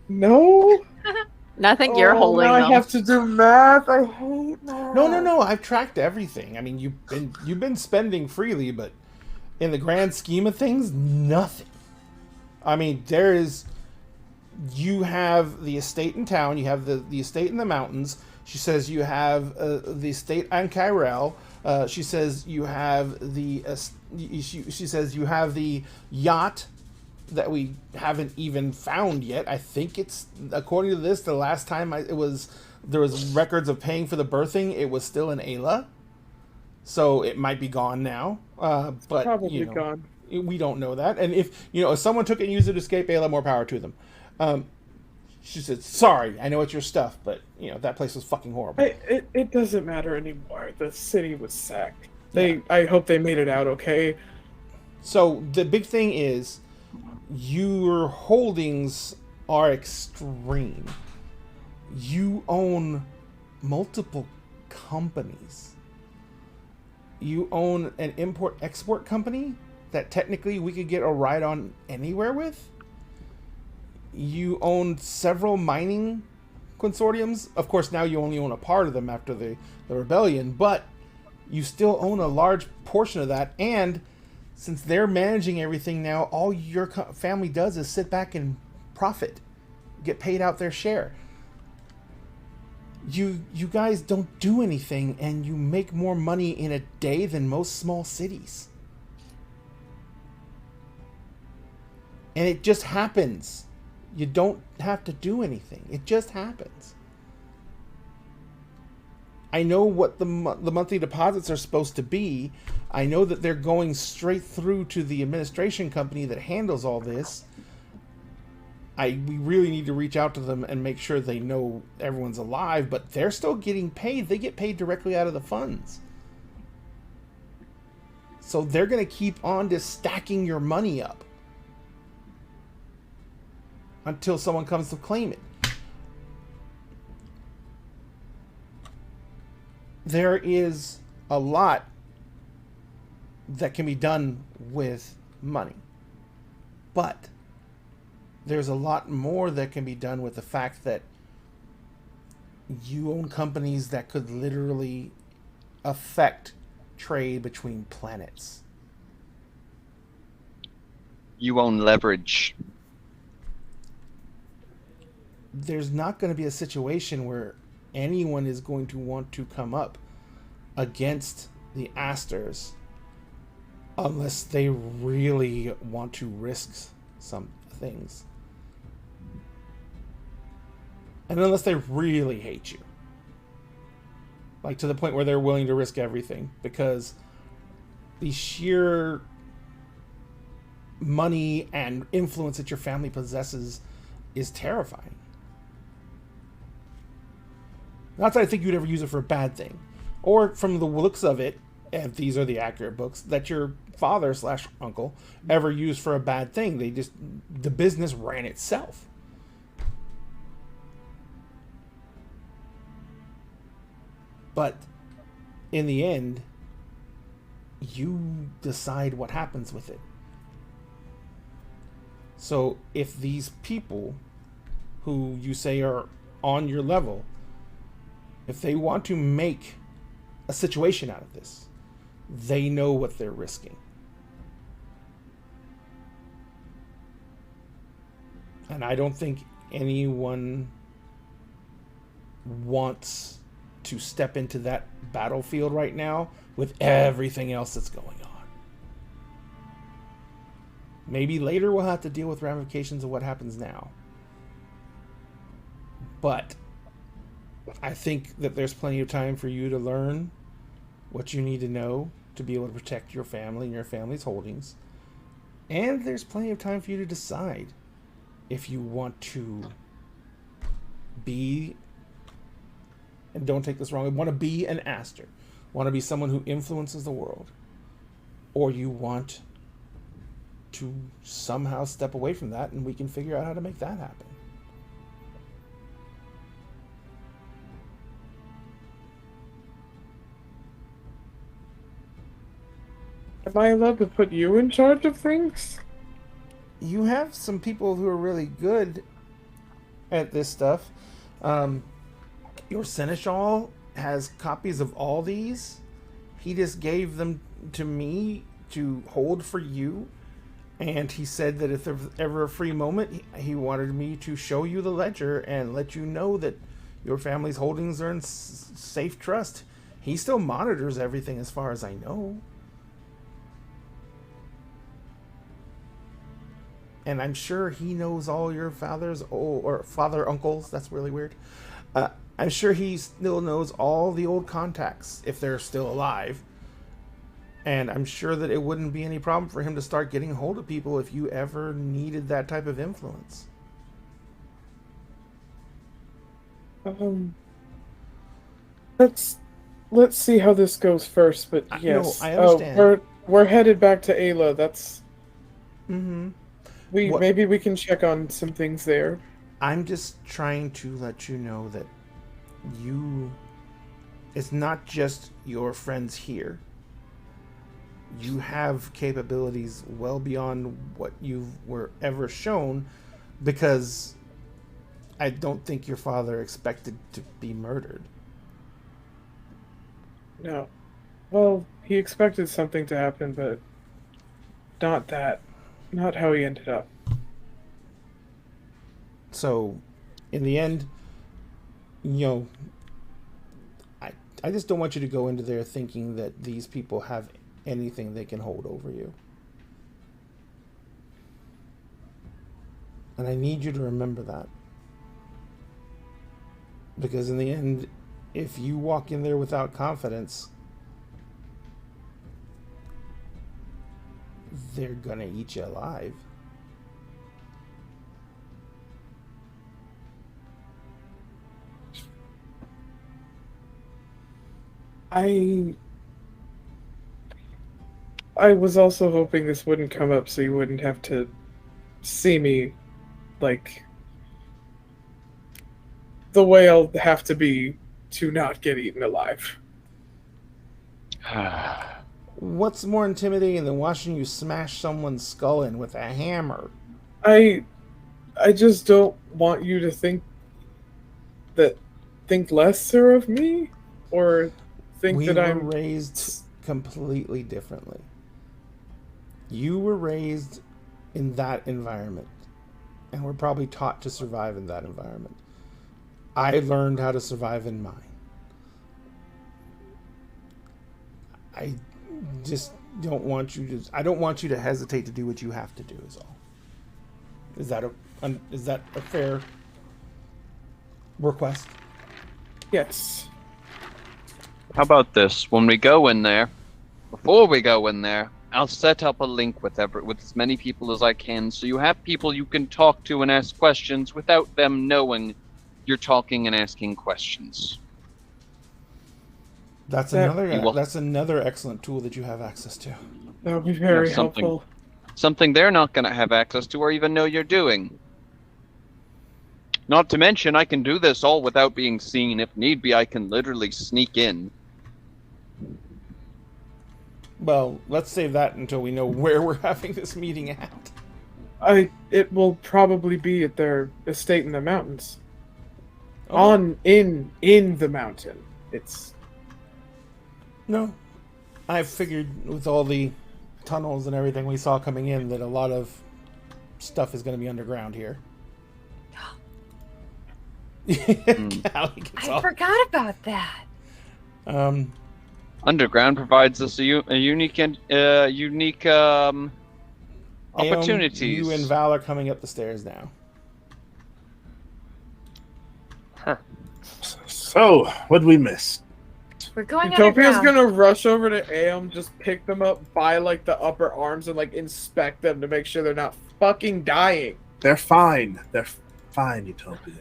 Speaker 7: No.
Speaker 5: And I think you're holding
Speaker 7: now
Speaker 5: them.
Speaker 7: I have to do math. I hate math.
Speaker 6: No. I've tracked everything. I mean, you've been spending freely, but in the grand scheme of things, nothing. I mean, you have the estate in town, you have the estate in the mountains. She says you have the estate on Kyrell. She says you have she says you have the yacht that we haven't even found yet. I think it's, according to this, the last time there was records of paying for the berthing, it was still in Ayla. So it might be gone now. But
Speaker 7: Probably gone.
Speaker 6: we don't know that. And if someone took it and used it to escape Ayla, more power to them. She said, "Sorry, I know it's your stuff, but that place was fucking horrible."
Speaker 7: It doesn't matter anymore. The city was sacked. I hope they made it out okay.
Speaker 6: So the big thing is, your holdings are extreme. You own multiple companies. You own an import-export company that technically we could get a ride on anywhere with. You own several mining consortiums. Of course, now you only own a part of them after the rebellion, but you still own a large portion of that. And since they're managing everything now, all your family does is sit back and profit, get paid out their share. You guys don't do anything, and you make more money in a day than most small cities. And it just happens. You don't have to do anything. It just happens. I know what the monthly deposits are supposed to be. I know that they're going straight through to the administration company that handles all this. We really need to reach out to them and make sure they know everyone's alive, but they're still getting paid. They get paid directly out of the funds. So they're going to keep on just stacking your money up until someone comes to claim it. There is a lot that can be done with money, but there's a lot more that can be done with the fact that you own companies that could literally affect trade between planets.
Speaker 1: You own leverage.
Speaker 6: There's not going to be a situation where anyone is going to want to come up against the Asters unless they really want to risk some things. And unless they really hate you. Like to the point where they're willing to risk everything. Because the sheer money and influence that your family possesses is terrifying. Not that I think you'd ever use it for a bad thing. Or from the looks of it, if these are the accurate books, that your father/uncle ever used for a bad thing. The business ran itself. But in the end, you decide what happens with it. So if these people who you say are on your level, if they want to make a situation out of this, they know what they're risking. And I don't think anyone wants to step into that battlefield right now with everything else that's going on. Maybe later we'll have to deal with ramifications of what happens now. But I think that there's plenty of time for you to learn what you need to know to be able to protect your family and your family's holdings. And there's plenty of time for you to decide if you want to be, and don't take this wrong, want to be an Aster, want to be someone who influences the world, or you want to somehow step away from that and we can figure out how to make that happen.
Speaker 7: Am I allowed to put you in charge of things?
Speaker 6: You have some people who are really good at this stuff. Your Seneschal has copies of all these. He just gave them to me to hold for you. And he said that if there's ever a free moment, he wanted me to show you the ledger and let you know that your family's holdings are in safe trust. He still monitors everything as far as I know. And I'm sure he knows all your uncles. That's really weird. I'm sure he still knows all the old contacts if they're still alive. And I'm sure that it wouldn't be any problem for him to start getting a hold of people if you ever needed that type of influence.
Speaker 7: Let's see how this goes first. But yes,
Speaker 6: no, I understand.
Speaker 7: We're headed back to Ayla. That's.
Speaker 6: Mm-hmm.
Speaker 7: Maybe we can check on some things there.
Speaker 6: I'm just trying to let you know that it's not just your friends here. You have capabilities well beyond what you were ever shown, because I don't think your father expected to be murdered.
Speaker 7: No. Well, he expected something to happen, but not that. Not how he ended up.
Speaker 6: So, in the end, I just don't want you to go into there thinking that these people have anything they can hold over you. And I need you to remember that. Because in the end, if you walk in there without confidence, they're gonna eat you alive.
Speaker 7: I was also hoping this wouldn't come up so you wouldn't have to see me like the way I'll have to be to not get eaten alive.
Speaker 6: What's more intimidating than watching you smash someone's skull in with a hammer?
Speaker 7: I just don't want you to think lesser of me, or think that I'm
Speaker 6: raised completely differently. You were raised in that environment, and were probably taught to survive in that environment. I learned how to survive in mine. I just don't want you to. I don't want you to hesitate to do what you have to do. Is all. Is that a fair request?
Speaker 7: Yes.
Speaker 1: How about this? When we go in there, before we go in there, I'll set up a link with as many people as I can, so you have people you can talk to and ask questions without them knowing you're talking and asking questions.
Speaker 6: That's another excellent tool that you have access to.
Speaker 7: That would be very helpful.
Speaker 1: Something they're not going to have access to or even know you're doing. Not to mention, I can do this all without being seen. If need be, I can literally sneak in.
Speaker 6: Well, let's save that until we know where we're having this meeting at.
Speaker 7: It will probably be at their estate in the mountains. Oh. In the mountain.
Speaker 6: No. I figured with all the tunnels and everything we saw coming in that a lot of stuff is going to be underground here.
Speaker 4: I forgot about that.
Speaker 1: Underground provides us a unique opportunities.
Speaker 6: You and Val are coming up the stairs now.
Speaker 3: Huh.
Speaker 8: So, what'd we miss?
Speaker 4: We're going
Speaker 7: Utopia's
Speaker 4: underground.
Speaker 7: gonna rush over to Aeom, just pick them up by like the upper arms and like inspect them to make sure they're not fucking dying.
Speaker 8: They're fine. They're fine, Utopia.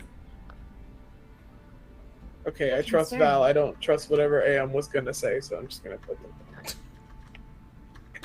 Speaker 7: Okay, I trust Val. I don't trust whatever Aeom was gonna say, so I'm just gonna put them there.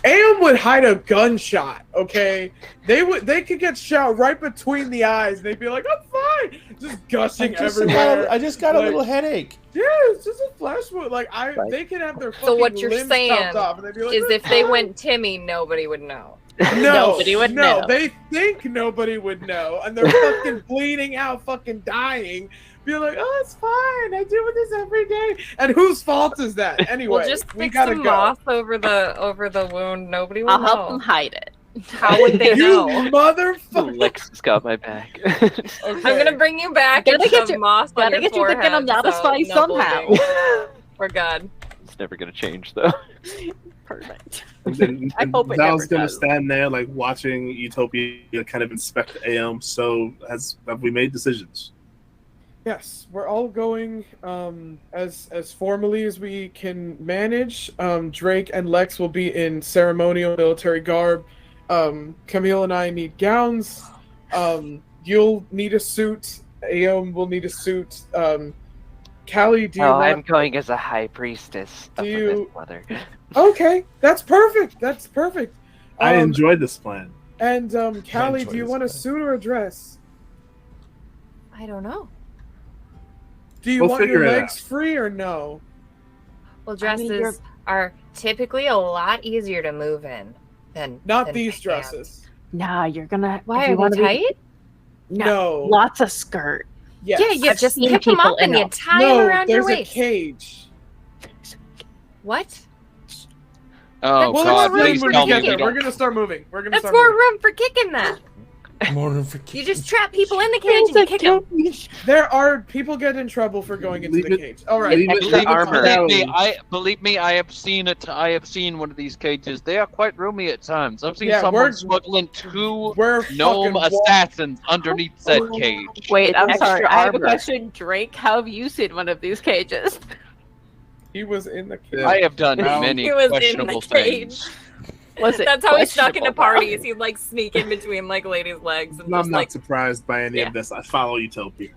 Speaker 7: Aeom would hide a gunshot, okay? They could get shot right between the eyes, and they'd be like, "I'm fine," just gushing everywhere.
Speaker 6: I just got a little headache.
Speaker 7: Yeah, it's just a flash wound. Like they could have their fucking
Speaker 4: So what you're
Speaker 7: limbs
Speaker 4: saying
Speaker 7: chopped off, and they'd be like,
Speaker 4: is
Speaker 7: "I'm
Speaker 4: if they
Speaker 7: fine."
Speaker 4: went Timmy, nobody would know.
Speaker 5: Nobody would know.
Speaker 7: They think nobody would know, and they're fucking bleeding out, fucking dying. Be like, "Oh, it's fine. I deal with this every day." And whose fault is that? Anyway,
Speaker 4: We'll just
Speaker 7: we
Speaker 4: stick
Speaker 7: gotta
Speaker 4: some
Speaker 7: go.
Speaker 4: moss over the wound. Nobody will
Speaker 5: I'll
Speaker 4: know.
Speaker 5: help them hide it.
Speaker 4: How would they
Speaker 7: You
Speaker 4: know?
Speaker 7: motherfucker!
Speaker 3: Lex's got my back.
Speaker 7: Okay.
Speaker 4: I'm gonna bring you back
Speaker 5: Gotta
Speaker 4: and
Speaker 5: get
Speaker 4: shove
Speaker 5: you-
Speaker 4: moss on
Speaker 5: gotta
Speaker 4: your
Speaker 5: get you thinking
Speaker 4: forehead.
Speaker 5: I'm not a
Speaker 4: so
Speaker 5: spy
Speaker 4: no
Speaker 5: somehow.
Speaker 4: bleeding. We're good.
Speaker 3: It's never gonna change though.
Speaker 5: Perfect.
Speaker 8: And
Speaker 5: I hope it
Speaker 8: Val's
Speaker 5: never
Speaker 8: gonna
Speaker 5: does.
Speaker 8: stand there, like watching Utopia kind of inspect Aeom. So, have we made decisions?
Speaker 7: Yes, we're all going as formally as we can manage. Drake and Lex will be in ceremonial military garb. Camille and I need gowns. You'll need a suit, Aeon will need a suit. Callie, do you
Speaker 3: Oh,
Speaker 7: want...
Speaker 3: I'm going as a high priestess of
Speaker 7: Do
Speaker 3: the
Speaker 7: you-
Speaker 3: Mist Mother.
Speaker 7: Okay, that's perfect. That's perfect.
Speaker 8: I enjoyed this plan.
Speaker 7: And Callie,
Speaker 6: enjoy
Speaker 7: do you
Speaker 6: this
Speaker 7: want a
Speaker 6: plan.
Speaker 7: suit or a dress?
Speaker 4: I don't know.
Speaker 7: Do you
Speaker 8: We'll
Speaker 7: want your
Speaker 8: figure it
Speaker 7: legs free or no?
Speaker 4: Well,
Speaker 5: I mean,
Speaker 4: dresses are typically a lot easier to move in than
Speaker 7: Not
Speaker 4: than
Speaker 7: these
Speaker 4: pants.
Speaker 7: dresses.
Speaker 5: Nah, you're gonna.
Speaker 4: Why
Speaker 5: if you
Speaker 4: are
Speaker 5: wanna
Speaker 4: they
Speaker 5: be-
Speaker 4: tight?
Speaker 7: No.
Speaker 5: Lots of skirt.
Speaker 7: Yes.
Speaker 4: Yeah, you
Speaker 5: I've
Speaker 4: just
Speaker 5: seen
Speaker 4: pick them
Speaker 5: people
Speaker 4: up and
Speaker 5: in
Speaker 4: you
Speaker 5: a-
Speaker 4: tie
Speaker 7: no,
Speaker 4: them around your
Speaker 7: there's a
Speaker 4: waist.
Speaker 7: cage.
Speaker 4: What?
Speaker 1: Oh
Speaker 7: Well,
Speaker 1: God!
Speaker 7: let's
Speaker 1: Please
Speaker 7: when
Speaker 1: tell
Speaker 7: we
Speaker 1: me
Speaker 7: get
Speaker 1: we
Speaker 7: there. We're
Speaker 1: don't.
Speaker 7: gonna start moving. We're gonna
Speaker 4: That's
Speaker 7: start
Speaker 4: more
Speaker 7: moving.
Speaker 4: room for kicking that.
Speaker 6: More for
Speaker 4: You just trap people in the cage and you kick them.
Speaker 7: There are people get in trouble for going into
Speaker 8: Leave
Speaker 7: the
Speaker 8: it-
Speaker 7: cage. All right.
Speaker 8: leave it-
Speaker 3: Extra
Speaker 8: leave it to
Speaker 3: armor.
Speaker 8: Callie.
Speaker 1: Believe me, I have seen it. I have seen one of these cages. They are quite roomy at times. I've seen
Speaker 7: Yeah,
Speaker 1: someone
Speaker 7: we're-
Speaker 1: smuggling 2
Speaker 7: We're
Speaker 1: gnome
Speaker 7: fucking
Speaker 1: assassins underneath said cage.
Speaker 5: Wait,
Speaker 3: It's
Speaker 5: I'm
Speaker 3: extra
Speaker 5: sorry. I have a
Speaker 3: armor.
Speaker 5: question, Drake. How have you seen one of these cages?
Speaker 7: He was in the cage.
Speaker 1: I have done
Speaker 8: Well,
Speaker 1: many
Speaker 4: he was in the
Speaker 1: questionable
Speaker 4: cage.
Speaker 1: things.
Speaker 5: Was it?
Speaker 4: That's how he snuck into
Speaker 5: questionable,
Speaker 4: parties. He'd like sneak in between like ladies' legs and
Speaker 8: I'm
Speaker 4: just
Speaker 8: not
Speaker 4: like
Speaker 8: surprised by any
Speaker 4: Yeah.
Speaker 8: of this. I follow Utopia.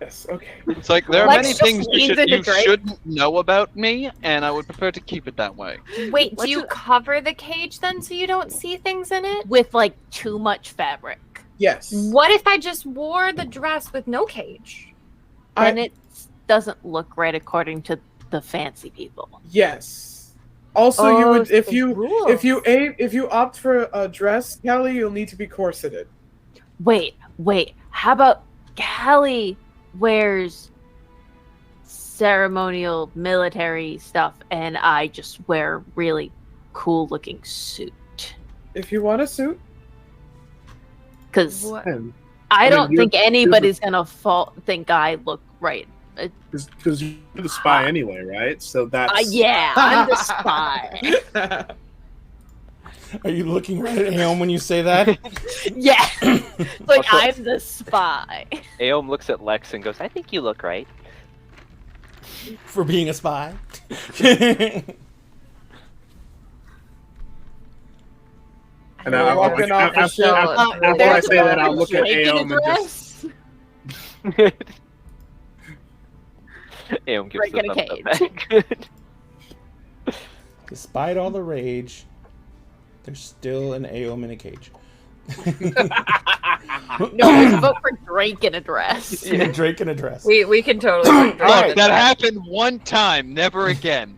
Speaker 7: Yes. Okay.
Speaker 1: It's like there are
Speaker 5: Lex
Speaker 1: many
Speaker 5: just
Speaker 1: things
Speaker 5: leans into
Speaker 1: you
Speaker 5: Drake.
Speaker 1: shouldn't know about me, and I would prefer to keep it that way.
Speaker 4: Wait,
Speaker 5: What's
Speaker 4: do you
Speaker 5: it-
Speaker 4: cover the cage then so you don't see things in it?
Speaker 5: With like too much fabric.
Speaker 7: Yes.
Speaker 4: What if I just wore the dress with no cage?
Speaker 5: Then it doesn't look right according to the fancy people.
Speaker 7: Yes. Also, you would if
Speaker 4: so
Speaker 7: you
Speaker 4: rules.
Speaker 7: if you opt for a dress, Callie, you'll need to be corseted.
Speaker 5: Wait. How about Callie wears ceremonial military stuff and I just wear really cool looking suit?
Speaker 7: If you want a suit,
Speaker 5: Because
Speaker 4: What?
Speaker 5: I
Speaker 8: mean,
Speaker 5: don't
Speaker 8: you're-
Speaker 5: think anybody's gonna think I look right.
Speaker 8: Because you're the spy anyway, right? So that's
Speaker 5: Yeah, I'm the spy.
Speaker 6: Are you looking right at Aeon when you say that?
Speaker 5: Yeah, like
Speaker 3: Also-
Speaker 5: I'm the spy.
Speaker 3: Aeom looks at Lex and goes, I think you look right.
Speaker 6: For being a spy?
Speaker 8: And
Speaker 7: We're walking off the show.
Speaker 8: after I
Speaker 5: There's
Speaker 8: say that,
Speaker 5: a
Speaker 8: I'll look at
Speaker 5: Drake in a
Speaker 8: Aeon and just
Speaker 5: dress.
Speaker 3: Aeom gives
Speaker 5: Drake in
Speaker 3: the
Speaker 5: a
Speaker 3: thumbs up back.
Speaker 6: Despite all the rage, there's still an Aeon in a cage.
Speaker 5: No, let's vote for Drake in a dress.
Speaker 6: Drake in a dress.
Speaker 4: We can totally put Drake
Speaker 6: Alright,
Speaker 4: in a
Speaker 1: Look, that
Speaker 4: dress.
Speaker 1: happened one time, never again.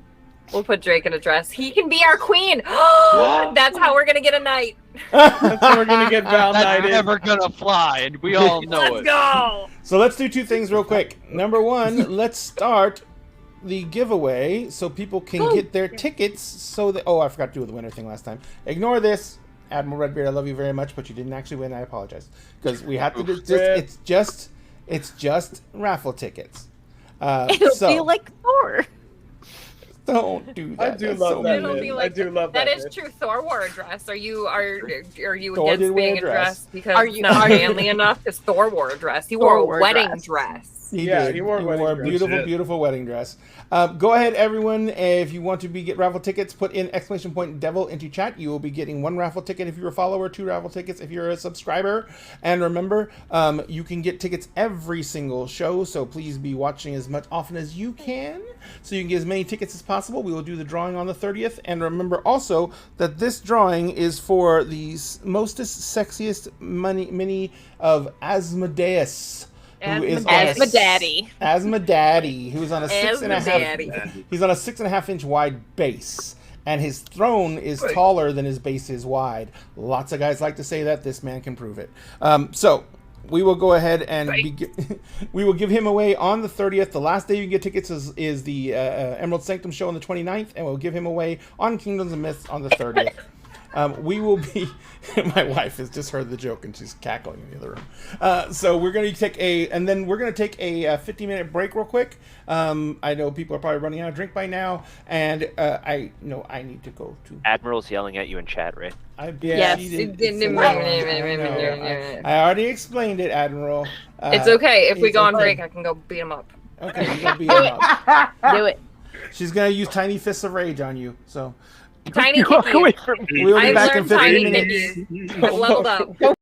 Speaker 4: We'll put Drake in a dress. He can be our queen. That's how we're gonna get a knight.
Speaker 7: That's how we're gonna get Val
Speaker 1: That's
Speaker 7: Knighted.
Speaker 1: never gonna fly, and we all know
Speaker 4: Let's
Speaker 1: it.
Speaker 4: go.
Speaker 6: So let's do 2 things real quick. Number 1, let's start the giveaway so people can get their tickets. So that I forgot to do the winner thing last time. Ignore this, Admiral Redbeard. I love you very much, but you didn't actually win. I apologize because we have to do it's just raffle tickets.
Speaker 5: It'll
Speaker 6: so
Speaker 5: be like Thor.
Speaker 6: don't do that.
Speaker 7: I do
Speaker 6: That's
Speaker 7: love
Speaker 6: so
Speaker 7: that.
Speaker 4: It'll
Speaker 6: mean.
Speaker 4: be
Speaker 7: I
Speaker 4: like
Speaker 7: do love that.
Speaker 4: That is
Speaker 7: bit.
Speaker 4: true. Thor wore a dress. Are you
Speaker 6: Thor
Speaker 4: against
Speaker 6: did wear
Speaker 4: being
Speaker 6: a
Speaker 4: a
Speaker 6: dress.
Speaker 4: dress because
Speaker 5: Are
Speaker 4: it's
Speaker 5: you-
Speaker 4: not
Speaker 5: are you-
Speaker 4: manly enough? Because Thor wore a dress. He
Speaker 5: Thor
Speaker 4: wore
Speaker 5: wore
Speaker 4: a
Speaker 5: a
Speaker 4: wedding
Speaker 5: dress.
Speaker 4: dress.
Speaker 6: He
Speaker 7: Yeah,
Speaker 6: did.
Speaker 7: he wore a wedding
Speaker 6: a
Speaker 7: dress.
Speaker 6: beautiful,
Speaker 8: Shit.
Speaker 6: beautiful wedding dress. Go ahead, everyone. If you want to get raffle tickets, put in !devil into chat. You will be getting 1 raffle ticket if you're a follower, 2 raffle tickets if you're a subscriber. And remember, you can get tickets every single show, so please be watching as much often as you can, so you can get as many tickets as possible. We will do the drawing on the 30th. And remember also that this drawing is for the mostest, sexiest mini of Asmodeus. Who is on a
Speaker 5: Asmodaddy.
Speaker 6: Asmodaddy, who's on a 6.5.
Speaker 4: Asmodaddy.
Speaker 6: He's on a 6.5-inch wide base, and his throne is taller than his base is wide. Lots of guys like to say that. This man can prove it. So we will go ahead and we will give him away on the 30th. The last day you can get tickets is the Emerald Sanctum show on the 29th, and we'll give him away on Kingdoms and Myths on the 30th. We will be. My wife has just heard the joke and she's cackling in the other room. So we're going to take a 50-minute break real quick. I know people are probably running out of drink by now, and I know I need to go to.
Speaker 3: Admiral's yelling at you in chat, Ray.
Speaker 5: Yes.
Speaker 6: I already explained it, Admiral.
Speaker 4: It's okay. If we
Speaker 6: it's
Speaker 4: go on
Speaker 6: okay.
Speaker 4: break, I can go beat him up.
Speaker 6: Okay, you're gonna beat him up.
Speaker 5: Do it.
Speaker 6: She's gonna use tiny fists of rage on you. So
Speaker 4: Tiny
Speaker 3: Walk
Speaker 4: kickies.
Speaker 3: away from me.
Speaker 6: we'll be
Speaker 4: I've
Speaker 6: back in
Speaker 4: learned
Speaker 6: 15
Speaker 4: tiny
Speaker 6: minutes.
Speaker 4: kickies. I've leveled up.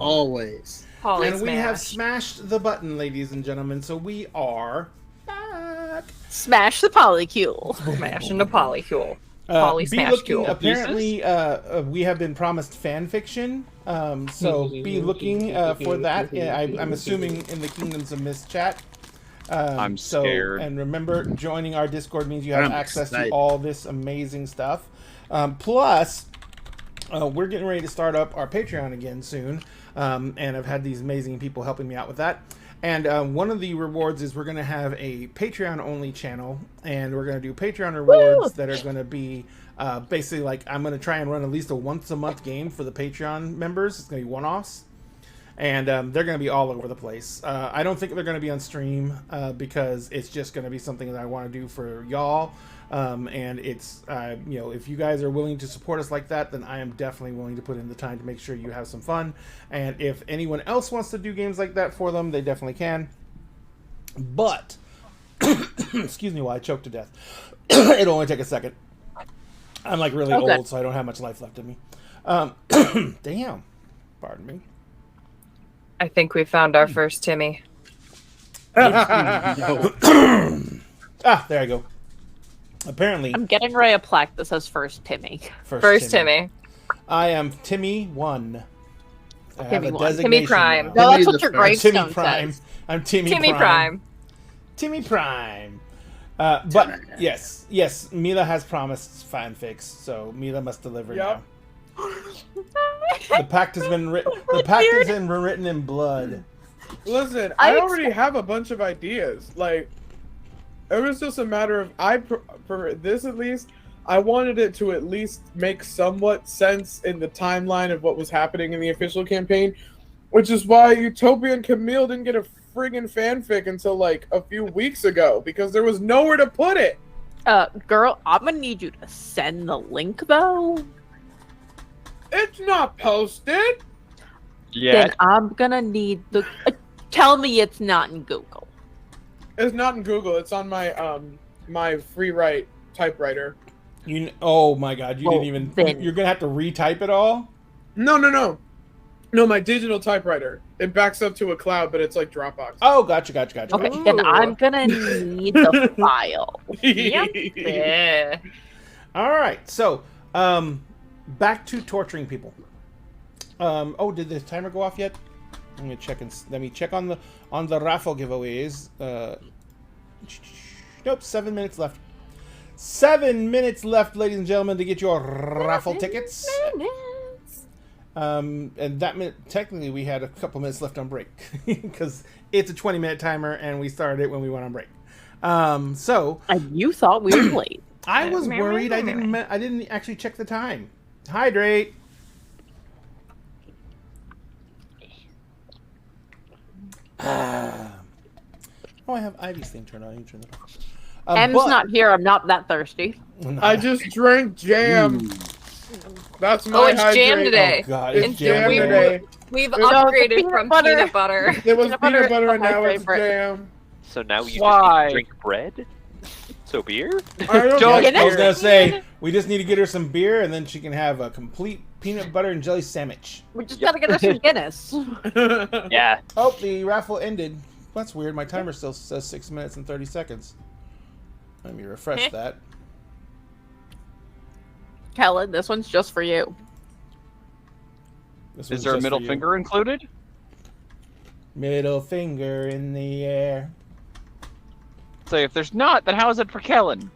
Speaker 8: always.
Speaker 4: Poly
Speaker 6: And we have
Speaker 4: smash.
Speaker 6: smashed the button, ladies and gentlemen. So we are back.
Speaker 5: Smash the polycule.
Speaker 4: Smash into polycule.
Speaker 6: Be
Speaker 4: Smash
Speaker 6: looking.
Speaker 4: Cule.
Speaker 6: Apparently, we have been promised fan fiction. So be looking for that. I'm assuming in the Kingdoms of Mist chat.
Speaker 1: I'm scared.
Speaker 6: And remember, joining our Discord means you have
Speaker 8: I'm
Speaker 6: access
Speaker 8: excited.
Speaker 6: to all this amazing stuff. Plus, we're getting ready to start up our Patreon again soon. And I've had these amazing people helping me out with that. And one of the rewards is we're going to have a Patreon-only channel. And we're going to do Patreon rewards that are going to be basically like, I'm going to try and run at least a once-a-month game for the Patreon members. It's going to be one-offs. And they're going to be all over the place. I don't think they're going to be on stream because it's just going to be something that I want to do for y'all. And it's, if you guys are willing to support us like that, then I am definitely willing to put in the time to make sure you have some fun. And if anyone else wants to do games like that for them, they definitely can. But, excuse me while I choke to death. It'll only take a second. I'm like really old, so I don't have much life left in me. Damn. Pardon me.
Speaker 4: I think we found our first Timmy.
Speaker 6: There I go. Apparently,
Speaker 5: I'm getting Ray a plaque that says First Timmy.
Speaker 4: First Timmy.
Speaker 6: I am Timmy 1. I have
Speaker 5: Timmy
Speaker 6: a
Speaker 5: 1.
Speaker 6: designation
Speaker 4: Timmy Prime.
Speaker 6: now.
Speaker 5: No, that's
Speaker 8: Timmy
Speaker 5: what your
Speaker 8: the first.
Speaker 6: Timmy
Speaker 5: gravestone
Speaker 6: Prime.
Speaker 5: says.
Speaker 6: I'm Timmy,
Speaker 4: Timmy Prime.
Speaker 6: Timmy Prime. But yes, Mila has promised fanfics, so Mila must deliver
Speaker 7: Yep.
Speaker 6: now. The pact has been written. The pact has been written in blood.
Speaker 7: Listen,
Speaker 5: I
Speaker 7: I already have a bunch of ideas. Like, it was just a matter of for this at least. I wanted it to at least make somewhat sense in the timeline of what was happening in the official campaign, which is why Utopia and Camille didn't get a friggin' fanfic until like a few weeks ago because there was nowhere to put it.
Speaker 5: Girl, I'm gonna need you to send the link though.
Speaker 7: It's not posted.
Speaker 1: Yeah.
Speaker 5: Then I'm gonna need the. Tell me it's not in Google.
Speaker 7: It's not in Google. It's on my my free write typewriter.
Speaker 6: Oh my God! You
Speaker 5: Well,
Speaker 6: didn't even.
Speaker 5: then-
Speaker 6: You're gonna have to retype it all.
Speaker 7: No, my digital typewriter. It backs up to a cloud, but it's like Dropbox.
Speaker 6: Oh, gotcha.
Speaker 5: Okay, then I'm gonna need the file.
Speaker 4: Yeah.
Speaker 6: All right, so back to torturing people. Did the timer go off yet? Let me check on the raffle giveaways. Nope, 7 minutes left. 7 minutes left, ladies and gentlemen, to get your raffle tickets. And that meant technically we had a couple minutes left on break because it's a 20-minute timer and we started it when we went on break. So
Speaker 5: And you thought we were late.
Speaker 6: I was worried. I didn't actually check the time. Hydrate. I have Ivy's thing turned on. You turn that off.
Speaker 5: M's not here. I'm not that thirsty.
Speaker 7: I just drank jam. That's my
Speaker 4: Oh, it's jam
Speaker 7: hydrate.
Speaker 4: today.
Speaker 6: Oh God,
Speaker 7: It's
Speaker 6: it's
Speaker 7: jam
Speaker 6: jam
Speaker 7: today.
Speaker 4: We've
Speaker 7: No,
Speaker 5: the
Speaker 4: upgraded
Speaker 5: peanut
Speaker 4: from
Speaker 5: butter.
Speaker 4: peanut butter.
Speaker 7: There was
Speaker 5: Peanut
Speaker 7: peanut butter
Speaker 5: butter
Speaker 7: and
Speaker 5: is
Speaker 7: now
Speaker 5: my
Speaker 7: it's
Speaker 5: favorite.
Speaker 7: jam.
Speaker 9: So now you
Speaker 1: Why?
Speaker 9: just need to drink bread? So beer?
Speaker 7: I don't
Speaker 1: Don't
Speaker 7: like
Speaker 6: I was
Speaker 7: beer.
Speaker 6: gonna say we just need to get her some beer and then she can have a complete peanut butter and jelly sandwich.
Speaker 5: We just gotta get us some Guinness.
Speaker 9: Yeah.
Speaker 6: Oh, the raffle ended. That's weird. My timer still says 6 minutes and 30 seconds. Let me refresh that.
Speaker 5: Kellen, this one's just for you.
Speaker 6: This
Speaker 1: Is
Speaker 6: one's
Speaker 1: there a
Speaker 6: just
Speaker 1: middle
Speaker 6: for you.
Speaker 1: finger included?
Speaker 6: Middle finger in the air.
Speaker 1: So if there's not, then how is it for Kellen?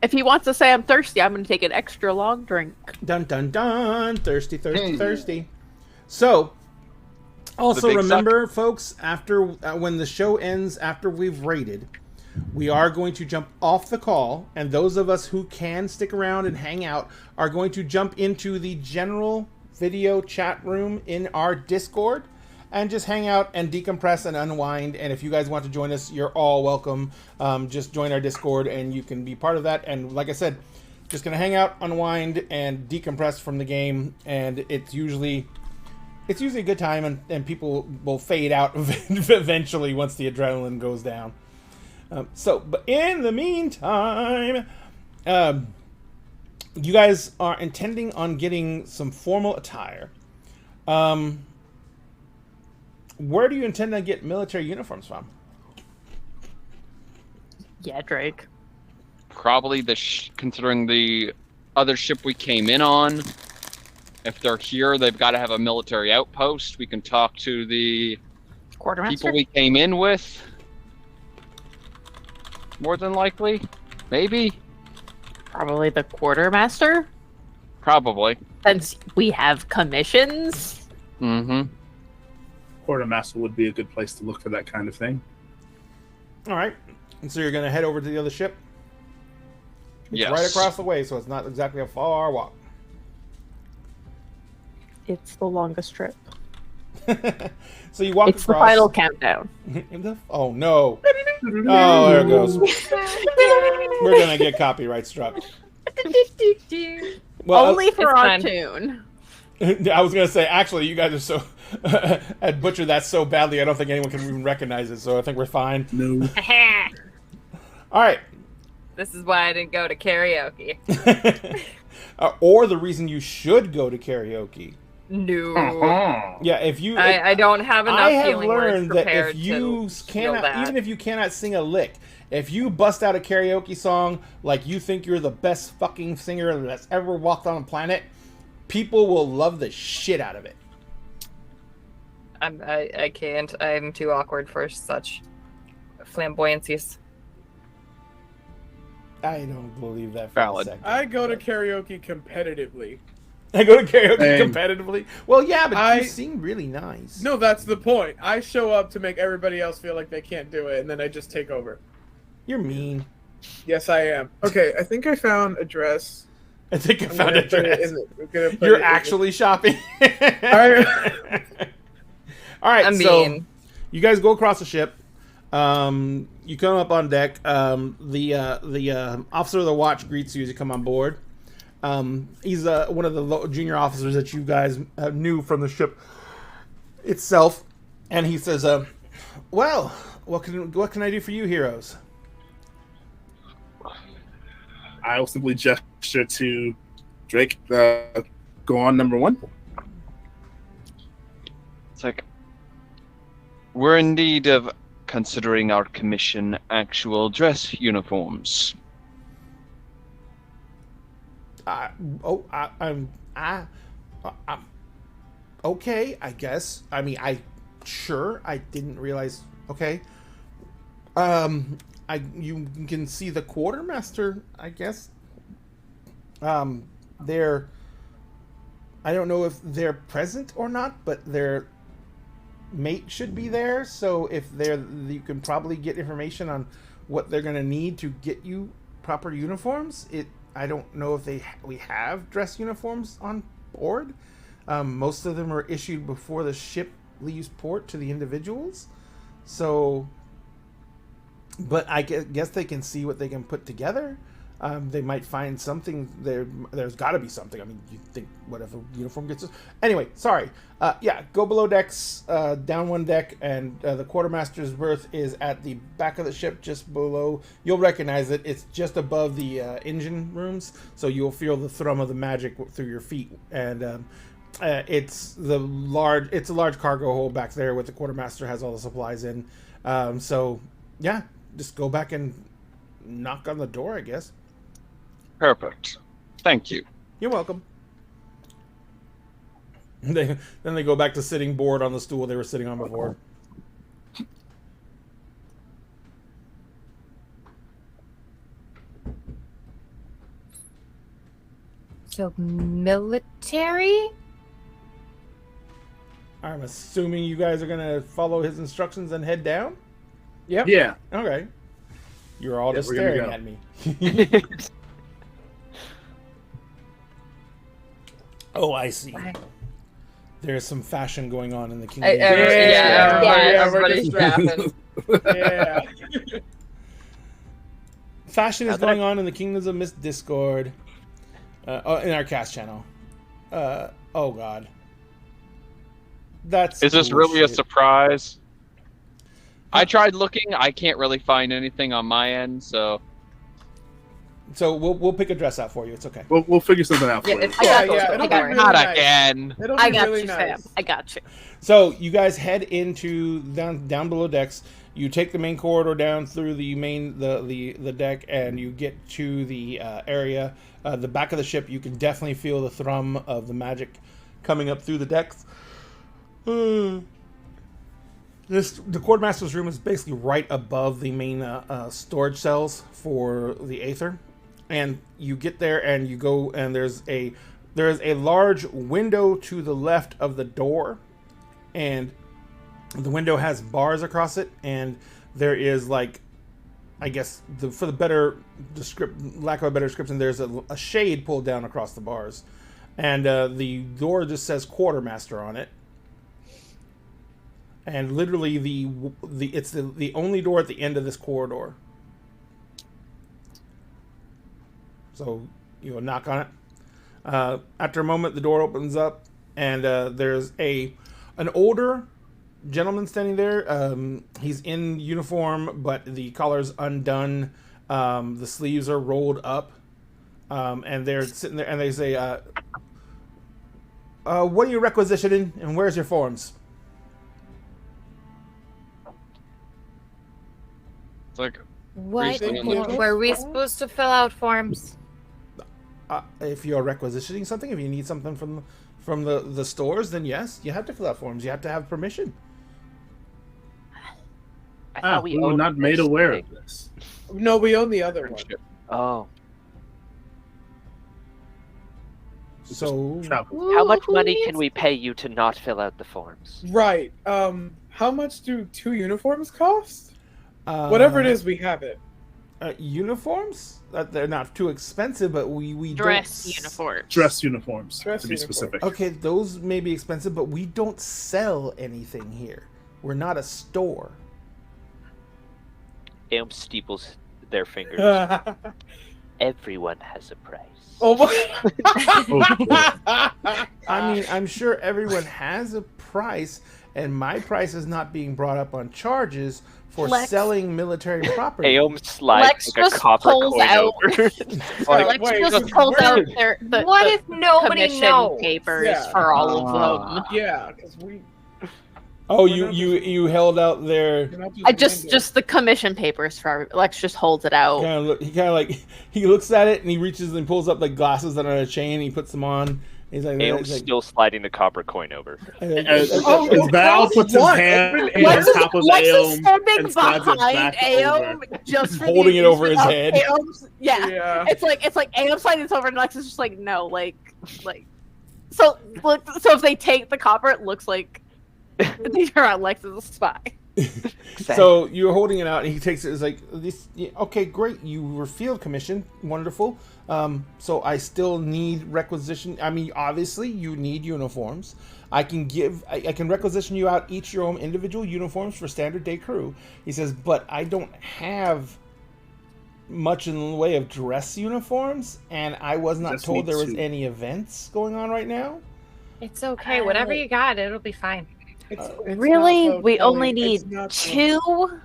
Speaker 5: If he wants to say I'm thirsty, I'm gonna take an extra long drink.
Speaker 6: Dun dun dun. Thirsty, thirsty, thirsty. So, also
Speaker 1: big
Speaker 6: remember, folks, after when the show ends, after we've raided, we are going to jump off the call, and those of us who can stick around and hang out are going to jump into the general video chat room in our Discord and just hang out and decompress and unwind. And if you guys want to join us, you're all welcome. Just join our Discord and you can be part of that. And like I said, just gonna hang out, unwind, and decompress from the game. And it's usually a good time, and people will fade out eventually once the adrenaline goes down. But in the meantime, you guys are intending on getting some formal attire. Where do you intend to get military uniforms from?
Speaker 5: Yeah, Drake.
Speaker 1: Probably considering the other ship we came in on. If they're here, they've got to have a military outpost. We can talk to the
Speaker 5: Quartermaster.
Speaker 1: people we came in with. More than likely. Maybe.
Speaker 5: Probably the quartermaster.
Speaker 1: Probably.
Speaker 5: Since we have commissions.
Speaker 1: Mm-hmm.
Speaker 8: Quartermaster would be a good place to look for that kind of thing.
Speaker 6: All right. And so you're going to head over to the other ship? It's
Speaker 1: Yes.
Speaker 6: right across the way, so it's not exactly a far walk.
Speaker 5: It's the longest trip.
Speaker 6: So you walk
Speaker 5: It's the
Speaker 6: across.
Speaker 5: final countdown.
Speaker 6: Oh, no. Oh, there it goes. We're going to get copyright struck. Well,
Speaker 5: Only for
Speaker 4: It's
Speaker 5: our
Speaker 4: fine.
Speaker 5: tune.
Speaker 6: I was going to say, actually, you guys are so... had butchered that so badly, I don't think anyone can even recognize it, so I think we're fine.
Speaker 8: No.
Speaker 6: All right.
Speaker 4: This is why I didn't go to karaoke.
Speaker 6: Or the reason you should go to karaoke.
Speaker 4: No.
Speaker 6: Yeah, if you...
Speaker 4: I don't have enough
Speaker 6: I have
Speaker 4: healing words
Speaker 6: learned that
Speaker 4: prepared
Speaker 6: if you
Speaker 4: to heal
Speaker 6: cannot,
Speaker 4: that.
Speaker 6: even if you cannot sing a lick, if you bust out a karaoke song like you think you're the best fucking singer that's ever walked on the planet, people will love the shit out of it.
Speaker 4: I can't. I'm too awkward for such flamboyancies.
Speaker 6: I don't believe that for
Speaker 1: Valid.
Speaker 6: a second.
Speaker 7: I go to karaoke competitively.
Speaker 6: I go to karaoke
Speaker 8: Same.
Speaker 6: competitively. Well, yeah, but
Speaker 7: I-
Speaker 6: you sing really nice.
Speaker 7: No, that's the point. I show up to make everybody else feel like they can't do it, and then I just take over.
Speaker 6: You're mean.
Speaker 7: Yes, I am. Okay, I think I found a dress.
Speaker 6: I think I
Speaker 7: I'm
Speaker 6: found
Speaker 7: gonna
Speaker 6: a
Speaker 7: put it
Speaker 6: dress.
Speaker 7: in I'm gonna put it
Speaker 6: You're
Speaker 7: in
Speaker 6: actually shopping.
Speaker 7: Alright.
Speaker 6: All right,
Speaker 4: I'm
Speaker 6: so
Speaker 4: mean.
Speaker 6: you guys go across the ship. You come up on deck. The officer of the watch greets you as you come on board. He's one of the junior officers that you guys knew from the ship itself, and he says, "Well, what can I do for you, heroes?"
Speaker 8: I will simply gesture to Drake. Go on, number one.
Speaker 1: It's like, we're in need of considering our commission actual dress uniforms.
Speaker 6: I'm okay, I guess. I mean, I didn't realize. Okay. You can see the quartermaster, I guess. They're. I don't know if they're present or not, but their mate should be there. So if they're, you can probably get information on what they're gonna need to get you proper uniforms. I don't know if we have dress uniforms on board. Most of them are issued before the ship leaves port to the individuals. So, but I guess they can see what they can put together. They might find something there. There's got to be something. I mean, you think whatever uniform gets us. Anyway, sorry. Yeah, go below decks, down one deck, and the quartermaster's berth is at the back of the ship, just below. You'll recognize it. It's just above the engine rooms, so you'll feel the thrum of the magic through your feet. And it's a large cargo hold back there, with the quartermaster has all the supplies in. So yeah, just go back and knock on the door, I guess.
Speaker 1: Perfect. Thank you.
Speaker 6: You're welcome. Then they go back to sitting bored on the stool they were sitting on before.
Speaker 4: So military?
Speaker 6: I'm assuming you guys are gonna follow his instructions and head down?
Speaker 7: Yep.
Speaker 8: Yeah.
Speaker 6: Okay. You're all
Speaker 8: Yeah,
Speaker 6: just
Speaker 8: we're gonna
Speaker 6: staring
Speaker 8: go.
Speaker 6: at me. Oh, I see.
Speaker 4: Why?
Speaker 6: There's some fashion going on in the kingdom.
Speaker 4: Everybody's laughing.
Speaker 7: Yeah.
Speaker 6: Fashion is
Speaker 1: How did
Speaker 6: going on in the kingdoms of Miss Discord. In our cast channel. Oh god. That's
Speaker 1: Is this really a
Speaker 6: bullshit.
Speaker 1: surprise? I tried looking. I can't really find anything on my end, so
Speaker 6: So we'll pick a dress out for you. It's okay.
Speaker 8: We'll figure something out for
Speaker 4: Yeah,
Speaker 8: you.
Speaker 4: it's
Speaker 7: Yeah,
Speaker 4: yeah,
Speaker 7: yeah. It'll be really
Speaker 1: Not
Speaker 7: nice.
Speaker 1: again.
Speaker 7: It'll be
Speaker 5: I got
Speaker 7: really
Speaker 5: you,
Speaker 7: nice.
Speaker 5: Sam. I got you.
Speaker 6: So you guys head into down below decks. You take the main corridor down through the main the deck, and you get to the area, the back of the ship. You can definitely feel the thrum of the magic coming up through the decks. The Quartermaster's room is basically right above the main storage cells for the Aether, and you get there and you go, and there is a large window to the left of the door, and the window has bars across it, and there is, like, I guess for the better lack of a better description, there's a shade pulled down across the bars, and the door just says Quartermaster on it. And literally it's the only door at the end of this corridor. So you knock on it. After a moment, the door opens up, and there's an older gentleman standing there. He's in uniform, but the collar's undone. The sleeves are rolled up, and they're sitting there, and they say, "What are you requisitioning, and where's your forms?"
Speaker 1: It's like,
Speaker 4: What
Speaker 1: Recently.
Speaker 4: were we supposed to fill out forms?
Speaker 6: If you're requisitioning something, if you need something from the stores, then yes, you have to fill out forms. You have to have permission.
Speaker 3: I thought
Speaker 8: we were not made aware of this.
Speaker 7: No, we own the other one.
Speaker 3: Oh,
Speaker 6: So
Speaker 3: how much money can we pay you to not fill out the forms?
Speaker 7: Right. How much do 2 uniforms cost? Whatever it is, we have it.
Speaker 6: Uniforms? They're not too expensive, but we
Speaker 5: Dress
Speaker 6: don't
Speaker 5: uniform.
Speaker 8: Dress uniforms,
Speaker 7: Dress
Speaker 8: to be
Speaker 7: uniforms.
Speaker 8: specific.
Speaker 6: Okay, those may be expensive, but we don't sell anything here. We're not a store.
Speaker 3: Aeom steeples their fingers.
Speaker 7: Oh
Speaker 3: Everyone has a price.
Speaker 7: my!
Speaker 6: I mean, I'm sure everyone has a price, and my price is not being brought up on charges for
Speaker 5: Lex.
Speaker 6: selling military property.
Speaker 3: Aeom slides
Speaker 5: Lex
Speaker 3: like a
Speaker 5: just
Speaker 3: copper
Speaker 5: pulls
Speaker 3: coin
Speaker 5: out-
Speaker 3: over.
Speaker 5: Lex
Speaker 7: wait,
Speaker 5: just
Speaker 7: this
Speaker 5: pulls
Speaker 7: is
Speaker 5: out
Speaker 7: weird.
Speaker 5: the
Speaker 4: What
Speaker 5: the
Speaker 4: if nobody
Speaker 5: commission
Speaker 4: knows?
Speaker 5: papers
Speaker 7: Yeah.
Speaker 5: for all of them.
Speaker 7: Yeah, because we.
Speaker 6: Oh, you held out there.
Speaker 7: we're not
Speaker 5: I
Speaker 7: random.
Speaker 5: just the commission papers for Lex just holds it out.
Speaker 6: He kind of like he looks at it and he reaches and pulls up like glasses that are on a chain. And he puts them on. He's like,
Speaker 3: Aeom's still sliding the copper coin over.
Speaker 8: As
Speaker 7: Oh,
Speaker 8: Val
Speaker 7: Lex
Speaker 8: puts his
Speaker 7: won.
Speaker 8: hand
Speaker 5: Lex
Speaker 8: on top of
Speaker 5: Lex is
Speaker 8: Aeom
Speaker 5: standing
Speaker 8: and slides it
Speaker 5: behind
Speaker 8: back
Speaker 5: Aeom,
Speaker 8: over.
Speaker 5: just for
Speaker 6: Holding
Speaker 5: the
Speaker 6: it over his
Speaker 5: amusement
Speaker 6: head.
Speaker 5: of Aeom's, yeah.
Speaker 7: Yeah.
Speaker 5: It's like Aeom sliding this over, and Lex is just like, no, like. So if they take the copper, it looks like they turn out Lex as a spy.
Speaker 6: So you're holding it out, and he takes it. It's like this. Yeah, okay, great. You were field commissioned. Wonderful. So I still need requisition. I mean, obviously, you need uniforms. I can requisition you out each your own individual uniforms for standard day crew. He says, but I don't have much in the way of dress uniforms, and I was not
Speaker 8: Just
Speaker 6: told
Speaker 8: need
Speaker 6: there was
Speaker 8: 2.
Speaker 6: any events going on right now.
Speaker 4: It's okay. Whatever you got, it'll be fine.
Speaker 7: It's
Speaker 5: Really,
Speaker 7: not, though,
Speaker 5: we
Speaker 7: Kelly.
Speaker 5: only
Speaker 7: It's
Speaker 5: need
Speaker 7: not, though.
Speaker 5: 2,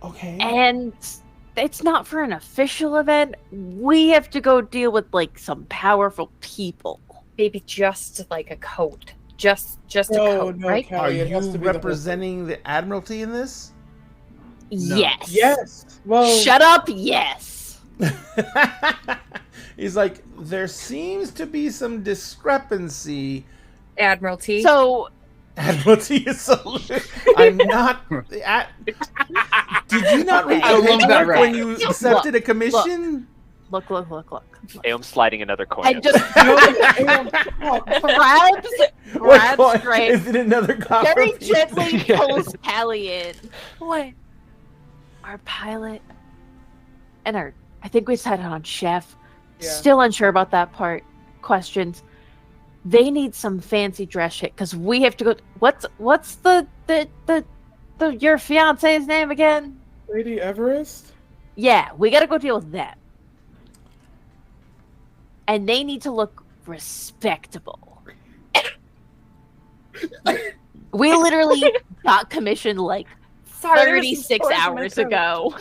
Speaker 6: Okay.
Speaker 5: and it's not for an official event. We have to go deal with like some powerful people.
Speaker 4: Maybe just like a coat. Just a
Speaker 7: No,
Speaker 4: coat,
Speaker 7: no,
Speaker 4: right?
Speaker 7: Kelly,
Speaker 6: Are
Speaker 7: it
Speaker 6: you
Speaker 7: has to be the whole
Speaker 6: representing the Admiralty in this?
Speaker 8: No.
Speaker 5: Yes.
Speaker 7: thing. Yes. Well.
Speaker 5: Shut up. Yes.
Speaker 6: He's like, there seems to be some discrepancy.
Speaker 4: Admiralty.
Speaker 5: So
Speaker 6: Admiralty is so. I'm not. Did you not read
Speaker 5: I
Speaker 6: the
Speaker 5: love that
Speaker 6: paperwork
Speaker 7: rap.
Speaker 6: when you accepted a commission?
Speaker 5: look.
Speaker 3: Aeom sliding another coin
Speaker 5: And
Speaker 3: over.
Speaker 5: just
Speaker 7: No, Aeom,
Speaker 5: grabs
Speaker 6: What coin?
Speaker 5: straight.
Speaker 6: Is it another copper?
Speaker 5: Very
Speaker 6: piece?
Speaker 5: gently pulls Callie in. What? Our pilot and I think we decided on chef.
Speaker 7: Yeah.
Speaker 5: Still unsure about that part. Questions. They need some fancy dress shit because we have to go. What's the your fiance's name again?
Speaker 7: Lady Everest?
Speaker 5: Yeah, we got to go deal with them. And they need to look respectable. We literally got commissioned like
Speaker 4: Sorry,
Speaker 5: 36 hours ago.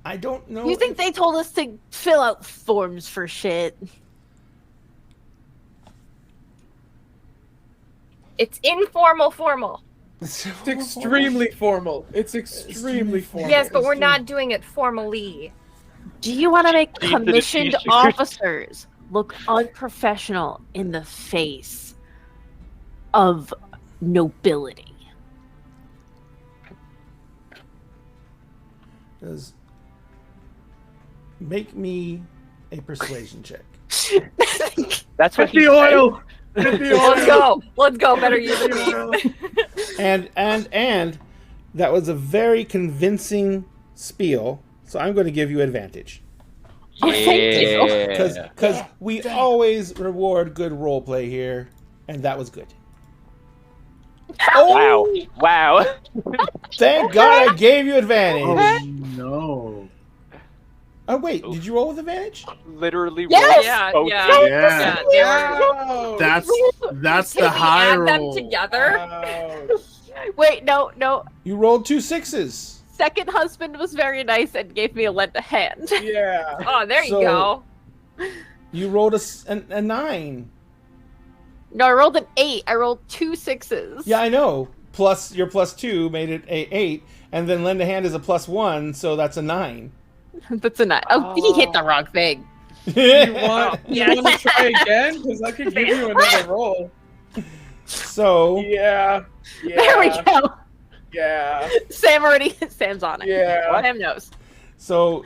Speaker 6: I don't know.
Speaker 5: You think they told us to fill out forms for shit?
Speaker 4: It's informal formal.
Speaker 7: It's extremely formal. It's extremely formal.
Speaker 4: Yes, but we're not doing it formally.
Speaker 5: Do you want to make
Speaker 9: Keep the
Speaker 5: commissioned
Speaker 9: t-shirt.
Speaker 5: officers look unprofessional in the face of nobility?
Speaker 6: Does make me a persuasion check.
Speaker 3: That's what
Speaker 8: Get
Speaker 3: he
Speaker 8: the oil. Get the
Speaker 4: Let's
Speaker 8: oil.
Speaker 4: go. Let's go. Better you than me.
Speaker 6: And that was a very convincing spiel. So I'm going to give you advantage
Speaker 5: Oh, thank you.
Speaker 6: because we always reward good role play here, and that was good.
Speaker 3: Wow. Wow.
Speaker 6: Thank God I gave you advantage.
Speaker 8: Oh no.
Speaker 6: Oh wait, did you roll with advantage?
Speaker 3: Literally.
Speaker 5: Yes!
Speaker 4: Yeah,
Speaker 3: rolled
Speaker 4: yeah.
Speaker 3: both.
Speaker 8: Yeah.
Speaker 4: They were-
Speaker 7: Ouch.
Speaker 8: That's
Speaker 4: Can
Speaker 8: the
Speaker 4: we
Speaker 8: high
Speaker 4: add them
Speaker 8: roll.
Speaker 4: together?
Speaker 7: Ouch.
Speaker 5: Wait, no.
Speaker 6: You rolled 2 6s.
Speaker 5: Second husband was very nice and gave me a lend a hand.
Speaker 7: Yeah.
Speaker 4: Oh, there you
Speaker 6: So-
Speaker 4: go.
Speaker 6: You rolled a 9.
Speaker 5: No, I rolled an 8. I rolled 2 6s.
Speaker 6: Yeah, I know. Plus your +2 made it a 8, and then lend a hand is a +1, so that's a 9.
Speaker 5: That's a 9. Oh, he hit the wrong thing.
Speaker 7: You want
Speaker 4: Yeah.
Speaker 7: to try again? Because I could give you another roll.
Speaker 6: So
Speaker 7: Yeah.
Speaker 5: There we go.
Speaker 7: Yeah.
Speaker 5: Sam's on it.
Speaker 7: Yeah.
Speaker 5: Sam knows.
Speaker 6: So,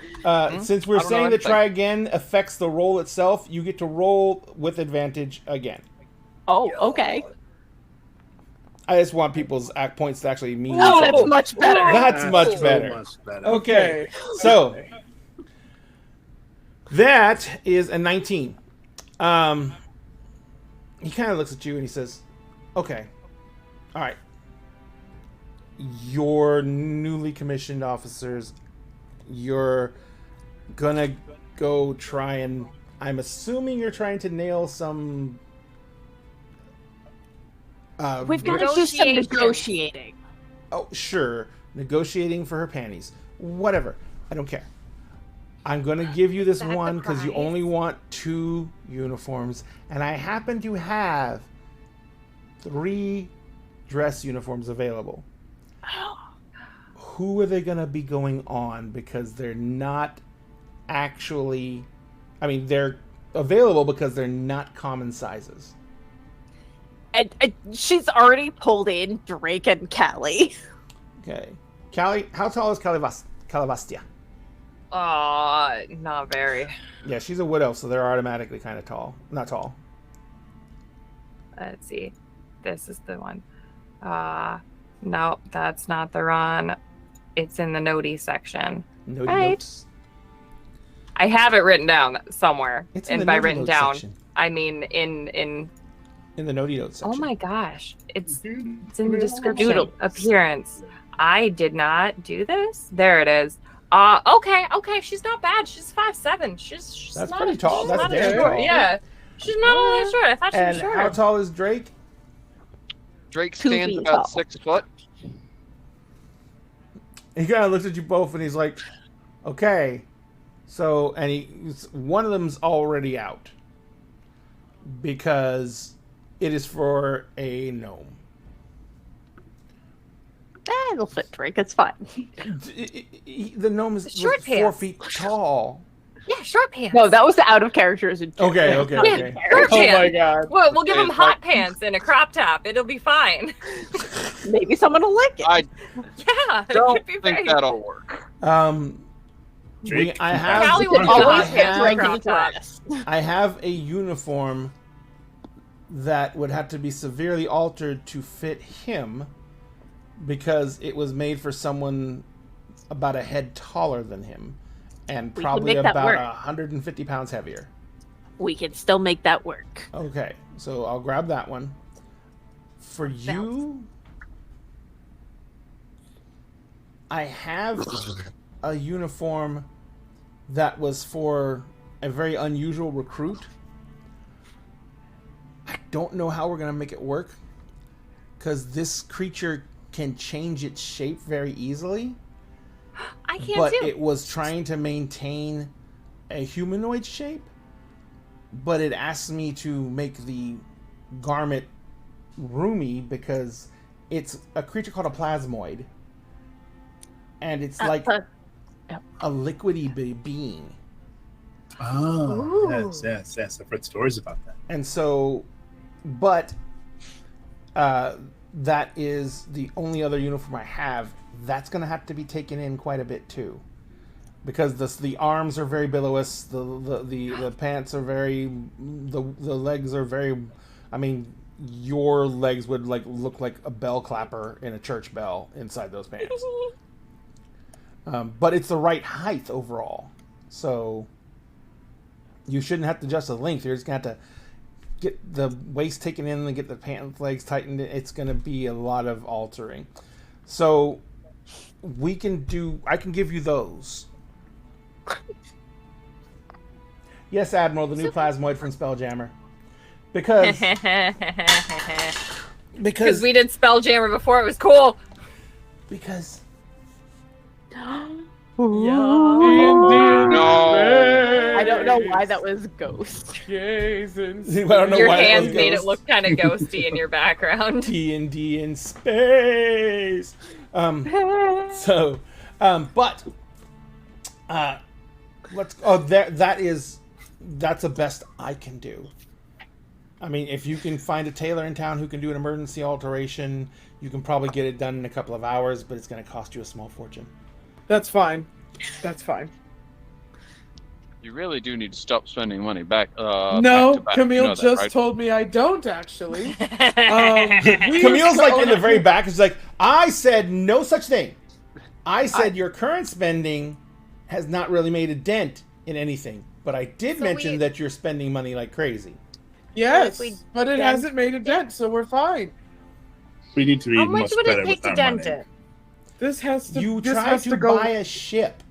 Speaker 6: since we're
Speaker 1: I don't know
Speaker 6: saying the
Speaker 1: anything.
Speaker 6: try again affects the roll itself, you get to roll with advantage again.
Speaker 5: Oh, okay.
Speaker 6: I just want people's points to actually mean
Speaker 5: Oh,
Speaker 6: something.
Speaker 5: that's much better.
Speaker 6: That's much
Speaker 8: so
Speaker 6: better.
Speaker 8: much better.
Speaker 6: Okay, so that is a 19. He kind of looks at you and he says, "Okay, all right. Your newly commissioned officers, you're gonna go try and. I'm assuming you're trying to nail some.
Speaker 5: We've got to do some negotiating.
Speaker 6: Oh, sure. Negotiating for her panties. Whatever. I don't care. I'm going to give you this
Speaker 4: That's a
Speaker 6: one because you
Speaker 4: prize.
Speaker 6: only want 2 uniforms. And I happen to have 3 dress uniforms available. Who are they going to be going on? Because they're not actually... I mean, they're available because they're not common sizes.
Speaker 5: And she's already pulled in Drake and Callie.
Speaker 6: Okay. Callie, how tall is Calabastia?
Speaker 4: Not very.
Speaker 6: Yeah, she's a widow, so they're automatically kind of tall. Not tall.
Speaker 4: Let's see. This is the one. No, that's not the run. It's in the notey section.
Speaker 6: No
Speaker 4: Right.
Speaker 6: notes.
Speaker 4: I have it written down somewhere.
Speaker 6: It's in
Speaker 4: And
Speaker 6: the
Speaker 4: by
Speaker 6: notey
Speaker 4: written
Speaker 6: notes
Speaker 4: down,
Speaker 6: section.
Speaker 4: I mean in
Speaker 6: In the notey notes section.
Speaker 4: oh my gosh. It's in the
Speaker 7: Doodle.
Speaker 4: description.
Speaker 5: Doodle.
Speaker 4: Appearance. I did not do this. There it is. Okay, she's not bad. She's 5'7". She's
Speaker 6: That's
Speaker 4: not
Speaker 6: pretty tall.
Speaker 4: she's
Speaker 6: That's
Speaker 4: not
Speaker 6: damn
Speaker 4: short.
Speaker 6: tall.
Speaker 4: Yeah. She's not all that short. I thought she was
Speaker 6: And
Speaker 4: shorter.
Speaker 6: how tall is Drake?
Speaker 1: Drake
Speaker 5: 2
Speaker 1: stands
Speaker 5: feet
Speaker 1: about
Speaker 5: tall.
Speaker 1: 6 foot.
Speaker 6: He kind of looks at you both and he's like, okay. So, and one of them's already out. Because it is for a gnome.
Speaker 5: It'll fit Drake. It's fine.
Speaker 6: The gnome is
Speaker 4: Short
Speaker 6: 4
Speaker 4: pants.
Speaker 6: feet tall.
Speaker 4: Yeah, short pants.
Speaker 5: No, that was the out of character as a joke.
Speaker 6: Okay.
Speaker 4: Yeah,
Speaker 6: Okay.
Speaker 4: short
Speaker 7: Oh
Speaker 4: pants.
Speaker 7: my god.
Speaker 4: We'll give him
Speaker 1: It's
Speaker 4: hot
Speaker 1: like-
Speaker 4: pants and a crop top. It'll be fine.
Speaker 5: Maybe someone will like it.
Speaker 1: I
Speaker 4: Yeah, it
Speaker 1: don't
Speaker 4: could be
Speaker 1: think
Speaker 4: great.
Speaker 1: that'll work.
Speaker 8: Drake,
Speaker 6: I have
Speaker 4: Callie would
Speaker 5: Always
Speaker 4: always
Speaker 5: get
Speaker 4: have
Speaker 5: Drake
Speaker 4: crop
Speaker 5: into
Speaker 4: top.
Speaker 5: this.
Speaker 6: I have a uniform that would have to be severely altered to fit him because it was made for someone about a head taller than him and
Speaker 5: We can
Speaker 6: probably
Speaker 5: make that
Speaker 6: about
Speaker 5: work.
Speaker 6: 150 pounds heavier.
Speaker 5: We can still make that work.
Speaker 6: Okay, so I'll grab that one. For you, I have a uniform that was for a very unusual recruit. I don't know how we're going to make it work because this creature can change its shape very easily.
Speaker 4: I can
Speaker 6: but
Speaker 4: too.
Speaker 6: it was trying to maintain a humanoid shape, but it asked me to make the garment roomy because it's a creature called a plasmoid, and it's like a liquidy being.
Speaker 8: Oh, yes. I've read stories about that.
Speaker 6: And so, but that is the only other uniform I have. That's going to have to be taken in quite a bit too, because the arms are very billows. The pants are very. The legs are very. I mean, your legs would look like a bell clapper in a church bell inside those pants. But it's the right height overall, so you shouldn't have to adjust the length. You're just gonna have to get the waist taken in and get the pant legs tightened. It's gonna be a lot of altering. So I can give you those. Yes, Admiral, the new plasmoid from Spelljammer. Because
Speaker 4: we did Spelljammer before it was cool.
Speaker 6: Because
Speaker 1: No.
Speaker 5: I don't know why that was Ghost.
Speaker 4: Your hands made it look kind of ghosty in your background.
Speaker 6: D&D in space. That's the best I can do. I mean, if you can find a tailor in town who can do an emergency alteration, you can probably get it done in a couple of hours, but it's going to cost you a small fortune.
Speaker 7: That's fine. That's fine.
Speaker 1: You really do need to stop spending money back.
Speaker 7: No,
Speaker 1: back to back.
Speaker 7: Camille
Speaker 1: You know that,
Speaker 7: just
Speaker 1: right?
Speaker 7: told me I don't actually.
Speaker 6: Camille's like in the very back. She's like, I said no such thing. I said your current spending has not really made a dent in anything, but I did mention that you're spending money like crazy.
Speaker 7: Yes, but it hasn't made a dent, so we're fine.
Speaker 8: We need to be
Speaker 4: How much
Speaker 8: much
Speaker 4: would
Speaker 8: better
Speaker 4: it take
Speaker 8: with
Speaker 4: to
Speaker 8: our
Speaker 4: dent
Speaker 8: money.
Speaker 4: it?
Speaker 7: This has to.
Speaker 6: You
Speaker 7: this
Speaker 6: tried
Speaker 7: has
Speaker 6: to
Speaker 7: to go.
Speaker 6: buy a ship.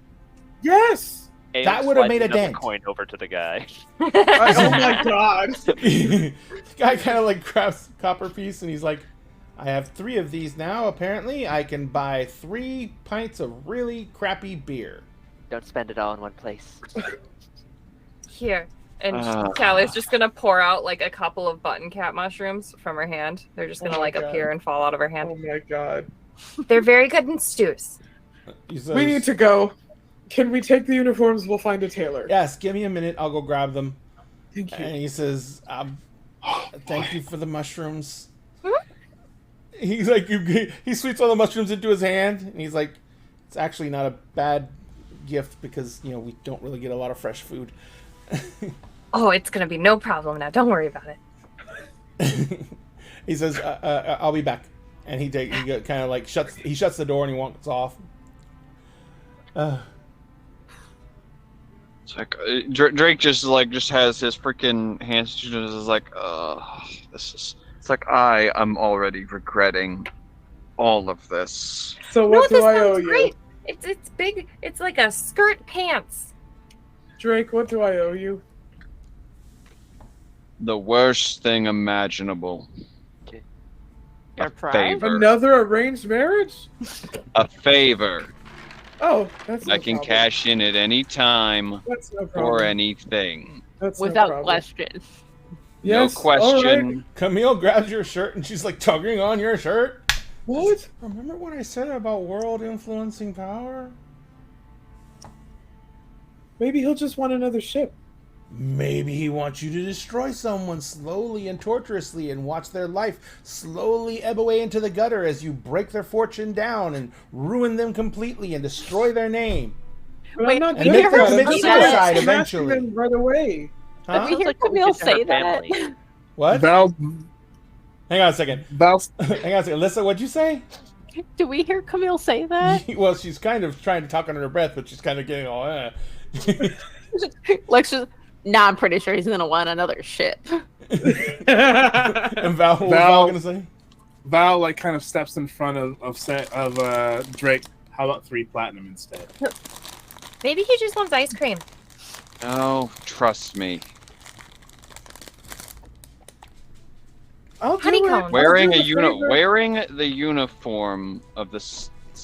Speaker 7: Yes.
Speaker 6: That would have made a dent.
Speaker 9: Coin over to the guy.
Speaker 7: Oh my god.
Speaker 6: The guy kind of like grabs a copper piece and he's like, I have 3 of these now. Apparently, I can buy 3 pints of really crappy beer.
Speaker 3: Don't spend it all in one place.
Speaker 4: Here. And Callie's just gonna pour out like a couple of button cap mushrooms from her hand. They're just gonna
Speaker 7: my God.
Speaker 4: appear and fall out of her hand.
Speaker 7: Oh my god.
Speaker 4: They're very good in stews.
Speaker 6: He says,
Speaker 7: We need to go. Can we take the uniforms? We'll find a tailor.
Speaker 6: Yes, give me a minute. I'll go grab them.
Speaker 7: Thank you.
Speaker 6: And he says, thank you for the mushrooms. He's like, he sweeps all the mushrooms into his hand, and he's like, it's actually not a bad gift because, you know, we don't really get a lot of fresh food.
Speaker 4: Oh, it's gonna be no problem now. Don't worry about
Speaker 6: it. He says, I'll be back. And he kind of like shuts the door and he walks off.
Speaker 1: It's like Drake just has his freaking hands just like, this is. It's like I am already regretting all of this.
Speaker 7: So what do I owe
Speaker 4: great.
Speaker 7: you?
Speaker 4: It's big. It's like a skirt pants.
Speaker 7: Drake, what do I owe you?
Speaker 1: The worst thing imaginable.
Speaker 5: Your
Speaker 1: A
Speaker 5: pride?
Speaker 1: favor.
Speaker 7: Another arranged marriage?
Speaker 1: A favor.
Speaker 7: Oh, that's no
Speaker 1: I can
Speaker 7: problem.
Speaker 1: cash in at any time
Speaker 7: That's no
Speaker 1: for
Speaker 7: problem.
Speaker 1: anything.
Speaker 7: That's no
Speaker 5: Without
Speaker 7: problem.
Speaker 5: question.
Speaker 7: Yes,
Speaker 1: No question.
Speaker 7: all right.
Speaker 6: Camille grabs your shirt and she's like tugging on your shirt.
Speaker 7: What?
Speaker 6: Remember what I said about world influencing power?
Speaker 7: Maybe he'll just want another ship.
Speaker 6: Maybe he wants you to destroy someone slowly and torturously and watch their life slowly ebb away into the gutter as you break their fortune down and ruin them completely and destroy their name.
Speaker 7: But
Speaker 5: Wait,
Speaker 7: I'm not
Speaker 6: and
Speaker 7: doing
Speaker 6: make them
Speaker 7: that.
Speaker 6: commit
Speaker 7: I'm
Speaker 6: suicide
Speaker 7: smashing
Speaker 6: eventually.
Speaker 7: them right away.
Speaker 6: Huh?
Speaker 5: Did we hear
Speaker 3: like what we
Speaker 5: Camille
Speaker 3: did to her
Speaker 5: say that?
Speaker 3: family.
Speaker 6: What?
Speaker 8: Val,
Speaker 6: Hang on a second.
Speaker 8: Val,
Speaker 6: Hang on a second. Alyssa, what'd you say?
Speaker 5: Do we hear Camille say that?
Speaker 6: Well, she's kind of trying to talk under her breath, but she's kind of getting all,
Speaker 5: Lex just, nah, I'm pretty sure he's gonna want another ship.
Speaker 6: And Val, what was Val gonna say?
Speaker 8: Val like kind of steps in front of Drake. How about 3 platinum instead?
Speaker 4: Maybe he just wants ice cream.
Speaker 1: No, trust me.
Speaker 7: I'll do
Speaker 4: Honeycomb.
Speaker 7: it.
Speaker 1: Wearing
Speaker 7: I'll
Speaker 1: a
Speaker 7: do the favor.
Speaker 1: wearing the uniform of the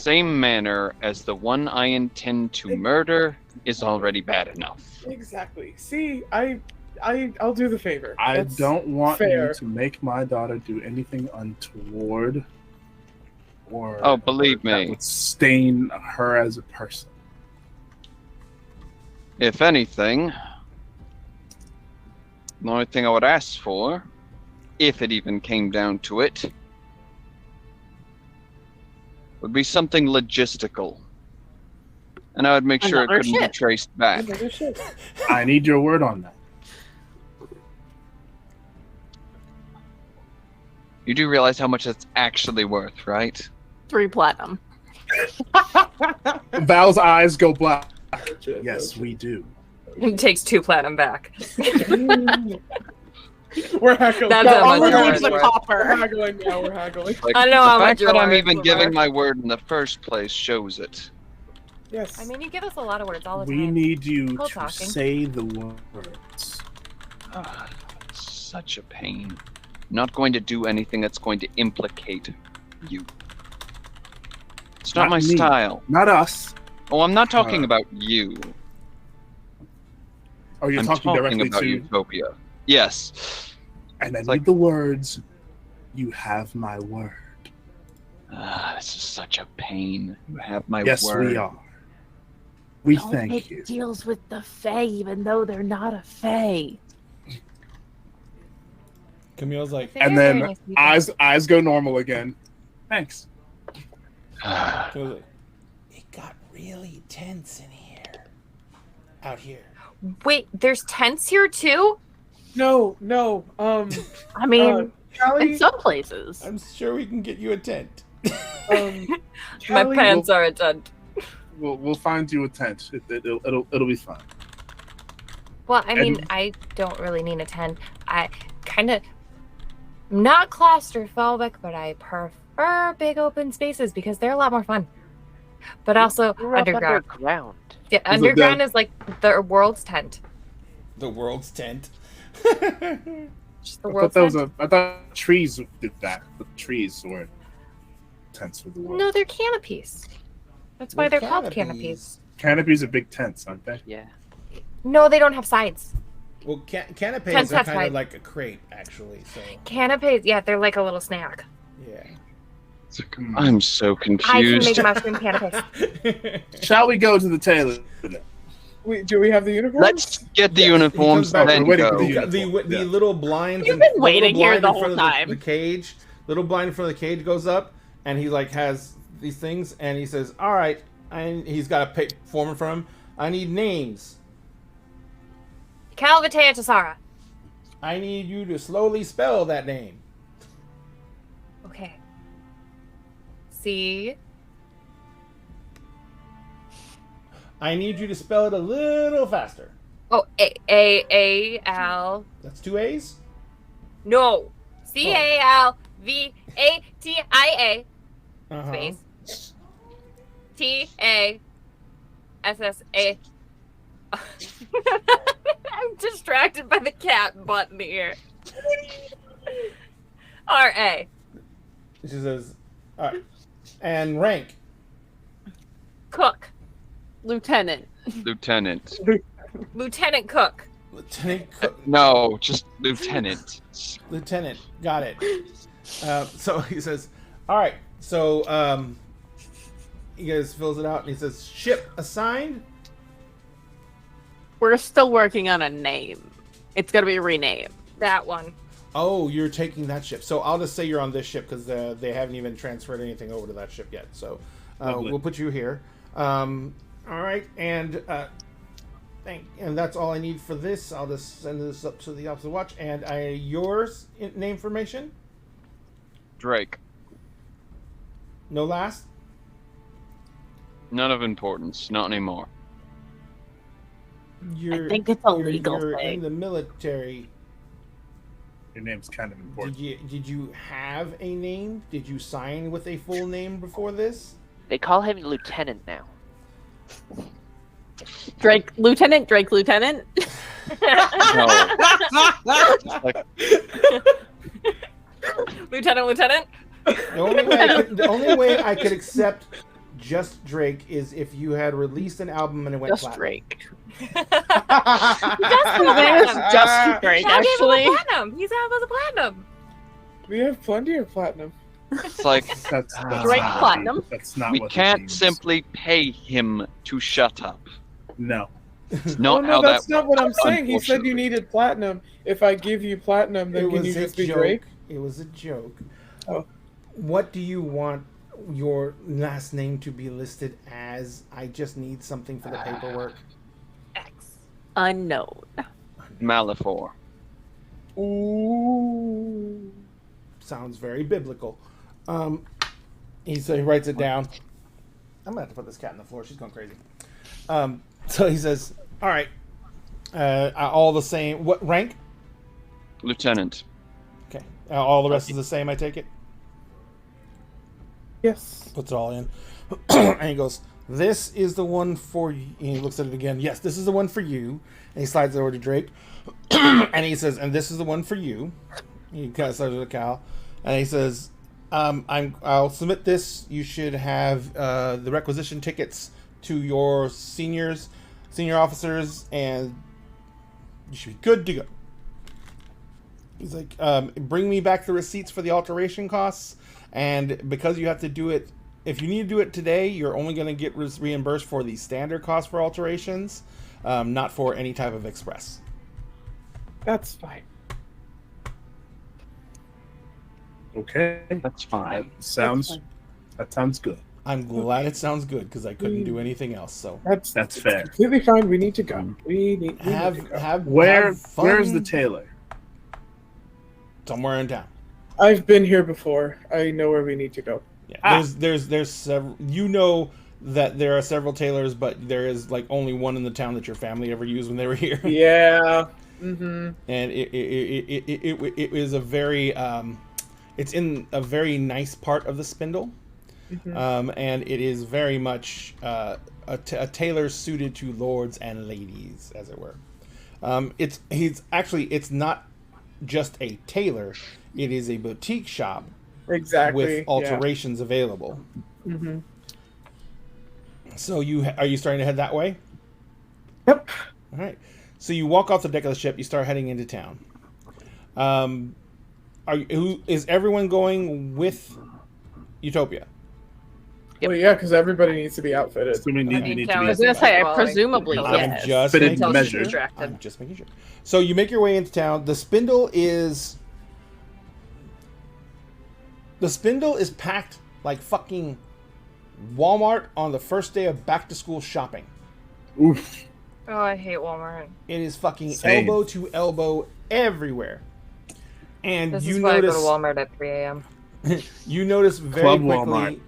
Speaker 1: same manner as the one I intend to murder is already bad enough.
Speaker 7: Exactly. See, I'll do the favor.
Speaker 8: I
Speaker 7: That's
Speaker 8: don't want
Speaker 7: fair.
Speaker 8: you to make my daughter do anything untoward or
Speaker 1: Oh, believe
Speaker 8: that
Speaker 1: me.
Speaker 8: would stain her as a person.
Speaker 1: If anything, the only thing I would ask for, if it even came down to it, would be something logistical. And I would make sure it
Speaker 5: Another
Speaker 1: couldn't be
Speaker 5: ship.
Speaker 1: traced back.
Speaker 7: Another shit.
Speaker 8: I need your word on that.
Speaker 1: You do realize how much it's actually worth, right?
Speaker 5: 3 platinum.
Speaker 8: Val's eyes go black. Yes, we do.
Speaker 4: It takes 2 platinum back.
Speaker 7: We're haggling.
Speaker 4: That's
Speaker 5: No,
Speaker 4: how much
Speaker 5: only
Speaker 4: yours
Speaker 5: leaves the
Speaker 4: worth.
Speaker 7: We're
Speaker 5: copper.
Speaker 7: haggling now. We're haggling.
Speaker 1: Like,
Speaker 4: I know
Speaker 1: the
Speaker 4: how much
Speaker 1: fact that I'm
Speaker 4: yours
Speaker 1: even
Speaker 4: worth.
Speaker 1: giving my word in the first place shows it.
Speaker 7: Yes.
Speaker 4: I mean, you give us a lot of words all the
Speaker 8: We
Speaker 4: time.
Speaker 8: need you
Speaker 4: Cool
Speaker 8: to
Speaker 4: talking.
Speaker 8: say the words.
Speaker 1: Ah, such a pain. I'm not going to do anything that's going to implicate you. It's not
Speaker 8: Not
Speaker 1: my
Speaker 8: me.
Speaker 1: style.
Speaker 8: Not us.
Speaker 1: Oh, I'm not talking
Speaker 8: Uh,
Speaker 1: about you.
Speaker 8: Or you're
Speaker 1: I'm
Speaker 8: talking directly
Speaker 1: about
Speaker 8: to.
Speaker 1: Utopia. Yes.
Speaker 8: And I
Speaker 1: It's
Speaker 8: need
Speaker 1: like-
Speaker 8: the words. You have my word.
Speaker 1: Ah, this is such a pain. You have my
Speaker 8: Yes,
Speaker 1: word.
Speaker 8: we are. We
Speaker 5: Don't
Speaker 8: thank
Speaker 5: make
Speaker 8: you.
Speaker 5: deals with the Fae, even though they're not a Fae.
Speaker 6: Camille's like,
Speaker 4: They
Speaker 8: And
Speaker 4: are very
Speaker 8: then
Speaker 4: nice people.
Speaker 8: eyes go normal again. Thanks.
Speaker 6: Camille's like, it got really tense in here. Out here.
Speaker 4: Wait, there's tents here too?
Speaker 7: No.
Speaker 5: I mean, in
Speaker 7: Callie,
Speaker 5: some places.
Speaker 6: I'm sure we can get you a tent.
Speaker 7: um,
Speaker 4: My
Speaker 7: Callie,
Speaker 4: pants are a tent.
Speaker 8: We'll find you a tent. It'll be fine.
Speaker 4: Well, I mean,
Speaker 8: And-
Speaker 4: I don't really need a tent. I kind of not claustrophobic, but I prefer big open spaces because they're a lot more fun. But also
Speaker 3: Grew up
Speaker 4: underground.
Speaker 3: underground.
Speaker 4: Yeah,
Speaker 8: it
Speaker 4: underground
Speaker 8: the-
Speaker 4: is like the world's tent.
Speaker 6: The world's tent.
Speaker 4: Just the
Speaker 8: I thought
Speaker 4: world's
Speaker 8: that was
Speaker 4: tent.
Speaker 8: I thought trees did that. The trees were tents for the world.
Speaker 4: No, they're canopies. That's why
Speaker 6: They're
Speaker 4: they're called canopies.
Speaker 8: Canopies are big tents, aren't they?
Speaker 3: Yeah.
Speaker 4: No, they don't have sides.
Speaker 6: Well, canapes
Speaker 4: Tents
Speaker 6: are
Speaker 4: have
Speaker 6: kind of
Speaker 4: height.
Speaker 6: like a crepe, actually. So,
Speaker 4: Canapes, yeah, they're like a little snack.
Speaker 6: yeah.
Speaker 1: I'm so
Speaker 4: I can
Speaker 1: confused.
Speaker 4: make mushroom canapes.
Speaker 8: Shall we go to the tailor?
Speaker 7: Wait, do we have the uniform?
Speaker 1: Let's get the
Speaker 6: Yes,
Speaker 1: uniforms,
Speaker 6: he comes back.
Speaker 1: then
Speaker 8: We're waiting for
Speaker 1: go.
Speaker 8: the
Speaker 6: The little blinds.
Speaker 5: You've
Speaker 6: and-
Speaker 5: been
Speaker 6: the
Speaker 5: waiting
Speaker 6: little
Speaker 5: here
Speaker 6: blind
Speaker 5: the
Speaker 6: in
Speaker 5: whole
Speaker 6: front of
Speaker 5: time.
Speaker 6: The cage. Little blind in front of the cage goes up, and he like has these things, and he says, "All right," and he's got a form in front of him. I need names.
Speaker 4: Calvatea Tassara.
Speaker 6: I need you to slowly spell that name.
Speaker 4: Okay. C.
Speaker 6: I need you to spell it a little faster.
Speaker 4: Oh, A-L.
Speaker 6: That's 2 A's?
Speaker 4: No. C-A-L-V-A-T-I-A.
Speaker 6: Uh-huh.
Speaker 4: Space. T-A-S-S-A. I'm distracted by the cat button here. R-A.
Speaker 6: She says, all right. And rank.
Speaker 4: Cook.
Speaker 5: Lieutenant.
Speaker 1: Lieutenant.
Speaker 4: Lieutenant Cook.
Speaker 6: Lieutenant Cook.
Speaker 1: No, just lieutenant.
Speaker 6: Lieutenant. Got it. So he says, all right. So he guys fills it out, and he says, ship assigned.
Speaker 5: We're still working on a name. It's gonna be renamed.
Speaker 4: That one.
Speaker 6: Oh, you're taking that ship. So I'll just say you're on this ship because they haven't even transferred anything over to that ship yet. So
Speaker 8: Lovely.
Speaker 6: we'll put you here. All right, and that's all I need for this. I'll just send this up to the Office of Watch. And yours name formation?
Speaker 1: Drake.
Speaker 6: No last?
Speaker 1: None of importance. Not anymore.
Speaker 6: You're,
Speaker 5: I think it's a
Speaker 6: you're
Speaker 5: legal
Speaker 6: in
Speaker 5: thing.
Speaker 6: the military.
Speaker 8: Your name's kind of important.
Speaker 6: Did you have a name? Did you sign with a full name before this?
Speaker 3: They call him Lieutenant now.
Speaker 5: Drake Lieutenant. Drake Lieutenant.
Speaker 1: No. Like,
Speaker 4: Lieutenant.
Speaker 6: The only way I could accept Just Drake is if you had released an album and it went
Speaker 5: Just
Speaker 6: platinum.
Speaker 5: Drake.
Speaker 4: He does have a platinum.
Speaker 5: Just Drake,
Speaker 4: I gave him
Speaker 5: actually.
Speaker 4: a platinum. He's out with a platinum.
Speaker 7: We have plenty of platinum.
Speaker 1: It's like
Speaker 8: That's
Speaker 5: Drake
Speaker 8: not
Speaker 5: Platinum?
Speaker 8: That's not
Speaker 1: we
Speaker 8: what it
Speaker 1: can't
Speaker 8: means.
Speaker 1: simply pay him to shut up.
Speaker 8: No.
Speaker 1: It's
Speaker 7: Oh
Speaker 1: not
Speaker 7: no,
Speaker 1: how
Speaker 7: that's
Speaker 1: that.
Speaker 7: not what I'm saying. He said you
Speaker 1: Unfortunately.
Speaker 7: needed platinum. If I give you platinum, then
Speaker 6: It
Speaker 7: can
Speaker 6: was
Speaker 7: you
Speaker 6: a
Speaker 7: just be
Speaker 6: joke.
Speaker 7: Drake?
Speaker 6: It was a joke.
Speaker 7: Oh.
Speaker 6: What do you want your last name to be listed as? I just need something for the paperwork.
Speaker 4: X.
Speaker 5: Unknown.
Speaker 1: Malifor.
Speaker 7: Ooh.
Speaker 6: Sounds very biblical. He writes it down. I'm gonna have to put this cat on the floor. She's going crazy. So he says, "All right, all the same. What rank?
Speaker 1: Lieutenant.
Speaker 6: Okay. All the rest is the same. I take it."
Speaker 7: Yes.
Speaker 6: Puts it all in, and he goes, "This is the one for you." And he looks at it again. Yes, this is the one for you. And he slides it over to Drake, and he says, "And this is the one for you." He kind of slides it to Cal, and he says, I'll submit this. You should have the requisition tickets to your senior officers, and you should be good to go." He's like, "Bring me back the receipts for the alteration costs, and because you have to do it, if you need to do it today, you're only going to get reimbursed for the standard cost for alterations, not for any type of express."
Speaker 7: That's fine.
Speaker 8: Okay.
Speaker 1: That's fine.
Speaker 8: That sounds good.
Speaker 6: I'm glad it sounds good because I couldn't do anything else. So
Speaker 8: That's fair.
Speaker 7: Completely fine. We need to go. We need to go.
Speaker 6: have
Speaker 8: Where's
Speaker 6: fun
Speaker 8: the tailor?
Speaker 6: somewhere in town.
Speaker 7: I've been here before. I know where we need to go.
Speaker 6: Yeah, there's several. You know that there are several tailors, but there is like only one in the town that your family ever used when they were here.
Speaker 7: Yeah. Mm-hmm.
Speaker 6: And it is a very it's in a very nice part of the Spindle, and it is very much a tailor suited to lords and ladies, as it were. It's not just a tailor; it is a boutique shop.
Speaker 7: Exactly.
Speaker 6: With alterations available.
Speaker 7: Mm-hmm.
Speaker 6: So are you starting to head that way?
Speaker 7: Yep.
Speaker 6: All right. So you walk off the deck of the ship. You start heading into town. Is everyone going with Utopia?
Speaker 7: Well, yeah, because everybody needs to be outfitted.
Speaker 8: So we need to be.
Speaker 5: I was gonna say, presumably,
Speaker 6: I'm
Speaker 5: yes.
Speaker 6: just
Speaker 8: Fitted
Speaker 6: making
Speaker 8: measure.
Speaker 6: sure. I'm just making sure. So you make your way into town. The Spindle is packed like fucking Walmart on the first day of back to school shopping.
Speaker 8: Oof.
Speaker 4: Oh, I hate Walmart.
Speaker 6: It is fucking
Speaker 8: Same.
Speaker 6: elbow to elbow everywhere. And
Speaker 4: This
Speaker 6: you
Speaker 4: is why
Speaker 6: notice
Speaker 4: I go to Walmart at 3 a.m.
Speaker 6: you notice very
Speaker 8: Club
Speaker 6: quickly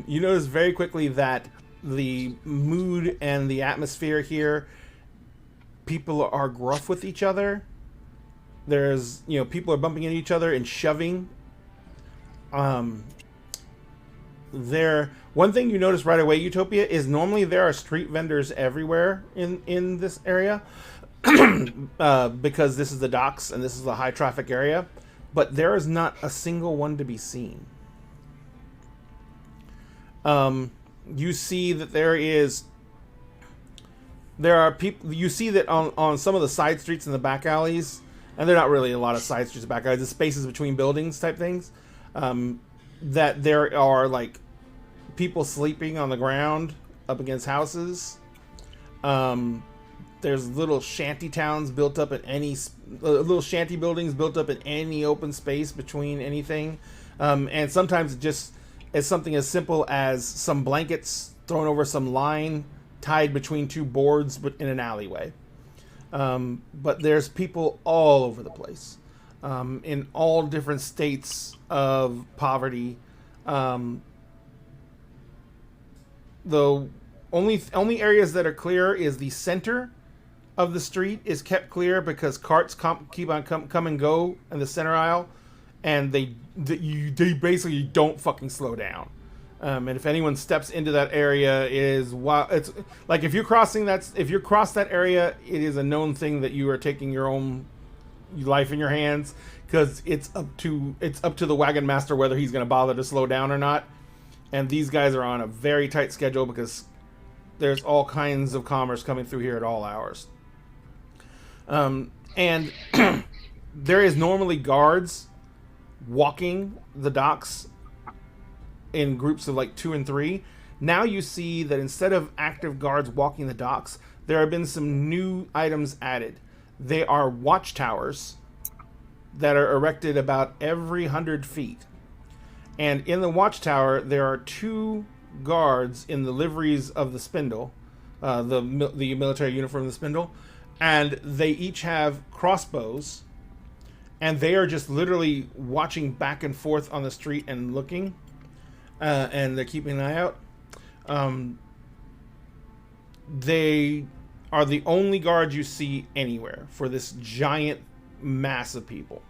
Speaker 6: you notice very quickly that the mood and the atmosphere here, people are gruff with each other. There's, people are bumping into each other and shoving. One thing you notice right away, Utopia, is normally there are street vendors everywhere in this area because this is the docks and this is a high traffic area, but there is not a single one to be seen. You see that there are people. You see that on some of the side streets and the back alleys, and they're not really a lot of side streets and back alleys, the spaces between buildings type things, that there are like people sleeping on the ground up against houses. There's little shanty towns built up at little shanty buildings built up in any open space between anything, and sometimes it just is something as simple as some blankets thrown over some line tied between two boards in an alleyway. But there's people all over the place, in all different states of poverty. The only areas that are clear is the center of the street is kept clear because carts keep on come and go in the center aisle, and they basically don't fucking slow down. And if anyone steps into that area, it's like if you cross that area, it is a known thing that you are taking your own life in your hands, because it's up to the wagon master whether he's going to bother to slow down or not. And these guys are on a very tight schedule because there's all kinds of commerce coming through here at all hours. And there is normally guards walking the docks in groups of like 2 and 3. Now you see that instead of active guards walking the docks, there have been some new items added. They are watchtowers that are erected about every 100 feet. And in the watchtower, there are 2 guards in the liveries of the Spindle, the military uniform of the Spindle, and they each have crossbows, and they are just literally watching back and forth on the street and looking, and they're keeping an eye out. They are the only guards you see anywhere for this giant mass of people.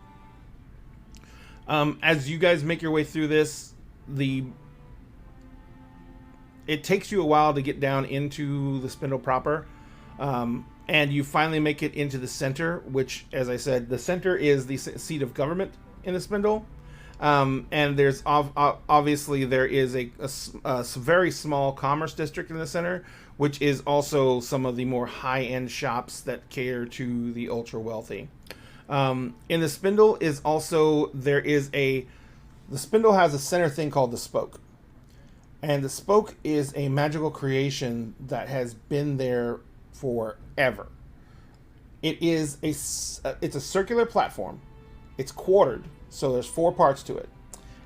Speaker 6: As you guys make your way through this, it takes you a while to get down into the Spindle proper, and you finally make it into the center, which, as I said, the center is the seat of government in the Spindle. And there's obviously there is a very small commerce district in the center, which is also some of the more high-end shops that cater to the ultra wealthy. In the Spindle is also the Spindle has a center thing called the Spoke, and the Spoke is a magical creation that has been there forever. It's a circular platform. It's quartered. So there's 4 parts to it,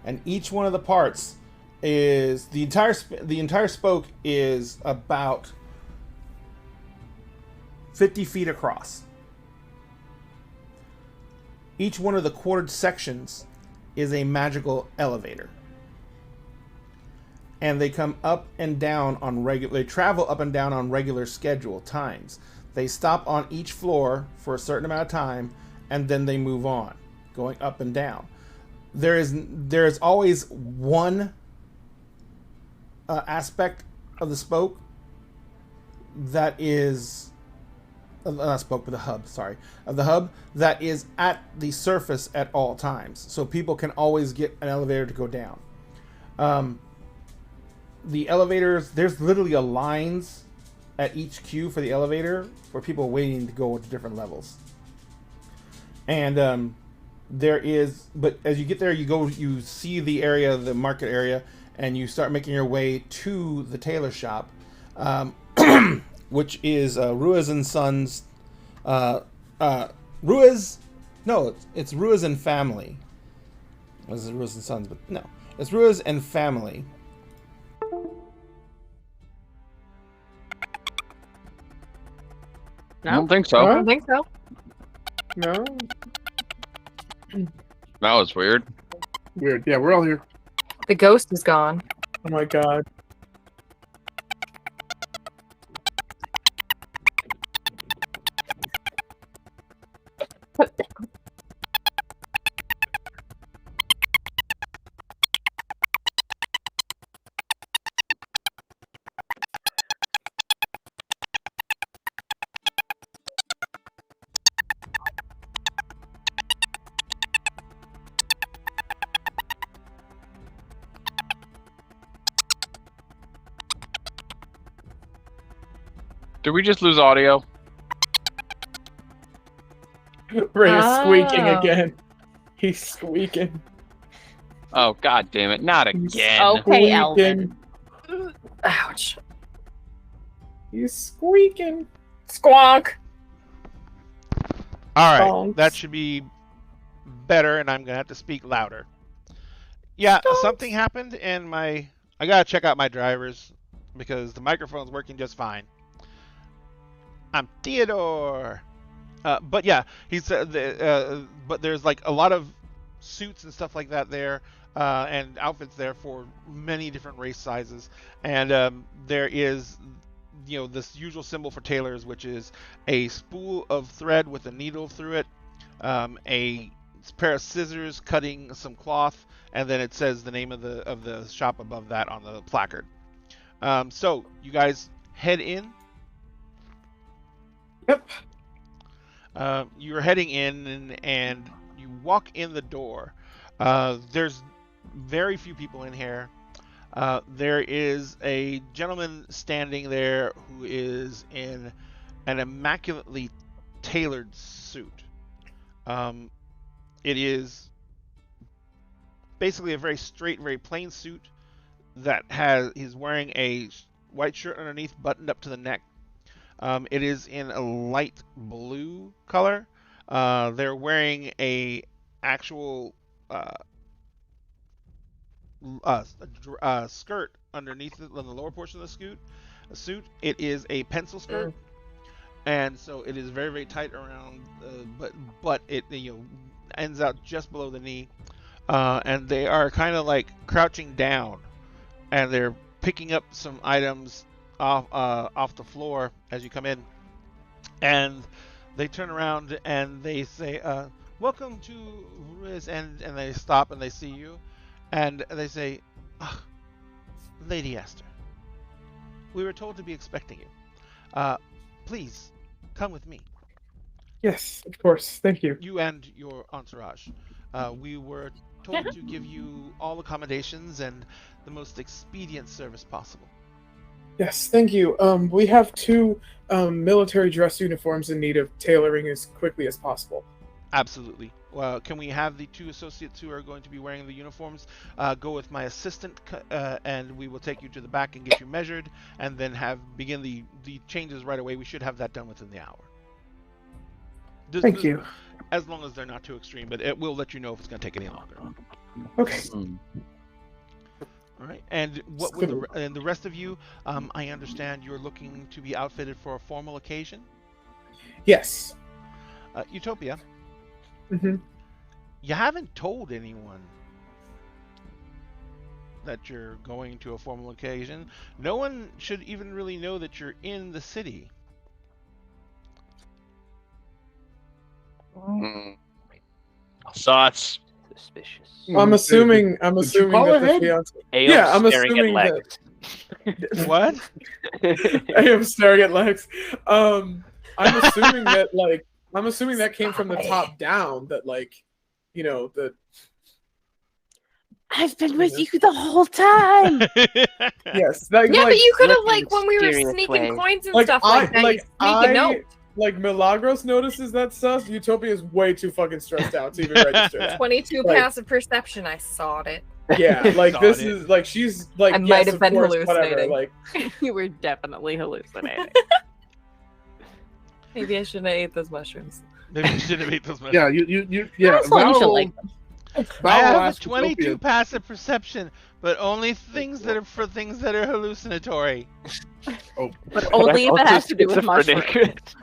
Speaker 6: and each one of the parts is the entire spoke is about 50 feet across. Each one of the quartered sections is a magical elevator, and they come up and down on They travel up and down on regular schedule times. They stop on each floor for a certain amount of time, and then they move on, going up and down. There is always one aspect of the spoke that is not spoke, but the hub. Sorry, of the hub that is at the surface at all times, so people can always get an elevator to go down. The elevators, there's literally a lines at each queue for the elevator for people waiting to go to different levels. And but as you get there, you see the area, the market area, and you start making your way to the tailor shop, which is Ruiz and Sons. Ruiz, no, it's Ruiz and Family. This is Ruiz and Sons, but no, it's Ruiz and Family.
Speaker 1: I don't think so.
Speaker 4: I don't think so.
Speaker 7: No.
Speaker 1: That was weird.
Speaker 8: Weird. Yeah, we're all here.
Speaker 4: The ghost is gone.
Speaker 7: Oh my god.
Speaker 1: Did we just lose audio?
Speaker 7: Ray is squeaking
Speaker 4: Oh.
Speaker 7: again. He's squeaking.
Speaker 1: Oh, god damn it. Not again.
Speaker 5: Okay, Elvin.
Speaker 4: Ouch.
Speaker 7: He's squeaking.
Speaker 4: Squonk.
Speaker 10: All right,
Speaker 7: Bonks.
Speaker 10: that should be better, and I'm gonna have to speak louder. Yeah, something happened, and I gotta check out my drivers because the microphone's working just fine. I'm Theodore. But yeah, he said, but there's like a lot of suits and stuff like that there, and outfits there for many different race sizes, and there is, this usual symbol for tailors, which is a spool of thread with a needle through it, a pair of scissors cutting some cloth, and then it says the name of the shop above that on the placard. So you guys head in.
Speaker 7: Yep.
Speaker 10: You're heading in, and you walk in the door. There's very few people in here. There is a gentleman standing there who is in an immaculately tailored suit. It is basically a very straight, very plain suit that he's wearing a white shirt underneath, buttoned up to the neck. It is in a light blue color. They're wearing a actual skirt underneath on the lower portion of the suit. It is a pencil skirt, and so it is very, very tight around, but it ends out just below the knee. And they are kind of like crouching down, and they're picking up some items off the floor as you come in, and they turn around and they say, "Welcome to Riz," and they stop and they see you, and they say, "Lady Esther, we were told to be expecting you. Please come with me."
Speaker 7: Yes, of course. Thank you.
Speaker 10: You and your entourage. We were told to give you all accommodations and the most expedient service possible.
Speaker 7: Yes, thank you. We have 2 military dress uniforms in need of tailoring as quickly as possible.
Speaker 10: Absolutely. Well, can we have the 2 associates who are going to be wearing the uniforms go with my assistant, and we will take you to the back and get you measured, and then begin the changes right away. We should have that done within the hour.
Speaker 7: Thank you.
Speaker 10: As long as they're not too extreme, but it will let you know if it's going to take any longer.
Speaker 7: Okay.
Speaker 10: All right. And what with the rest of you? I understand you're looking to be outfitted for a formal occasion.
Speaker 7: Yes.
Speaker 10: Utopia.
Speaker 7: Mm-hmm.
Speaker 10: You haven't told anyone that you're going to a formal occasion. No one should even really know that you're in the city.
Speaker 1: Sauce.
Speaker 3: Suspicious.
Speaker 7: I'm assuming that the fiance. Yeah, I'm assuming that.
Speaker 10: What?
Speaker 7: I am staring at Lex. I'm assuming that came from the top down. That that.
Speaker 5: I've been with you the whole time.
Speaker 7: Yes.
Speaker 4: But you could have when we were sneaking coins and stuff like that. Sneak a note.
Speaker 7: Like Milagros notices that sus. Utopia is way too fucking stressed out to even register.
Speaker 4: 22 passive perception. I saw it.
Speaker 7: Yeah, this is she's like.
Speaker 4: I might have been hallucinating.
Speaker 7: Whatever,
Speaker 5: you were definitely hallucinating.
Speaker 4: Maybe I shouldn't have ate those mushrooms.
Speaker 10: Maybe you should have ate those mushrooms.
Speaker 8: Yeah, you yeah.
Speaker 10: I have 22 passive perception, but only things that are hallucinatory.
Speaker 8: Oh,
Speaker 5: but only if it has to do with mushrooms.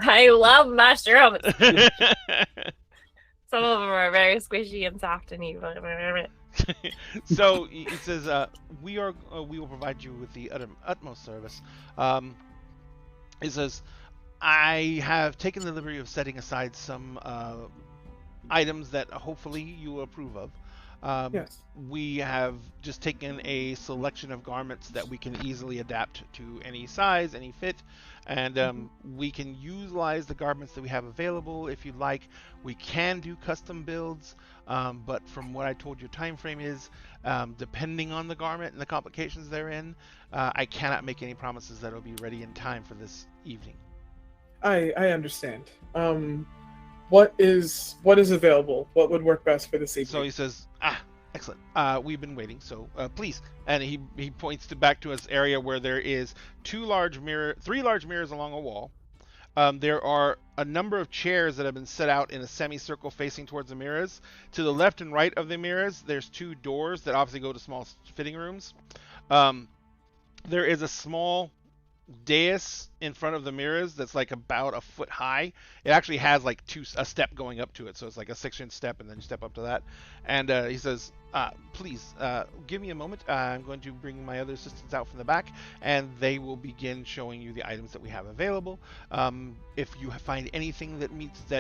Speaker 4: I love mushrooms. Some of them are very squishy and soft and evil.
Speaker 10: So he says, we will provide you with the utmost service. He says, I have taken the liberty of setting aside some items that hopefully you will approve of.
Speaker 7: Yes.
Speaker 10: We have just taken a selection of garments that we can easily adapt to any size, any fit, and we can utilize the garments that we have available if you'd like. We can do custom builds, but from what I told you, time frame is depending on the garment and the complications therein. I cannot make any promises that it'll be ready in time for this evening.
Speaker 7: I understand. What is available? What would work best for this evening?
Speaker 10: So he says, excellent. We've been waiting, so please. And he points back to this area where there is 3 large mirrors along a wall. There are a number of chairs that have been set out in a semicircle facing towards the mirrors. To the left and right of the mirrors, there's 2 doors that obviously go to small fitting rooms. There is a small dais in front of the mirrors that's like about a foot high. It actually has like a step going up to it, so it's like a 6-inch step and then you step up to that. And he says, please give me a moment. I'm going to bring my other assistants out from the back and they will begin showing you the items that we have available. If you find anything that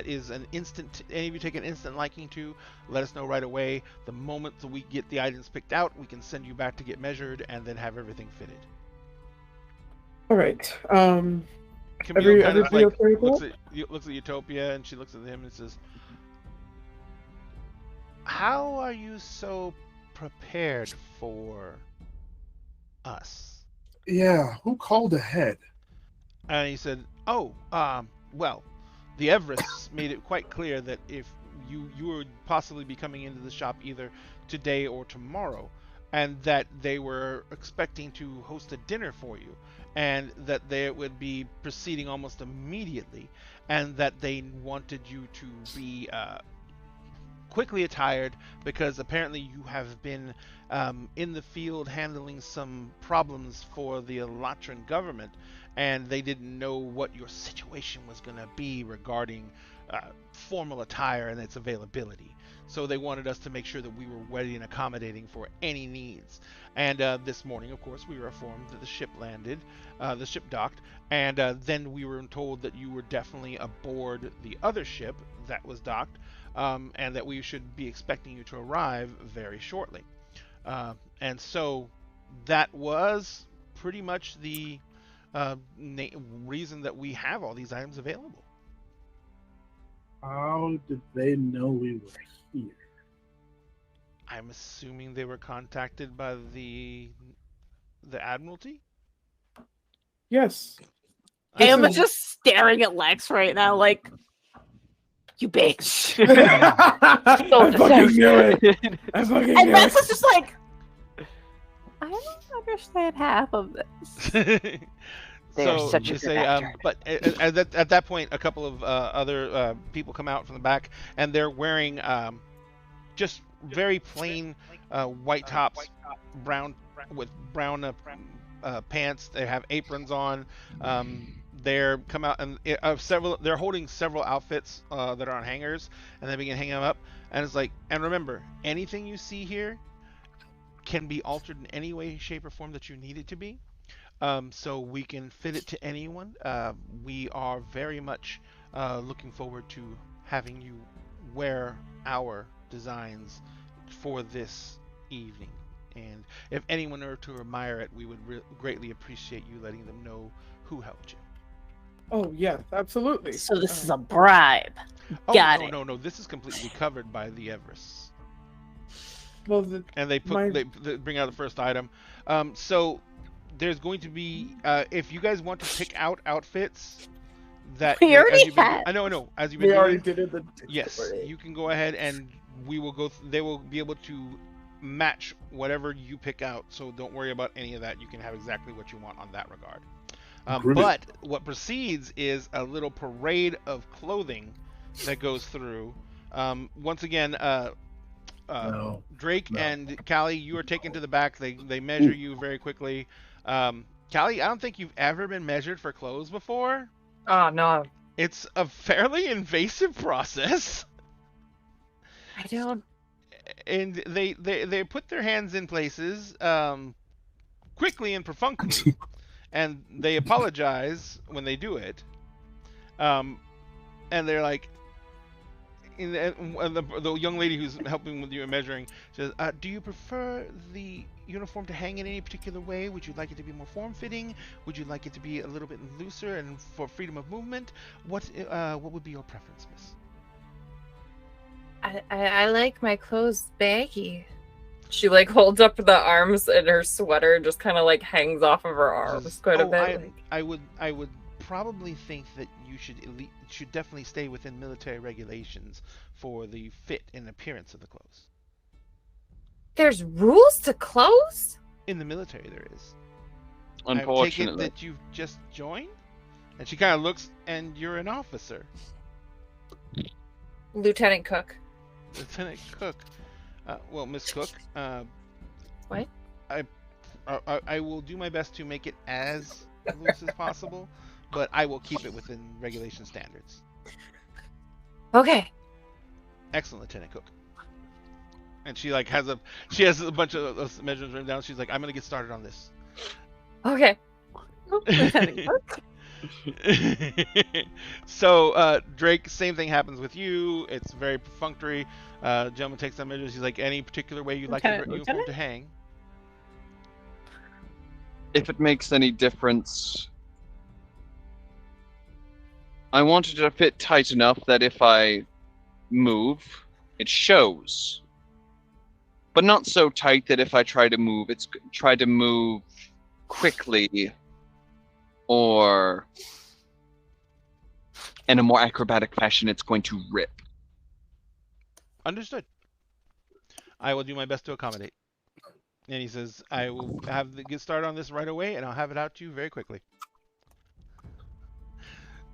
Speaker 10: is any of you take an instant liking to, let us know right away. The moment that we get the items picked out, we can send you back to get measured and then have everything fitted.
Speaker 7: All right.
Speaker 10: Everybody okay looks at Utopia and she looks at him and says, "How are you so prepared for us.
Speaker 8: Yeah, who called ahead?
Speaker 10: And he said, "Oh, well, the Everests made it quite clear that if you would possibly be coming into the shop either today or tomorrow, and that they were expecting to host a dinner for you, and that they would be proceeding almost immediately, and that they wanted you to be quickly attired because apparently you have been in the field handling some problems for the Elatran government, and they didn't know what your situation was going to be regarding formal attire and its availability. So they wanted us to make sure that we were ready and accommodating for any needs. And this morning, of course, we were informed that the ship landed, the ship docked, and then we were told that you were definitely aboard the other ship that was docked, and that we should be expecting you to arrive very shortly. And so that was pretty much the reason that we have all these items available.
Speaker 8: How did they know we were here?
Speaker 10: I'm assuming they were contacted by the Admiralty?
Speaker 7: Yes.
Speaker 5: Emma's just staring at Lex right now, like, you bitch.
Speaker 7: I fucking knew it. I fucking knew
Speaker 5: And
Speaker 7: it.
Speaker 5: Lex is just like, I don't understand half of this.
Speaker 3: They're
Speaker 10: So
Speaker 3: such a
Speaker 10: they
Speaker 3: good
Speaker 10: say,
Speaker 3: actor.
Speaker 10: but at that point, a couple of other people come out from the back, and they're wearing just very plain white tops, brown with brown pants. They have aprons on. They're come out and they're holding several outfits that are on hangers, and they begin hanging them up. And it's like, and remember, anything you see here can be altered in any way, shape, or form that you need it to be. So we can fit it to anyone. We are very much looking forward to having you wear our designs for this evening. And if anyone were to admire it, we would greatly appreciate you letting them know who helped you.
Speaker 7: Oh, yeah, absolutely.
Speaker 5: So this is a bribe.
Speaker 10: Oh,
Speaker 5: Got
Speaker 10: no,
Speaker 5: it.
Speaker 10: no, this is completely covered by the Everests.
Speaker 7: Well,
Speaker 10: And they bring out the first item. So there's going to be, if you guys want to pick out outfits that
Speaker 5: We already
Speaker 10: had.
Speaker 5: had.
Speaker 10: I know. As you've
Speaker 7: we
Speaker 10: been
Speaker 7: already
Speaker 10: doing,
Speaker 7: did it.
Speaker 10: yes, you can go ahead and we will go. They will be able to match whatever you pick out. So don't worry about any of that. You can have exactly what you want on that regard. But what precedes is a little parade of clothing that goes through. Once again, Drake and Callie, you are taken to the back. They measure you very quickly. Callie, I don't think you've ever been measured for clothes before.
Speaker 4: Oh no,
Speaker 10: It's a fairly invasive process.
Speaker 5: I don't.
Speaker 10: And they put their hands in places quickly and perfunctorily, and they apologize when they do it. And they're like, and the young lady who's helping with you in measuring says, "Do you prefer the uniform to hang in any particular way? Would you like it to be more form-fitting? Would you like it to be a little bit looser and for freedom of movement? What would be your preference, miss?"
Speaker 4: I like my clothes baggy. She like holds up the arms, and her sweater just kind of like hangs off of her arms quite a bit.
Speaker 10: I would probably think that you should definitely stay within military regulations for the fit and appearance of the clothes.
Speaker 4: There's rules to clothes?
Speaker 10: In the military, there is.
Speaker 1: Unfortunately.
Speaker 10: I take it that you've just joined, and she kind of looks, and you're an officer,
Speaker 4: Lieutenant Cook.
Speaker 10: Lieutenant Cook. Well, Miss Cook.
Speaker 4: What?
Speaker 10: I will do my best to make it as loose as possible, but I will keep it within regulation standards.
Speaker 4: Okay.
Speaker 10: Excellent, Lieutenant Cook. And she has a bunch of measurements written down. She's like, I'm gonna get started on this.
Speaker 4: Okay.
Speaker 5: Lieutenant Cook.
Speaker 10: So Drake, same thing happens with you. It's very perfunctory. Gentleman takes some measures. He's like, any particular way you'd like your uniform to hang?
Speaker 1: If it makes any difference, I want it to fit tight enough that if I move, it shows. But not so tight that if I try to move, quickly or in a more acrobatic fashion, it's going to rip.
Speaker 10: Understood. I will do my best to accommodate. And he says, I will get started on this right away, and I'll have it out to you very quickly.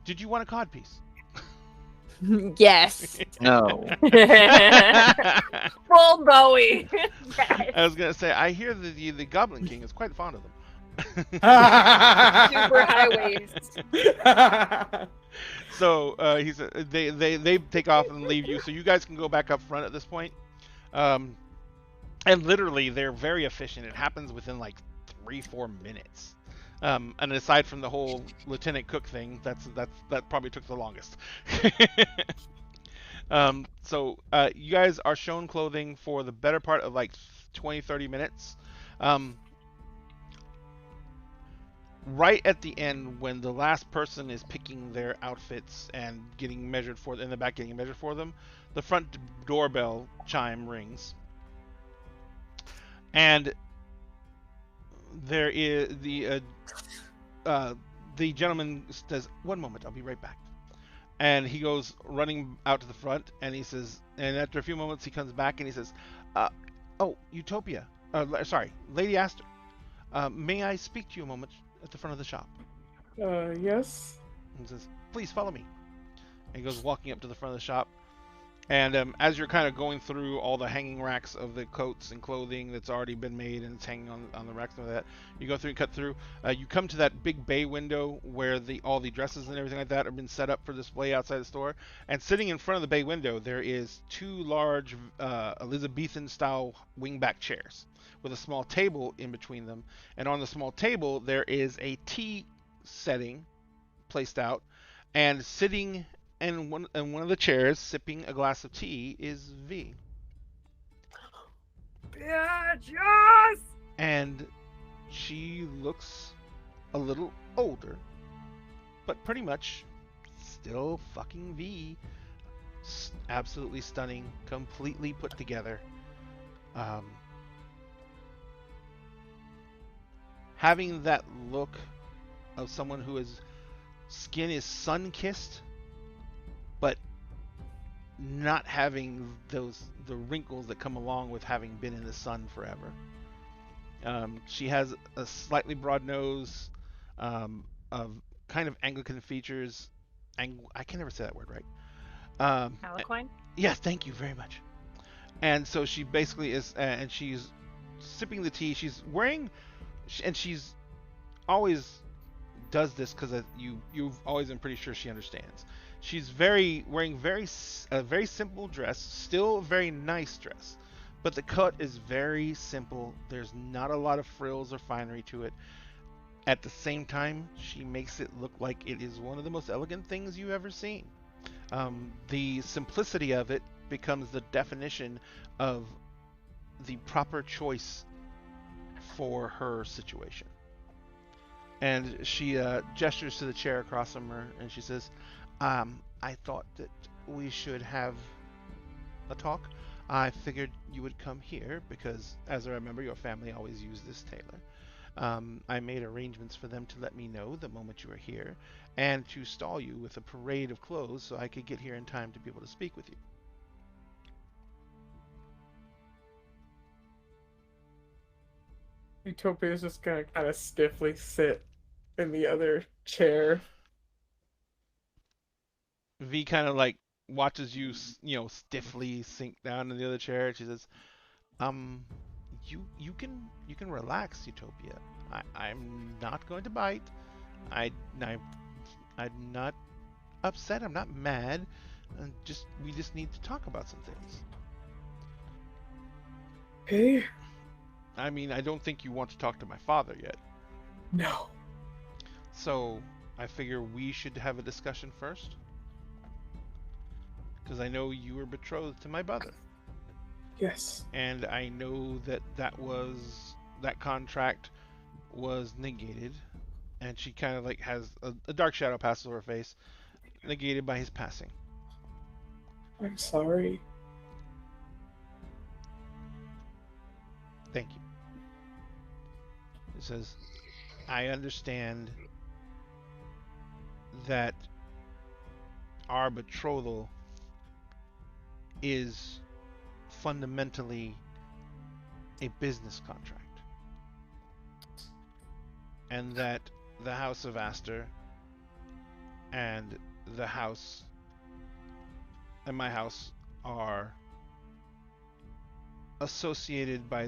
Speaker 10: Did you want a cod piece?
Speaker 5: Yes.
Speaker 1: No.
Speaker 4: Full Bowie.
Speaker 10: I was gonna say, I hear the Goblin King is quite fond of them.
Speaker 4: Super high waist.
Speaker 10: So he said they take off and leave you, so you guys can go back up front at this point. And literally, they're very efficient. It happens within like 3-4 minutes. And aside from the whole Lieutenant Cook thing, that probably took the longest. So you guys are shown clothing for the better part of like 20-30 minutes. Right at the end, when the last person is picking their outfits and getting measured for in the back, getting measured for them, the front doorbell chime rings, and there is the gentleman says, "One moment, I'll be right back." And he goes running out to the front, and he says, and after a few moments, he comes back and he says, "Oh, Utopia, sorry, Lady Aster, may I speak to you a moment at the front of the shop?"
Speaker 7: Yes.
Speaker 10: And he says, "Please follow me." And he goes walking up to the front of the shop. And as you're kind of going through all the hanging racks of the coats and clothing that's already been made and it's hanging on the racks and all that, you go through and cut through. You come to that big bay window where all the dresses and everything like that have been set up for display outside the store. And sitting in front of the bay window, there is 2 large Elizabethan-style wingback chairs with a small table in between them. And on the small table, there is a tea setting placed out, and sitting in one of the chairs, sipping a glass of tea, is V.
Speaker 4: Bitches!
Speaker 10: And she looks a little older, but pretty much still fucking V. Absolutely stunning, completely put together. Having that look of someone whose skin is sun-kissed, but not having the wrinkles that come along with having been in the sun forever. She has a slightly broad nose, of kind of Anglican features. I can never say that word right.
Speaker 4: Aliquine?
Speaker 10: Yes, thank you very much. And so she basically is, and she's sipping the tea. She's wearing, and she's always does this because you've always been pretty sure she understands. She's wearing a very simple dress, still a very nice dress, but the cut is very simple. There's not a lot of frills or finery to it. At the same time, she makes it look like it is one of the most elegant things you've ever seen. The simplicity of it becomes the definition of the proper choice for her situation. And she gestures to the chair across from her, and she says, I thought that we should have a talk. I figured you would come here because, as I remember, your family always used this tailor. I made arrangements for them to let me know the moment you were here, and to stall you with a parade of clothes so I could get here in time to be able to speak with you.
Speaker 7: Utopia is just gonna kind of stiffly sit in the other chair.
Speaker 10: V kind of like watches you, stiffly sink down in the other chair, and she says, you can relax, Utopia. I'm not going to bite. I'm not upset. I'm not mad. We just need to talk about some things.
Speaker 7: Hey.
Speaker 10: I mean, I don't think you want to talk to my father yet.
Speaker 7: No.
Speaker 10: So I figure we should have a discussion first. Because I know you were betrothed to my brother.
Speaker 7: Yes.
Speaker 10: And I know that that contract was negated. And she kind of like has a dark shadow passes over her face, negated by his passing.
Speaker 7: I'm sorry.
Speaker 10: Thank you. It says, I understand that our betrothal is fundamentally a business contract, and that the House of Aster and the house and my house are associated by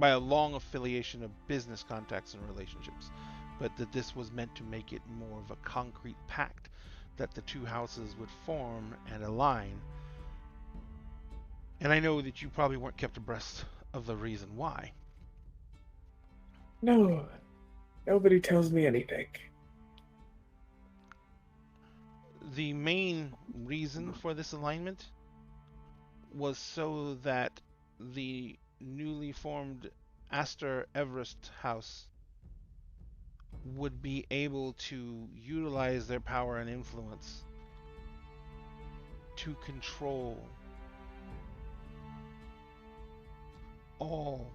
Speaker 10: a long affiliation of business contacts and relationships, but that this was meant to make it more of a concrete pact that the two houses would form and align. And I know that you probably weren't kept abreast of the reason why.
Speaker 7: No, nobody tells me anything.
Speaker 10: The main reason for this alignment was so that the newly formed Aster Everest House would be able to utilize their power and influence to control all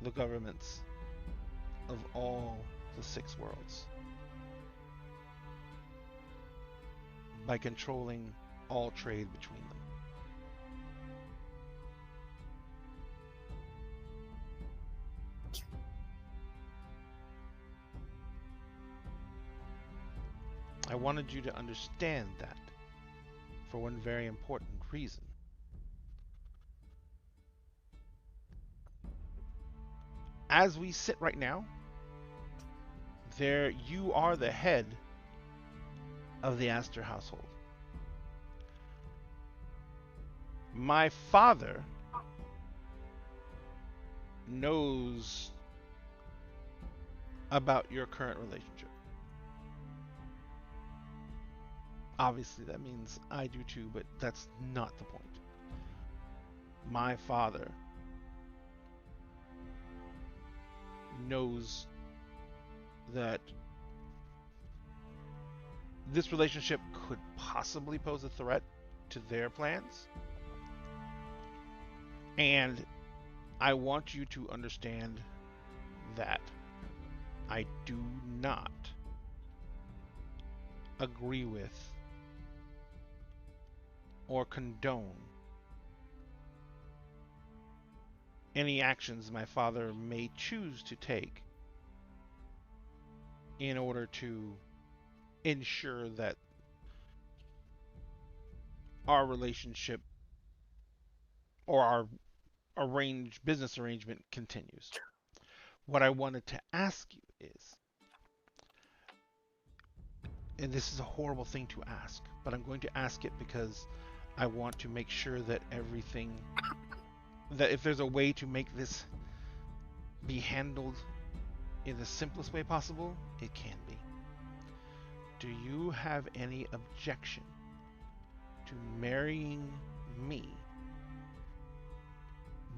Speaker 10: the governments of all the 6 worlds by controlling all trade between them. I wanted you to understand that for one very important reason. As we sit right now, you are the head of the Aster household. My father knows about your current relationship. Obviously, that means I do too, but that's not the point. My father knows that this relationship could possibly pose a threat to their plans. And I want you to understand that I do not agree with or condone any actions my father may choose to take in order to ensure that our relationship or our business arrangement continues. What I wanted to ask you is, and this is a horrible thing to ask, but I'm going to ask it because I want to make sure that that if there's a way to make this be handled in the simplest way possible, it can be. Do you have any objection to marrying me,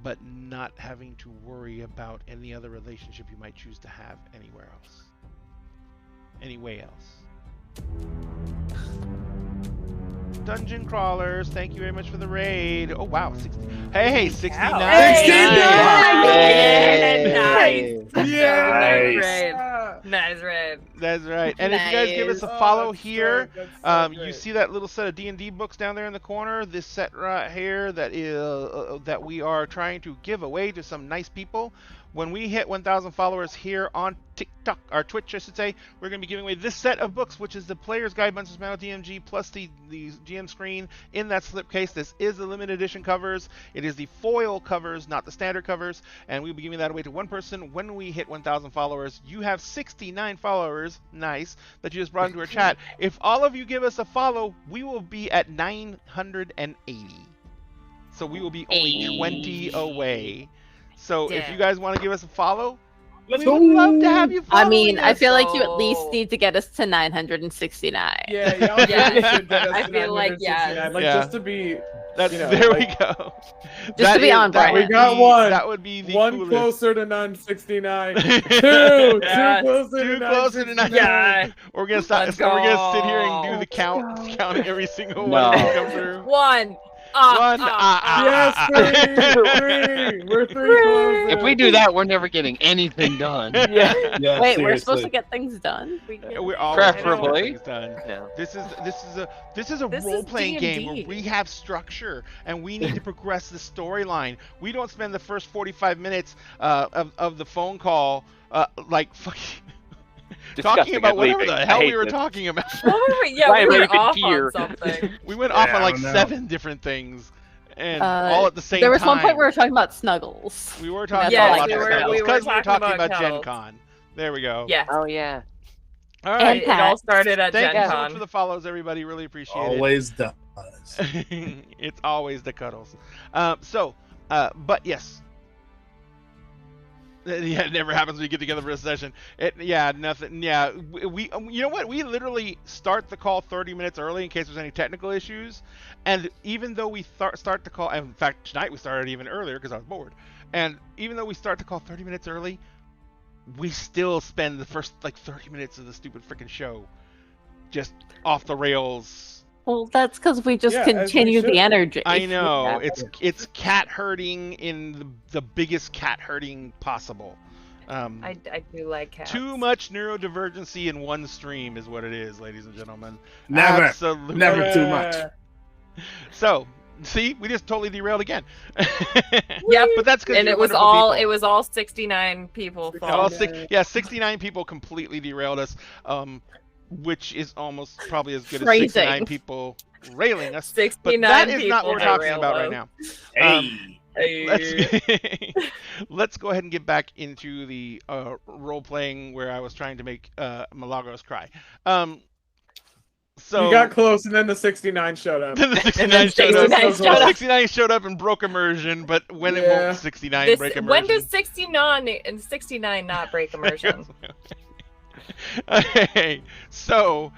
Speaker 10: but not having to worry about any other relationship you might choose to have anywhere else? Any way else? Dungeon Crawlers, thank you very much for the raid. Oh wow, 60. Hey, 69.
Speaker 4: Nice raid.
Speaker 10: That's right. And if you guys give us a follow here, you see that little set of D&D books down there in the corner. This set right here that is that we are trying to give away to some nice people. When we hit 1,000 followers here on TikTok, or Twitch, I should say, we're going to be giving away this set of books, which is the Player's Guide, Bunches of Metal DMG, plus the GM screen in that slipcase. This is the limited edition covers. It is the foil covers, not the standard covers, and we'll be giving that away to one person when we hit 1,000 followers. You have 69 followers, nice, that you just brought into our chat. If all of you give us a follow, we will be at 980. So we will be only 20 away. So if you guys want to give us a follow, we would love to have you follow.
Speaker 5: I mean, I feel like you at least need to get us to 969.
Speaker 7: Yeah, y'all should get us
Speaker 4: I
Speaker 7: to
Speaker 4: feel like,
Speaker 7: 969. Like, just to be...
Speaker 10: That's,
Speaker 7: you know,
Speaker 10: there
Speaker 7: like,
Speaker 10: we go.
Speaker 5: Just to be on brand.
Speaker 7: We got one.
Speaker 10: That would be the
Speaker 7: one
Speaker 10: coolest.
Speaker 7: Closer to 969. Two closer to 969.
Speaker 4: Yeah.
Speaker 10: We're gonna stop. So we're gonna sit here and do the count, counting every single one that come through.
Speaker 4: One.
Speaker 7: Yes, three. We're three close.
Speaker 1: If we do that, we're never getting anything done.
Speaker 3: Yeah.
Speaker 5: Wait, we're supposed to get things done?
Speaker 10: We're always
Speaker 1: Preferably.
Speaker 10: getting things done.
Speaker 3: No.
Speaker 10: This is a
Speaker 4: This is
Speaker 10: role-playing game where
Speaker 4: D&D.
Speaker 10: we have structure and we need to progress the storyline. We don't spend the first 45 minutes of the phone call like fucking talking
Speaker 3: Disgusting
Speaker 10: about
Speaker 3: and
Speaker 10: whatever
Speaker 3: leaving.
Speaker 10: the
Speaker 3: I
Speaker 10: hell
Speaker 3: hate
Speaker 10: we were
Speaker 3: this.
Speaker 10: talking about.
Speaker 4: Yeah,
Speaker 3: Why
Speaker 4: we were
Speaker 3: leave it
Speaker 4: off
Speaker 3: here?
Speaker 4: on something.
Speaker 10: We went off
Speaker 8: Yeah,
Speaker 10: on
Speaker 8: I
Speaker 10: like
Speaker 8: don't know.
Speaker 10: 7 different things, and all at the same
Speaker 5: There was
Speaker 10: time.
Speaker 5: one point where we were talking about Snuggles.
Speaker 10: We were talking
Speaker 5: Yes,
Speaker 10: about
Speaker 5: we were-
Speaker 10: Snuggles
Speaker 5: we
Speaker 4: were
Speaker 10: because we were
Speaker 4: talking
Speaker 10: talking
Speaker 4: about
Speaker 10: about Gen
Speaker 4: Cuddles.
Speaker 10: Con. There we go.
Speaker 4: Yeah.
Speaker 3: Oh yeah.
Speaker 10: All
Speaker 5: And
Speaker 10: right.
Speaker 4: It all started at
Speaker 10: Thank you
Speaker 4: Gen
Speaker 10: so much
Speaker 4: Con.
Speaker 10: for the follows, everybody. Really appreciate
Speaker 8: Always does.
Speaker 10: it. It's always the cuddles. But yes. Yeah, it never happens when we get together for a session. Nothing. Yeah, we you know what? We literally start the call 30 minutes early in case there's any technical issues. And even though we start the call, and in fact, tonight we started even earlier because I was bored. And even though we start the call 30 minutes early, we still spend the first like 30 minutes of the stupid freaking show just off the rails.
Speaker 5: Well, that's because we just
Speaker 7: Yeah, as we
Speaker 5: continue the
Speaker 7: should.
Speaker 5: energy.
Speaker 10: I know
Speaker 5: Yeah.
Speaker 10: it's cat herding in the biggest cat herding possible.
Speaker 4: I do like cats.
Speaker 10: Too much neurodivergency in one stream is what it is, ladies and gentlemen.
Speaker 8: Never.
Speaker 10: Absolutely.
Speaker 8: Never too much.
Speaker 10: So, see, we just totally derailed again.
Speaker 4: Yep.
Speaker 10: But that's because
Speaker 4: And it was all 69 people.
Speaker 10: all
Speaker 4: fault.
Speaker 10: 69 people completely derailed us. Which is almost probably as good as
Speaker 5: Phrasing.
Speaker 10: 69 people railing us.
Speaker 4: 69
Speaker 10: But that is not
Speaker 4: people
Speaker 10: what we're talking
Speaker 4: derailed
Speaker 10: about right
Speaker 4: us.
Speaker 10: now.
Speaker 8: Hey.
Speaker 10: Let's go ahead and get back into the role playing where I was trying to make Milagros cry. So
Speaker 7: You got close, and then the 69 showed up.
Speaker 10: then the 69
Speaker 5: then
Speaker 10: showed up.
Speaker 5: 69 showed up.
Speaker 10: 69 showed up and broke immersion, but when it
Speaker 7: Yeah.
Speaker 10: won't 69 break immersion?
Speaker 4: When does 69 not break immersion?
Speaker 10: Okay, so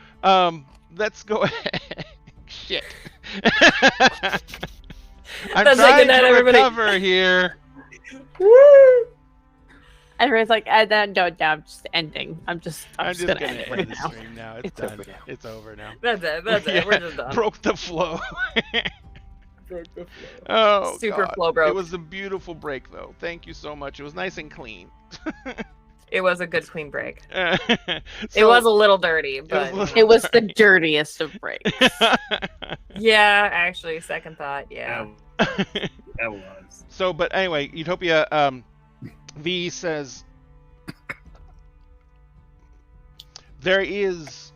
Speaker 10: let's go ahead. Shit. I'm
Speaker 4: That's like
Speaker 10: trying
Speaker 4: good night,
Speaker 10: to
Speaker 4: everybody.
Speaker 10: recover here.
Speaker 5: Everybody's like, no, I'm just ending. I'm just
Speaker 10: I'm just
Speaker 5: gonna
Speaker 10: gonna
Speaker 5: end it
Speaker 10: end
Speaker 5: right
Speaker 10: the
Speaker 5: now.
Speaker 10: stream now. It's
Speaker 3: It's
Speaker 10: done.
Speaker 3: over now.
Speaker 10: It's over now.
Speaker 4: That's it. That's
Speaker 10: Yeah,
Speaker 4: it. We're just done.
Speaker 10: Broke the flow.
Speaker 7: Broke the flow.
Speaker 10: Oh,
Speaker 4: Super
Speaker 10: God.
Speaker 4: flow broke.
Speaker 10: It was a beautiful break, though. Thank you so much. It was nice and clean.
Speaker 4: It was a good clean break.
Speaker 10: It
Speaker 4: It was a little dirty, but
Speaker 5: It was the dirtiest of breaks.
Speaker 4: yeah, actually, second thought, yeah.
Speaker 8: That was.
Speaker 10: So, but anyway, Utopia V says there is.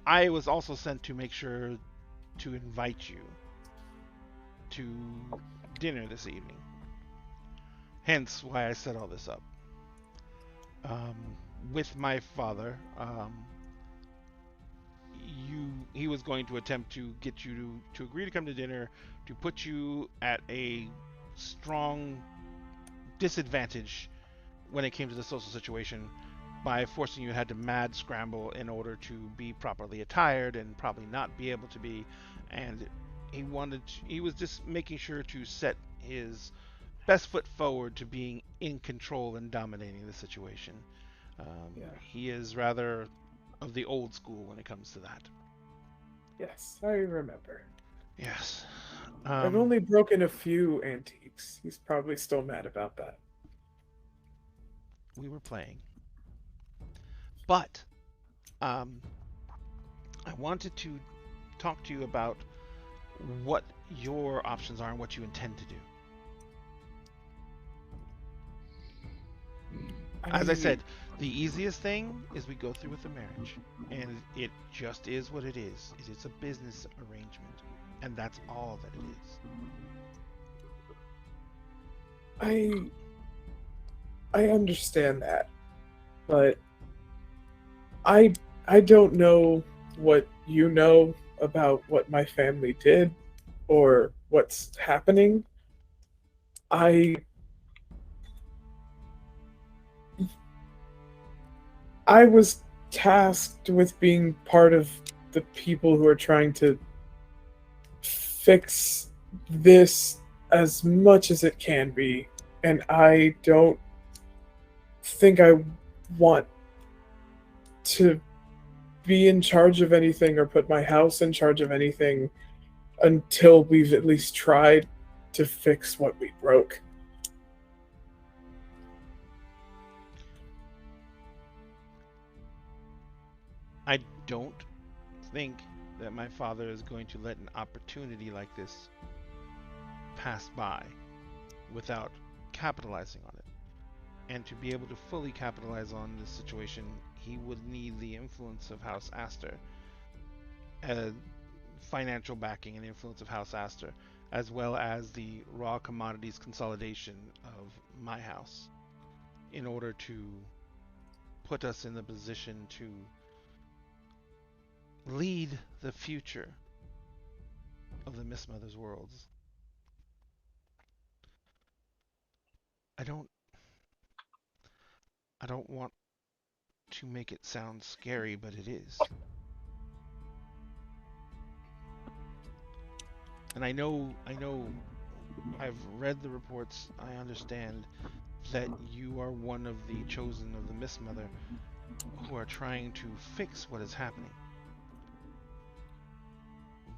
Speaker 10: I was also sent to make sure to invite you to dinner this evening. Hence why I set all this up. With my father, he was going to attempt to get you to agree to come to dinner, to put you at a strong disadvantage when it came to the social situation by forcing you had to mad scramble in order to be properly attired and probably not be able to be, and he was just making sure to set his best foot forward to being in control and dominating the situation. He is rather of the old school when it comes to that.
Speaker 7: Yes, I remember.
Speaker 10: Yes.
Speaker 7: I've only broken a few antiques. He's probably still mad about that.
Speaker 10: We were playing. But I wanted to talk to you about what your options are and what you intend to do. As I said, the easiest thing is we go through with the marriage, and it just is what it is. It is a business arrangement, and that's all that it is.
Speaker 7: I understand that, but I don't know what you know about what my family did or what's happening. I was tasked with being part of the people who are trying to fix this as much as it can be, and I don't think I want to be in charge of anything or put my house in charge of anything until we've at least tried to fix what we broke.
Speaker 10: I don't think that my father is going to let an opportunity like this pass by without capitalizing on it. And to be able to fully capitalize on this situation, he would need the influence of House Astor, financial backing and influence of House Astor, as well as the raw commodities consolidation of my house, in order to put us in the position to lead the future of the Miss Mother's worlds. I don't want to make it sound scary, but it is. And I know I've read the reports. I understand that you are one of the chosen of the Miss Mother who are trying to fix what is happening.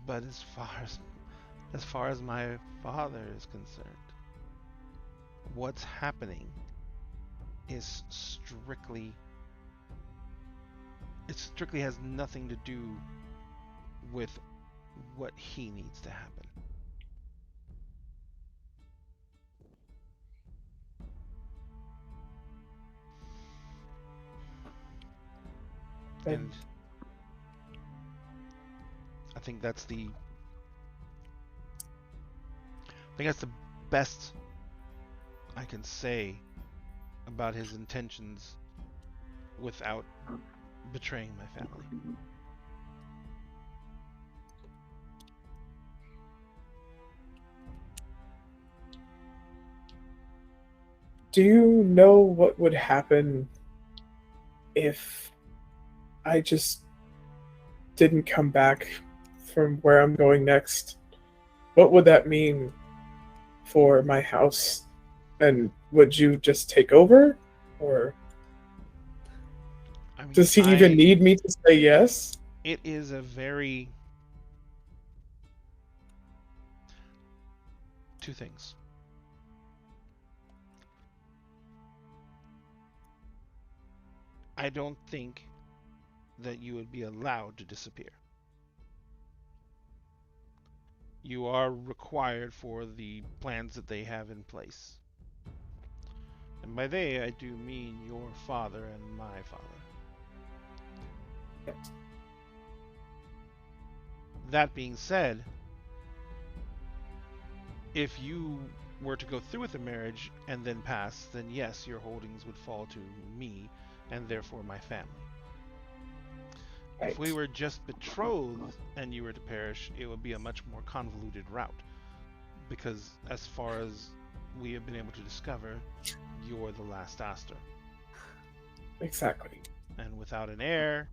Speaker 10: But as far as my father is concerned, what's happening is strictly has nothing to do with what he needs to happen. And I think that's the best I can say about his intentions without betraying my family.
Speaker 7: Do you know what would happen if I just didn't come back from where I'm going next? What would that mean for my house? And would you just take over? Or
Speaker 10: I mean,
Speaker 7: does he even need me to say yes?
Speaker 10: It is a very... Two things. I don't think that you would be allowed to disappear. You are required for the plans that they have in place. And by they, I do mean your father and my father.
Speaker 7: Yes.
Speaker 10: That being said, if you were to go through with the marriage and then pass, then yes, your holdings would fall to me and therefore my family.
Speaker 7: Right.
Speaker 10: If we were just betrothed and you were to perish, it would be a much more convoluted route. Because as far as we have been able to discover, you're the last Astor.
Speaker 7: Exactly.
Speaker 10: And without an heir,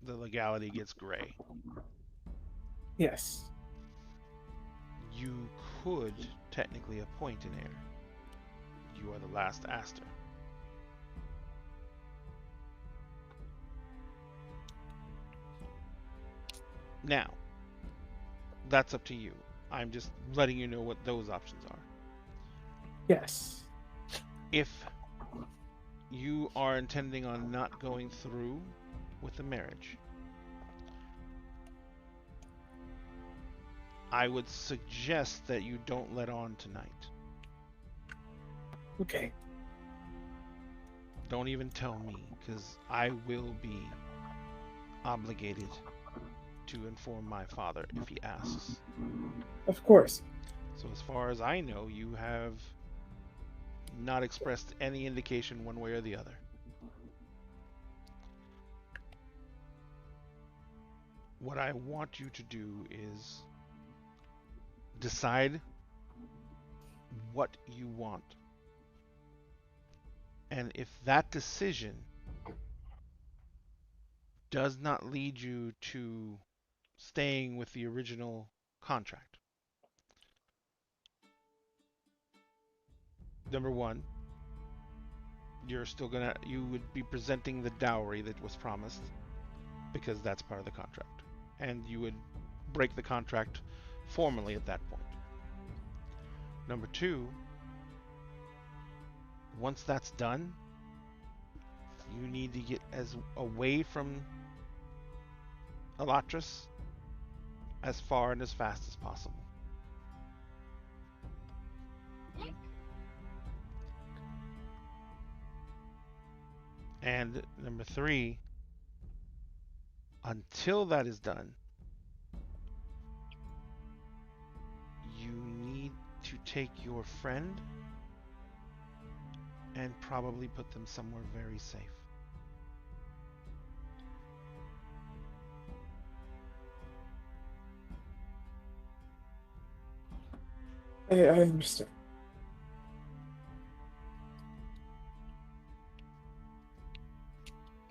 Speaker 10: the legality gets gray.
Speaker 7: Yes.
Speaker 10: You could technically appoint an heir. You are the last Astor. Now, that's up to you. I'm just letting you know what those options are.
Speaker 7: Yes.
Speaker 10: If you are intending on not going through with the marriage, I would suggest that you don't let on tonight.
Speaker 7: Okay.
Speaker 10: Don't even tell me, because I will be obligated to inform my father if he asks.
Speaker 7: Of course.
Speaker 10: So as far as I know, you have not expressed any indication one way or the other. What I want you to do is decide what you want. And if that decision does not lead you to staying with the original contract, number one, you would be presenting the dowry that was promised. because that's part of the contract. And you would break the contract formally at that point. Number 2, once that's done, you need to get as away from Elatris as far and as fast as possible. And number 3, until that is done, you need to take your friend and probably put them somewhere very safe.
Speaker 7: I understand.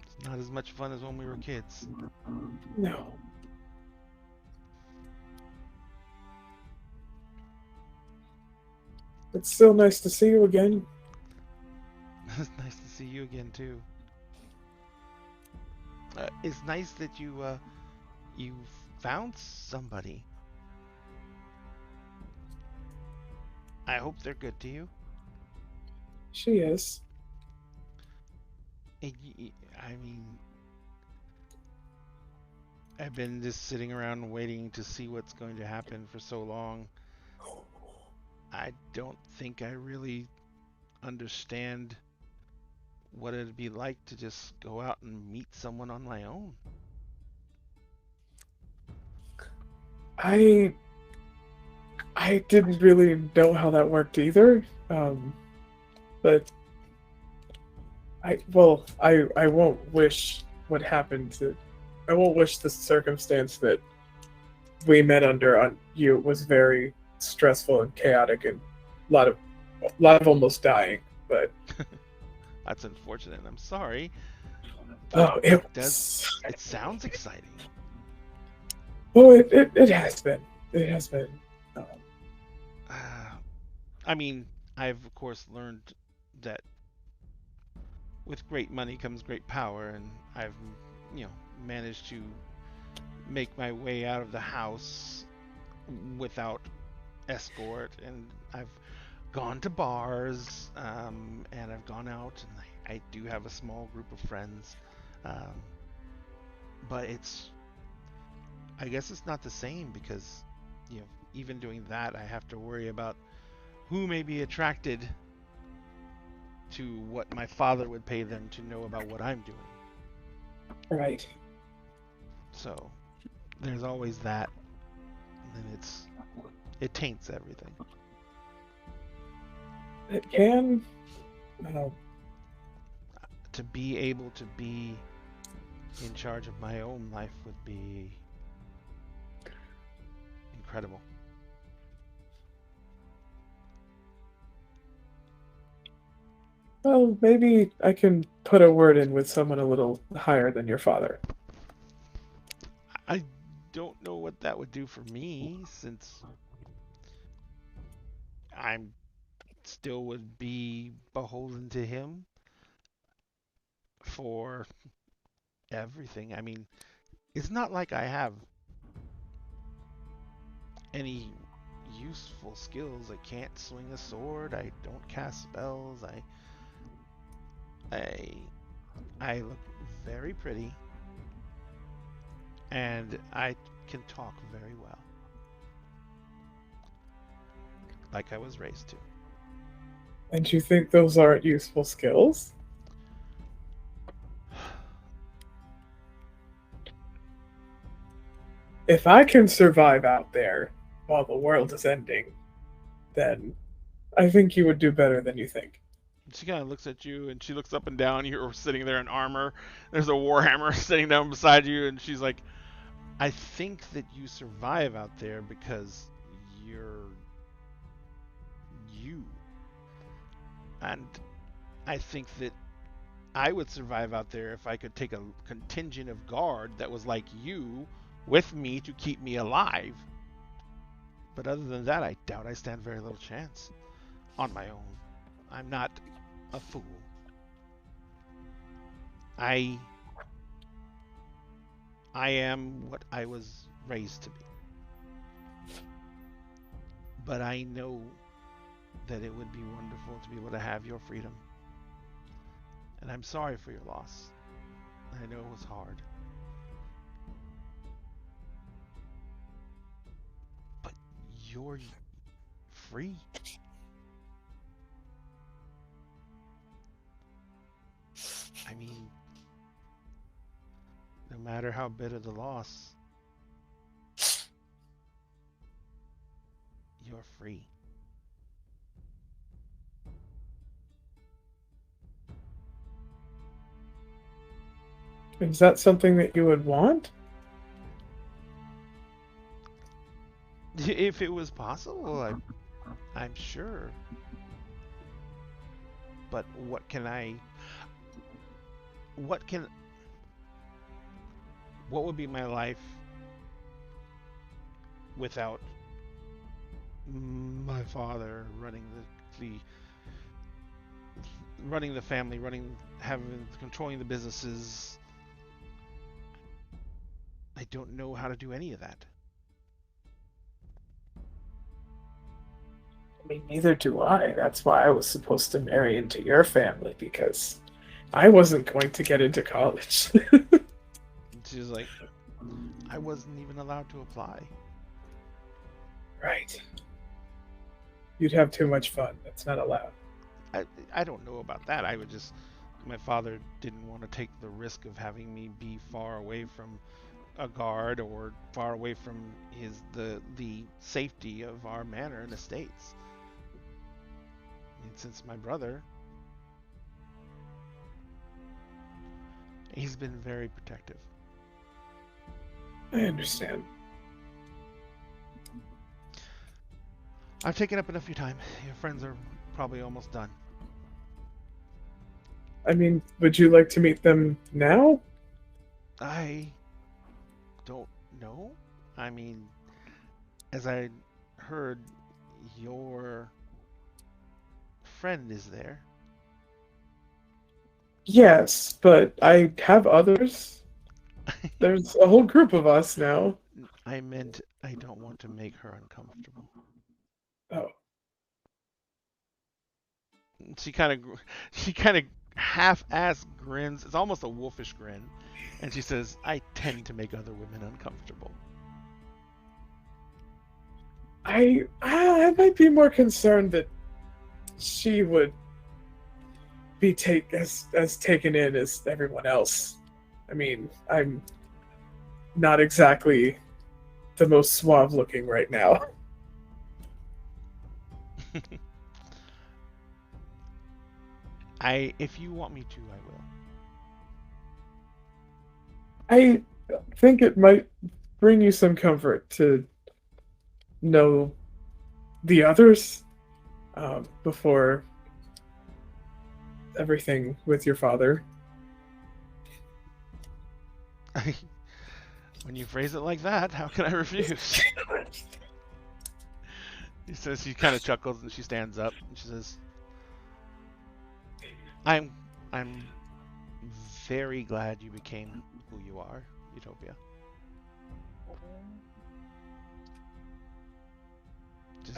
Speaker 10: It's not as much fun as when we were kids.
Speaker 7: No. It's still nice to see you again.
Speaker 10: It's nice to see you again too. It's nice that you found somebody. I hope they're good to you.
Speaker 7: She is.
Speaker 10: I mean, I've been just sitting around waiting to see what's going to happen for so long. I don't think I really understand what it'd be like to just go out and meet someone on my own.
Speaker 7: I didn't really know how that worked either. But I won't wish what happened to. I won't wish the circumstance that we met under on you was very stressful and chaotic and a lot of almost dying. But
Speaker 10: that's unfortunate. I'm sorry.
Speaker 7: Oh,
Speaker 10: it sounds exciting.
Speaker 7: Well, it has been. It has been.
Speaker 10: I mean, I've of course learned that with great money comes great power, and I've, managed to make my way out of the house without escort, and I've gone to bars, and I've gone out, and I do have a small group of friends, but I guess it's not the same because, even doing that, I have to worry about who may be attracted to what my father would pay them to know about what I'm doing.
Speaker 7: Right.
Speaker 10: So there's always that, and then it taints everything.
Speaker 7: It can.
Speaker 10: To be able to be in charge of my own life would be incredible.
Speaker 7: Well, maybe I can put a word in with someone a little higher than your father.
Speaker 10: I don't know what that would do for me, since I still would be beholden to him for everything. I mean, it's not like I have any useful skills. I can't swing a sword. I don't cast spells. I look very pretty, and I can talk very well, like I was raised to.
Speaker 7: And you think those aren't useful skills? If I can survive out there while the world is ending, then I think you would do better than you think.
Speaker 10: She kind of looks at you, and she looks up and down. You're sitting there in armor. There's a warhammer sitting down beside you, and she's like, I think that you survive out there because you're you. And I think that I would survive out there if I could take a contingent of guard that was like you with me to keep me alive. But other than that, I doubt I stand very little chance on my own. I'm not a fool. I am what I was raised to be. But I know that it would be wonderful to be able to have your freedom. And I'm sorry for your loss. I know it was hard. But you're free. I mean, no matter how bitter the loss, you're free.
Speaker 7: Is that something that you would want?
Speaker 10: If it was possible, I'm sure. But what would be my life without my father running the family, controlling the businesses? I don't know how to do any of that.
Speaker 7: I mean, neither do I. That's why I was supposed to marry into your family, because I wasn't going to get into college.
Speaker 10: She was like, I wasn't even allowed to apply.
Speaker 7: Right. You'd have too much fun. That's not allowed.
Speaker 10: I don't know about that. My father didn't want to take the risk of having me be far away from a guard or far away from the safety of our manor and estates. And since my brother, he's been very protective.
Speaker 7: I understand.
Speaker 10: I've taken up enough of your time. Your friends are probably almost done.
Speaker 7: I mean, would you like to meet them now?
Speaker 10: I don't know. I mean, as I heard, your friend is there.
Speaker 7: Yes, but I have others. There's a whole group of us now.
Speaker 10: I meant I don't want to make her uncomfortable.
Speaker 7: Oh.
Speaker 10: She kind of half-ass grins. It's almost a wolfish grin. And she says, I tend to make other women uncomfortable.
Speaker 7: I might be more concerned that she would be as taken in as everyone else. I mean, I'm not exactly the most suave looking right now.
Speaker 10: If you want me to, I will.
Speaker 7: I think it might bring you some comfort to know the others before everything with your father.
Speaker 10: When you phrase it like that, how can I refuse? He says, she kind of chuckles and she stands up and she says, I'm very glad you became who you are, Utopia.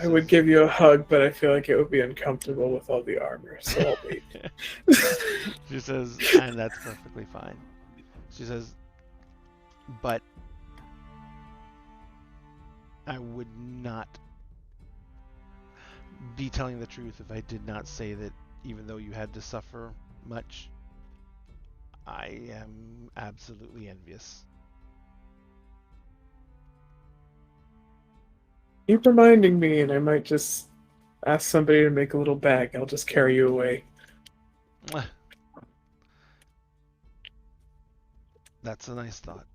Speaker 7: I would give you a hug, but I feel like it would be uncomfortable with all the armor, so I'll wait.
Speaker 10: She says, and that's perfectly fine. She says, but I would not be telling the truth if I did not say that even though you had to suffer much, I am absolutely envious.
Speaker 7: Keep reminding me, and I might just ask somebody to make a little bag. I'll just carry you away.
Speaker 10: That's a nice thought.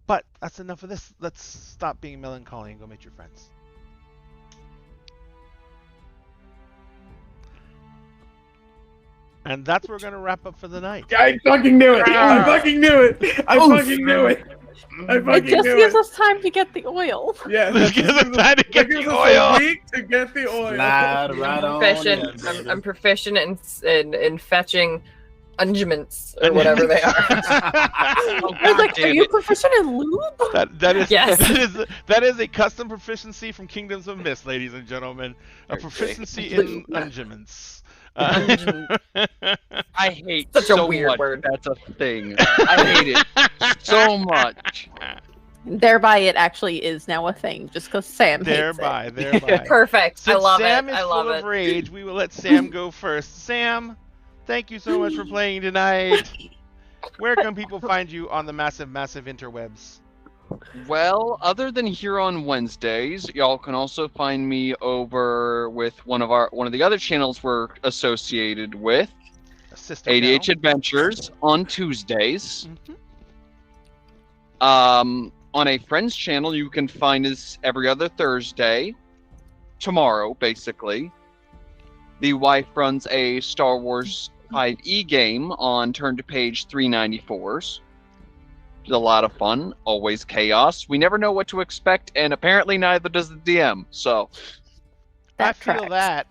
Speaker 10: But that's enough of this. Let's stop being melancholy and go meet your friends. And that's where we're gonna wrap up for the night.
Speaker 7: I fucking knew it! I fucking knew it! I fucking knew it!
Speaker 5: It just gives us time to get the oil.
Speaker 7: Yeah,
Speaker 10: It gives us time to get the
Speaker 7: us
Speaker 10: oil.
Speaker 7: a week to get the oil.
Speaker 8: Slide right on
Speaker 4: Proficient.
Speaker 8: in, baby.
Speaker 4: I'm proficient in fetching ungements or whatever they are.
Speaker 5: I was like, are you proficient in lube?
Speaker 10: That is a custom proficiency from Kingdoms of Mist, ladies and gentlemen. A proficiency in ungements.
Speaker 1: I hate
Speaker 4: Such a
Speaker 1: so
Speaker 4: weird
Speaker 1: much
Speaker 4: word.
Speaker 1: That's a thing. I hate it so much.
Speaker 5: Thereby, it actually is now a thing, just because Sam hates
Speaker 10: Thereby.
Speaker 4: Perfect.
Speaker 10: Since
Speaker 4: I love
Speaker 10: Sam
Speaker 4: it.
Speaker 10: is
Speaker 4: I love
Speaker 10: full
Speaker 4: it.
Speaker 10: of rage, we will let Sam go first. Sam, thank you so much for playing tonight. Where can people find you on the massive interwebs?
Speaker 1: Well, other than here on Wednesdays, y'all can also find me over with one of the other channels we're associated with, ADH Adventures, on Tuesdays. On a friend's channel, you can find us every other Thursday. Tomorrow, basically. The wife runs a Star Wars 5e game on turn to page 394s. It's a lot of fun, always chaos. We never know what to expect, and apparently neither does the DM. So
Speaker 10: I feel that.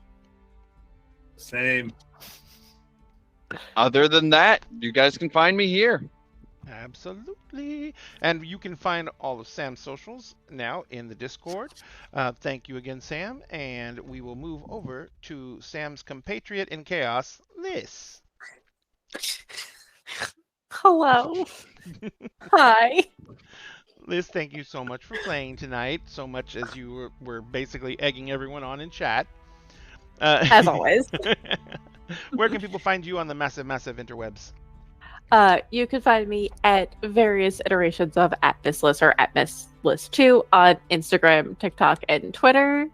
Speaker 8: Same.
Speaker 1: Other than that, you guys can find me here.
Speaker 10: Absolutely. And you can find all of Sam's socials now in the Discord. Thank you again, Sam. And we will move over to Sam's compatriot in chaos, Liz.
Speaker 5: Hello. Hi.
Speaker 10: Liz, thank you so much for playing tonight, so much as you were basically egging everyone on in chat.
Speaker 5: As always.
Speaker 10: Where can people find you on the massive interwebs?
Speaker 5: You can find me at various iterations of @MissList or @MissList2 on Instagram, TikTok, and Twitter.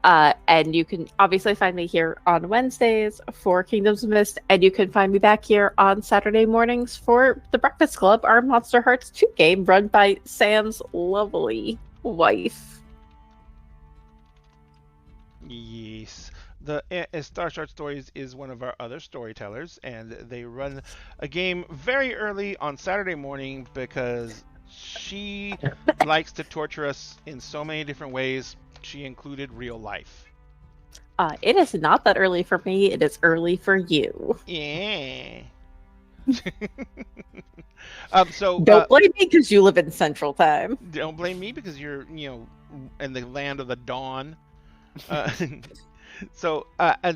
Speaker 5: And you can obviously find me here on Wednesdays for Kingdoms of Mist, and you can find me back here on Saturday mornings for the Breakfast Club, our Monster Hearts 2 game run by Sam's lovely wife.
Speaker 10: Yes. The Star Shard Stories is one of our other storytellers, and they run a game very early on Saturday morning because she likes to torture us in so many different ways. She included real life.
Speaker 5: It is not that early for me. It is early for you.
Speaker 10: Yeah.
Speaker 5: Don't blame me because you live in Central Time.
Speaker 10: Don't blame me because you're, in the land of the dawn. So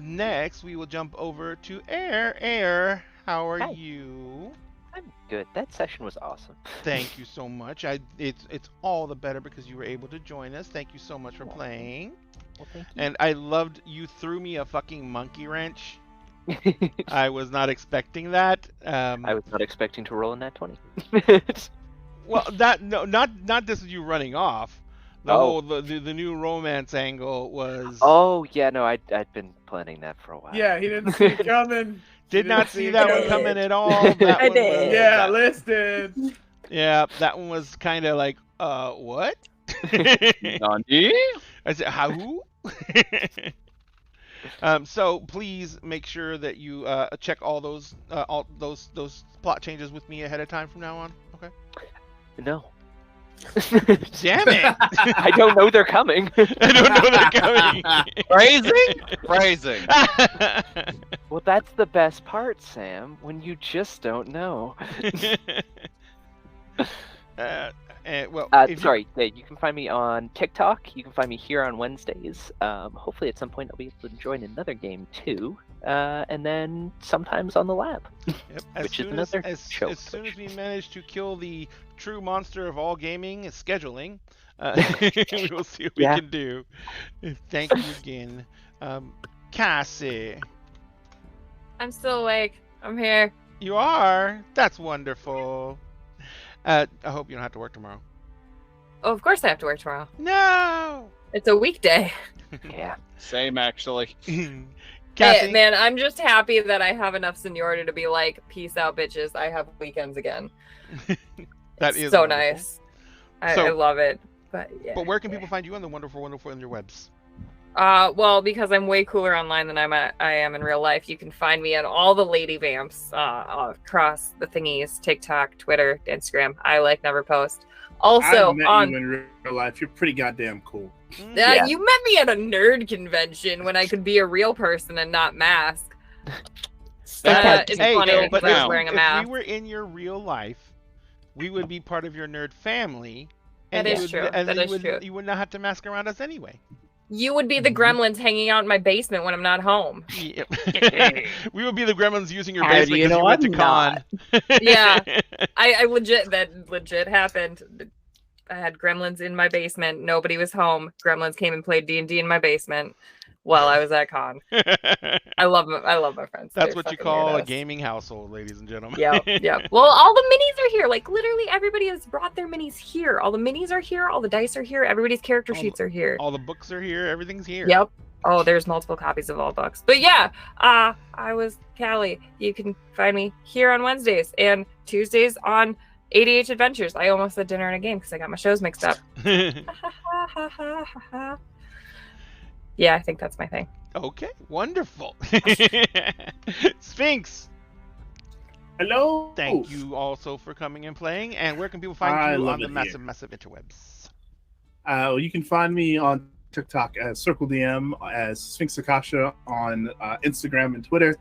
Speaker 10: next we will jump over to Air. Air, how are you?
Speaker 3: I'm good. That session was awesome.
Speaker 10: Thank you so much. It's all the better because you were able to join us. Thank you so much for playing.
Speaker 3: Well, thank you.
Speaker 10: And I loved you threw me a fucking monkey wrench. I was not expecting that.
Speaker 3: I was not expecting to roll in that 20.
Speaker 10: Well, not this is you running off. The new romance angle was.
Speaker 3: Oh yeah, no, I'd been planning that for a while.
Speaker 7: Yeah, he didn't see it coming.
Speaker 10: Did not see that one coming at all.
Speaker 5: I did.
Speaker 7: Yeah, listed.
Speaker 10: Yeah, that one was kind of like, what?
Speaker 1: Nani?
Speaker 10: I said, how? So please make sure that you check all those plot changes with me ahead of time from now on. Okay.
Speaker 3: No.
Speaker 10: Damn it!
Speaker 3: I don't know they're coming.
Speaker 10: I don't know they're coming.
Speaker 1: Phrasing.
Speaker 3: Well, that's the best part, Sam. When you just don't know. Sorry. Yeah, you can find me on TikTok. You can find me here on Wednesdays. Hopefully, at some point, I'll be able to join another game too. And then sometimes on the lab, which is another show.
Speaker 10: As soon as we manage to kill the true monster of all gaming, scheduling, we will see what we can do. Thank you again, Cassie.
Speaker 4: I'm still awake. I'm here.
Speaker 10: You are. That's wonderful. I hope you don't have to work tomorrow.
Speaker 4: Oh, of course I have to work tomorrow.
Speaker 10: No.
Speaker 4: It's a weekday.
Speaker 3: Yeah.
Speaker 1: Same, actually.
Speaker 10: Cassie?
Speaker 4: Hey, man, I'm just happy that I have enough seniority to be like, peace out, bitches. I have weekends again.
Speaker 10: That is
Speaker 4: so
Speaker 10: wonderful.
Speaker 4: nice. I love it. But yeah.
Speaker 10: But where can people find you on the wonderful interwebs?
Speaker 4: Well, because I'm way cooler online than I am in real life, you can find me on all the lady vamps across the thingies: TikTok, Twitter, Instagram. I never post. Also,
Speaker 8: I met you in real life. You're pretty goddamn cool.
Speaker 4: You met me at a nerd convention when I could be a real person and not mask. It's
Speaker 10: Hey,
Speaker 4: funny
Speaker 10: no,
Speaker 4: because
Speaker 10: but
Speaker 4: I was
Speaker 1: now,
Speaker 4: wearing a
Speaker 10: if
Speaker 4: mask.
Speaker 10: we were in your real life, we would be part of your nerd family.
Speaker 4: That
Speaker 10: you
Speaker 4: is
Speaker 10: would-
Speaker 4: true.
Speaker 10: and
Speaker 4: That
Speaker 10: you
Speaker 4: is
Speaker 10: would,
Speaker 4: true.
Speaker 10: You would not have to mask around us anyway.
Speaker 4: You would be the gremlins hanging out in my basement when I'm not home.
Speaker 10: Yep. We would be the gremlins using your
Speaker 3: How do
Speaker 10: basement
Speaker 3: you
Speaker 10: because you
Speaker 3: know
Speaker 10: went to
Speaker 3: I'm
Speaker 10: con.
Speaker 4: Yeah. I legit happened. I had gremlins in my basement. Nobody was home. Gremlins came and played D&D in my basement while I was at con. I love my friends.
Speaker 10: That's
Speaker 4: They're
Speaker 10: what you
Speaker 4: fucking
Speaker 10: call a
Speaker 4: weirdos.
Speaker 10: gaming household, ladies and gentlemen.
Speaker 4: Yep. Well, all the minis are here. Like literally everybody has brought their minis here. All the minis are here. All the dice are here. Everybody's character sheets are here.
Speaker 10: All the books are here. Everything's here.
Speaker 4: Yep. Oh, there's multiple copies of all books. But yeah, I was Callie. You can find me here on Wednesdays and Tuesdays on ADH Adventures. I almost said dinner and a game because I got my shows mixed up. Yeah, I think that's my thing.
Speaker 10: Okay, wonderful. Sphinx,
Speaker 8: Hello.
Speaker 10: thank you also for coming and playing. And where can people find
Speaker 8: I
Speaker 10: you
Speaker 8: love
Speaker 10: on the
Speaker 8: it
Speaker 10: massive,
Speaker 8: here.
Speaker 10: massive interwebs?
Speaker 8: You can find me on TikTok as Circle DM, as Sphinx Akasha on Instagram and Twitter.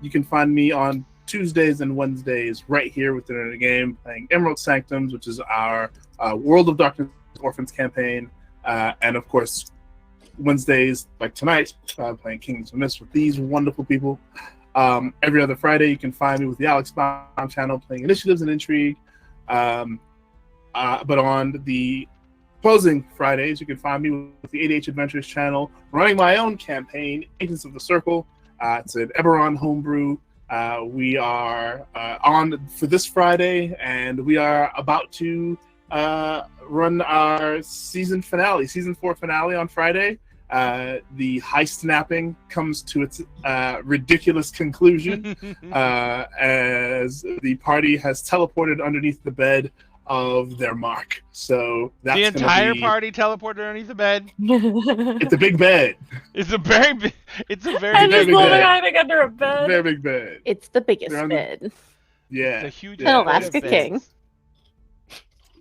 Speaker 8: You can find me on Tuesdays and Wednesdays right here within the game playing Emerald Sanctums, which is our World of Darkness Orphans campaign. And of course, Wednesdays, like tonight, playing Kingdoms of Mist with these wonderful people. Every other Friday, you can find me with the Alex Baum channel playing Initiatives and Intrigue. But on the opposing Fridays, you can find me with the ADH Adventures channel running my own campaign, Agents of the Circle. It's an Eberron homebrew. We are on for this Friday, and we are about to run our season 4 finale on Friday. The heist napping comes to its ridiculous conclusion as the party has teleported underneath the bed of their mark. So that's
Speaker 10: The entire
Speaker 8: be...
Speaker 10: party teleported underneath the bed.
Speaker 8: It's a big bed.
Speaker 10: It's a very big. It's a very
Speaker 4: I
Speaker 10: big
Speaker 4: just
Speaker 8: big
Speaker 4: love
Speaker 8: bed.
Speaker 4: hiding under a bed.
Speaker 8: Very big bed.
Speaker 5: It's the biggest
Speaker 8: They're on the-
Speaker 5: bed.
Speaker 8: Yeah.
Speaker 10: It's a huge.
Speaker 8: Yeah.
Speaker 5: An Alaska
Speaker 10: bed.
Speaker 5: King.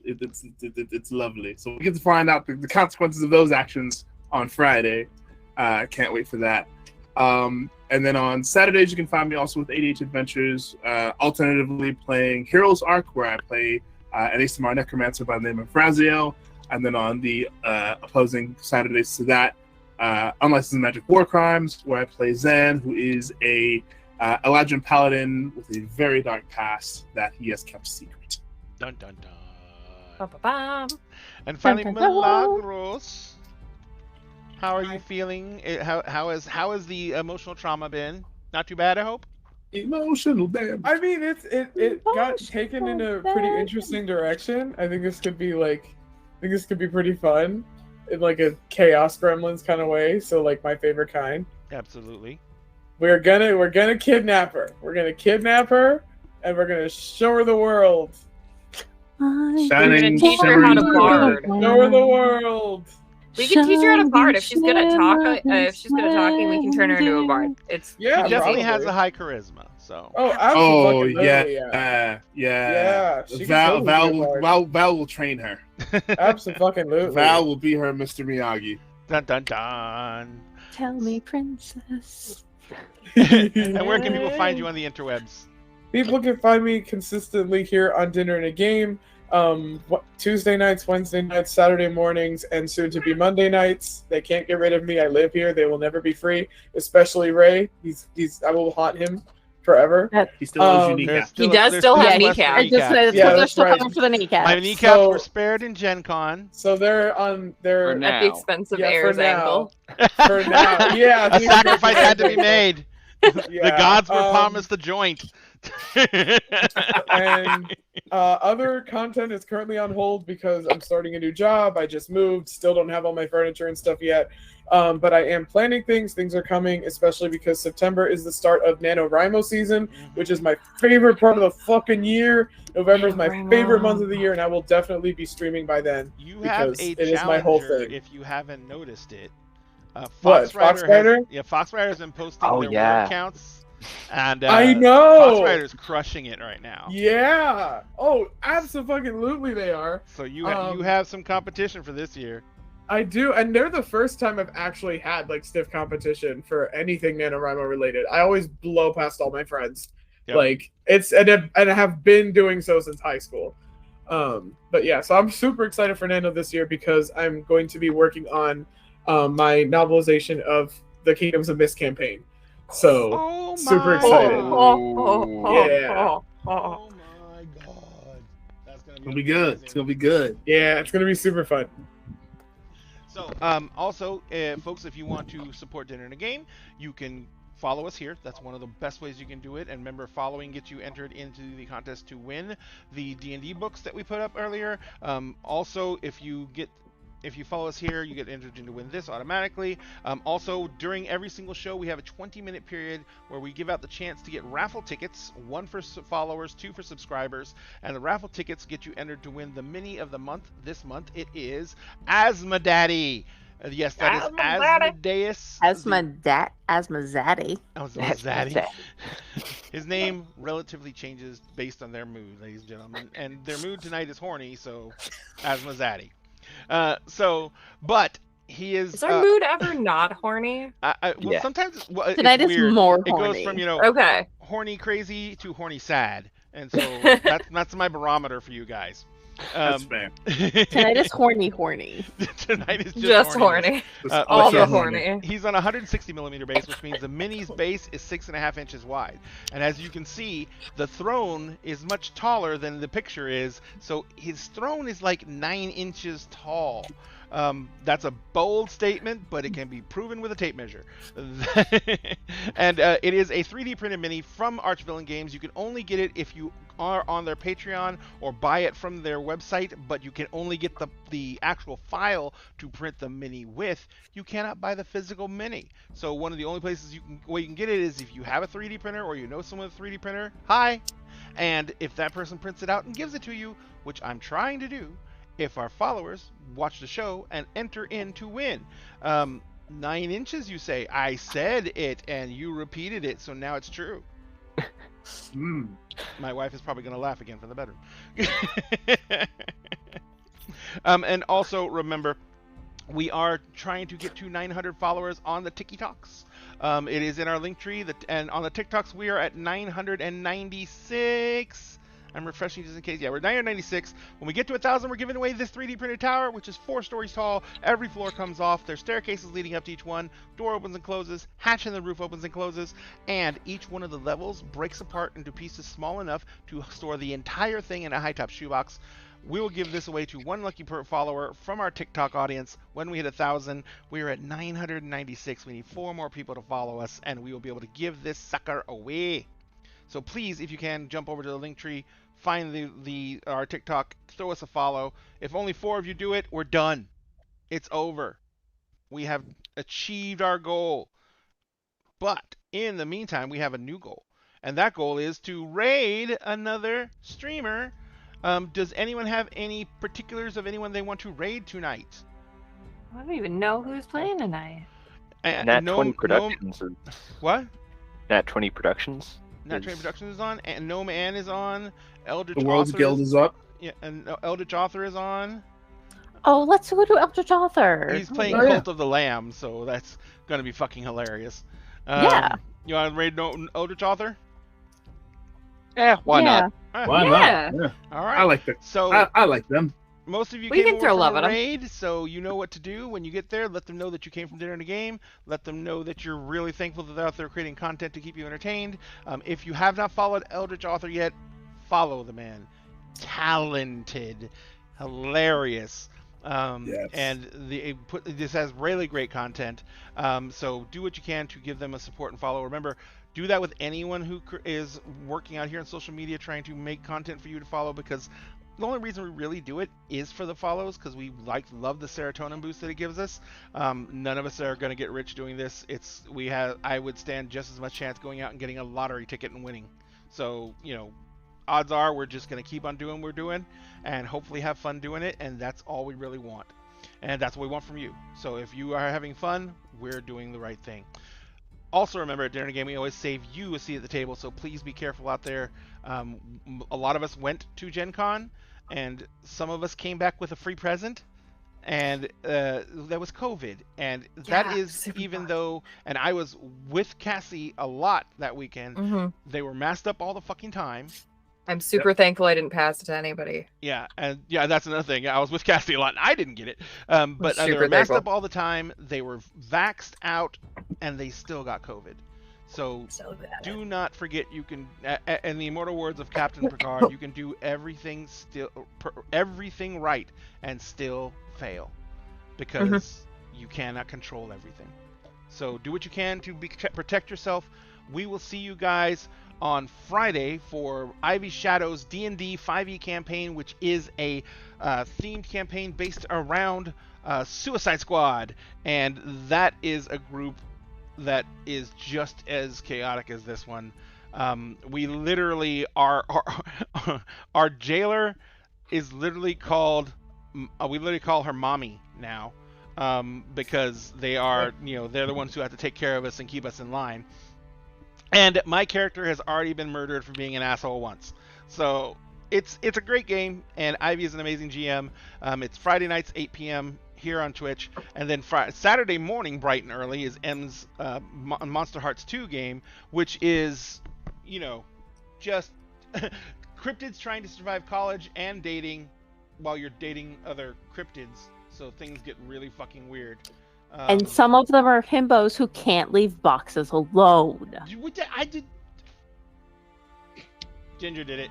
Speaker 8: It's lovely. So we get to find out the consequences of those actions on Friday. Can't wait for that. And then on Saturdays, you can find me also with ADH Adventures, alternatively playing Heroes Arc, where I play an ASMR Necromancer by the name of Fraziel. And then on the opposing Saturdays to that, Unlicensed Magic War Crimes, where I play Zan, who is a Eladrin Paladin with a very dark past that he has kept secret.
Speaker 10: Dun dun dun.
Speaker 4: Ba-ba-bam.
Speaker 10: And finally,
Speaker 5: Dun, dun, dun.
Speaker 10: Milagros. How are you feeling? How has the emotional trauma been? Not too bad, I hope.
Speaker 8: Emotional damage.
Speaker 7: I mean, it got
Speaker 5: Emotional
Speaker 7: taken in a pretty
Speaker 5: damage.
Speaker 7: interesting direction. I think this could be pretty fun in like a Chaos Gremlins kind of way. So like my favorite kind.
Speaker 10: Absolutely.
Speaker 7: We're gonna kidnap her. We're gonna kidnap her, and we're gonna show her the world.
Speaker 8: Shining,
Speaker 4: We're gonna teach her how to
Speaker 8: shimmering
Speaker 4: bard.
Speaker 7: Show her the world.
Speaker 4: We can teach her how to bard. If she's good at talking, we can turn her into a bard. It's
Speaker 7: Yeah,
Speaker 10: She definitely
Speaker 7: probably.
Speaker 10: has a high charisma, so.
Speaker 7: Oh,
Speaker 8: Oh
Speaker 7: absolutely.
Speaker 8: yeah.
Speaker 7: Yeah, she can
Speaker 8: Val,
Speaker 7: totally be a bard.
Speaker 8: Val will train her.
Speaker 7: Absolutely.
Speaker 8: Val will be her Mr. Miyagi.
Speaker 10: Dun dun dun.
Speaker 5: Tell me, princess.
Speaker 10: And where can people find you on the interwebs?
Speaker 7: People can find me consistently here on Dinner and a Game. Tuesday nights, Wednesday nights, Saturday mornings, and soon to be Monday nights. They can't get rid of me. I live here. They will never be free. Especially Ray. I will haunt him forever.
Speaker 8: He still owes you
Speaker 10: There's
Speaker 8: kneecap.
Speaker 4: He does
Speaker 10: there's
Speaker 4: still have
Speaker 10: less
Speaker 4: kneecap.
Speaker 5: I just
Speaker 10: kneecap.
Speaker 5: said
Speaker 7: Yeah,
Speaker 5: they're
Speaker 7: that's
Speaker 5: still
Speaker 7: right.
Speaker 5: coming for the kneecap.
Speaker 10: My kneecaps
Speaker 7: So-
Speaker 10: were spared in Gen Con.
Speaker 7: So they're on their
Speaker 1: For now.
Speaker 4: at the expense of
Speaker 7: Yeah, for
Speaker 4: Air's
Speaker 7: now.
Speaker 4: angle.
Speaker 7: for now. Yeah,
Speaker 10: A sacrifice had to be made. The
Speaker 7: Yeah,
Speaker 10: gods were promised the joint.
Speaker 7: And other content is currently on hold because I'm starting a new job. I just moved, still don't have all my furniture and stuff yet. But I am planning things. Things are coming, especially because September is the start of NaNoWriMo season, which is my favorite part of the fucking year. November is my favorite month of the year, and I will definitely be streaming by then.
Speaker 10: You have
Speaker 7: Because
Speaker 10: a
Speaker 7: it is my whole
Speaker 10: challenger
Speaker 7: thing.
Speaker 10: if you haven't noticed it.
Speaker 7: What, Foxrider?
Speaker 10: Foxrider has been posting
Speaker 3: Oh,
Speaker 10: their
Speaker 3: yeah.
Speaker 10: word counts, and
Speaker 7: I know.
Speaker 10: Foxrider's crushing it right now.
Speaker 7: Yeah. Oh, absolutely they are.
Speaker 10: So you
Speaker 7: Um,
Speaker 10: you have some competition for this year.
Speaker 7: I do, and they're the first time I've actually had like stiff competition for anything NaNoWriMo related. I always blow past all my friends.
Speaker 10: Yep.
Speaker 7: Like and I have been doing so since high school. But yeah, so I'm super excited for Nano this year because I'm going to be working on my novelization of the Kingdoms of Mist campaign. So super excited. Yeah.
Speaker 10: Oh my god. That's
Speaker 8: It'll be good. It's gonna be good.
Speaker 7: Yeah, it's gonna be super fun.
Speaker 10: So, also, folks, if you want to support Dinner in a Game, you can follow us here. That's one of the best ways you can do it. And remember, following gets you entered into the contest to win the D&D books that we put up earlier. Also, if you follow us here, you get entered in to win this automatically. Also, during every single show, we have a 20-minute period where we give out the chance to get raffle tickets, 1 for followers, 2 for subscribers, and the raffle tickets get you entered to win the mini of the month. This month, it is Asthma Daddy. Yes, that is Asmodeus.
Speaker 5: Asmazaddy.
Speaker 10: Asmazaddy. His name relatively changes based on their mood, ladies and gentlemen. And their mood tonight is horny, so Asmazaddy. But he is.
Speaker 4: Is our mood ever not horny?
Speaker 10: Well, sometimes
Speaker 5: tonight
Speaker 10: it's
Speaker 5: is
Speaker 10: weird.
Speaker 5: more
Speaker 10: It
Speaker 5: horny.
Speaker 10: goes from
Speaker 4: Okay.
Speaker 10: horny crazy to horny sad, and so that's my barometer for you guys.
Speaker 8: That's fair.
Speaker 5: Tonight is horny.
Speaker 10: Tonight is
Speaker 4: Just horny.
Speaker 10: All
Speaker 4: the horny.
Speaker 10: He's on a 160mm base, which means the mini's base is 6.5 inches wide. And as you can see, the throne is much taller than the picture is. So his throne is like 9 inches tall. That's a bold statement, but it can be proven with a tape measure. And it is a 3D printed mini from Archvillain Games. You can only get it if you are on their Patreon or buy it from their website, but you can only get the actual file to print the mini with. You cannot buy the physical mini. So one of the only places where you can get it is if you have a 3D printer or you know someone with a 3D printer. Hi! And if that person prints it out and gives it to you, which I'm trying to do, if our followers watch the show and enter in to win. 9 inches, you say? I said it, and you repeated it, so now it's true. My wife is probably going to laugh again from the bedroom. And also, remember, we are trying to get to 900 followers on the TikToks. It is in our link tree, and on the TikToks, we are at 996. I'm refreshing just in case. Yeah, we're 996. When we get to 1,000, we're giving away this 3D printed tower, which is 4 stories tall. Every floor comes off. There's staircases leading up to each one. Door opens and closes. Hatch in the roof opens and closes. And each one of the levels breaks apart into pieces small enough to store the entire thing in a high-top shoebox. We will give this away to 1 lucky follower from our TikTok audience when we hit 1,000. We are at 996. We need 4 more people to follow us, and we will be able to give this sucker away. So please, if you can, jump over to the link tree, find our TikTok, throw us a follow. If only 4 of you do it, we're done. It's over. We have achieved our goal. But in the meantime, we have a new goal. And that goal is to raid another streamer. Does anyone have any particulars of anyone they want to raid tonight?
Speaker 4: I don't even know who's playing tonight.
Speaker 9: Nat 20 Productions.
Speaker 10: What?
Speaker 9: Nat 20 Productions.
Speaker 10: Nat 20 Productions is on, and Gnome Ann is on. Eldritch
Speaker 8: The World's
Speaker 10: Author
Speaker 8: Guild is up.
Speaker 10: Yeah, and Eldritch Author is on.
Speaker 5: Oh, let's go to Eldritch Author.
Speaker 10: He's playing Cult of the Lamb, so that's gonna be fucking hilarious.
Speaker 5: Yeah.
Speaker 10: You want to raid Eldritch Author?
Speaker 1: Yeah, why not?
Speaker 8: Why
Speaker 4: Yeah.
Speaker 8: not? Yeah.
Speaker 10: All right.
Speaker 8: I like them.
Speaker 10: So
Speaker 8: I like them.
Speaker 10: most of you
Speaker 4: We
Speaker 10: came
Speaker 4: can throw
Speaker 10: over
Speaker 4: love
Speaker 10: from
Speaker 4: at
Speaker 10: a
Speaker 4: 'em.
Speaker 10: raid, so you know what to do when you get there. Let them know that you came from Dinner in a Game. Let them know that you're really thankful that they're out there creating content to keep you entertained. If you have not followed Eldritch Author yet, follow the man. Talented, hilarious.
Speaker 8: Yes.
Speaker 10: And this has really great content. So do what you can to give them a support and follow. Remember, do that with anyone who is working out here on social media trying to make content for you to follow, because the only reason we really do it is for the follows, because we love the serotonin boost that it gives us. None of us are going to get rich doing this. I would stand just as much chance going out and getting a lottery ticket and winning. So, odds are we're just going to keep on doing what we're doing and hopefully have fun doing it, and that's all we really want. And that's what we want from you. So if you are having fun, we're doing the right thing. Also remember, at Dinner in a Game, we always save you a seat at the table, so please be careful out there. A lot of us went to Gen Con, and some of us came back with a free present, and that was COVID, and that
Speaker 4: Yeah,
Speaker 10: is
Speaker 4: super
Speaker 10: even
Speaker 4: fun.
Speaker 10: though, and I was with Cassie a lot that weekend.
Speaker 4: Mhm.
Speaker 10: They were masked up all the fucking time.
Speaker 4: I'm super thankful I didn't pass it to anybody.
Speaker 10: Yeah, and yeah, that's another thing. I was with Cassie a lot, and I didn't get it. But they
Speaker 4: super
Speaker 10: were masked
Speaker 4: thankful.
Speaker 10: up all the time. They were vaxxed out, and they still got COVID. So
Speaker 4: So bad.
Speaker 10: do not forget, you can, in the immortal words of Captain Picard, you can do everything everything right and still fail, because you cannot control everything. So do what you can to protect yourself. We will see you guys on Friday for Ivy Shadow's D&D 5e campaign, which is a themed campaign based around Suicide Squad, and that is a group that is just as chaotic as this one. We literally our jailer is literally called we literally call her mommy now, because they are, they're the ones who have to take care of us and keep us in line. And my character has already been murdered for being an asshole once. So it's a great game, and Ivy is an amazing GM. It's Friday nights 8 p.m. here on Twitch, and then Saturday morning bright and early is M's Monster Hearts 2 game, which is, just cryptids trying to survive college and dating while you're dating other cryptids. So things get really fucking weird.
Speaker 5: And some of them are himbos who can't leave boxes alone.
Speaker 10: I did. Ginger did it.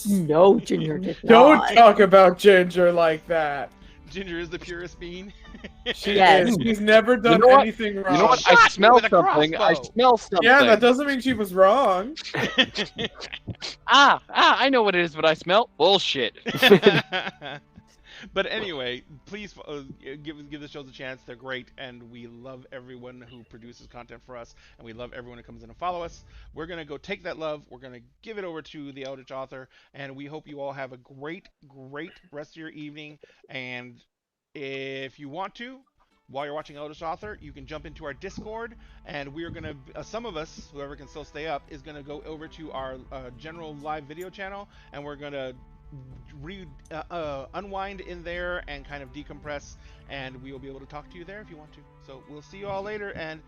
Speaker 5: No, Ginger did not.
Speaker 7: Don't talk about Ginger like that.
Speaker 10: Ginger is the purest bean.
Speaker 7: She is. She's never done anything wrong.
Speaker 1: You know what? I smell something. I smell something.
Speaker 7: Yeah, that doesn't mean she was wrong.
Speaker 1: I know what it is, but I smell bullshit.
Speaker 10: But anyway, please give the shows a chance. They're great, and we love everyone who produces content for us, and we love everyone who comes in and follow us. We're going to go take that love. We're going to give it over to the Eldritch Author, and we hope you all have a great, great rest of your evening. And if you want to, while you're watching Eldritch Author, you can jump into our Discord, and we are going to, some of us, whoever can still stay up, is going to go over to our general live video channel, and we're going to unwind in there and kind of decompress, and we will be able to talk to you there if you want to. So we'll see you all later, and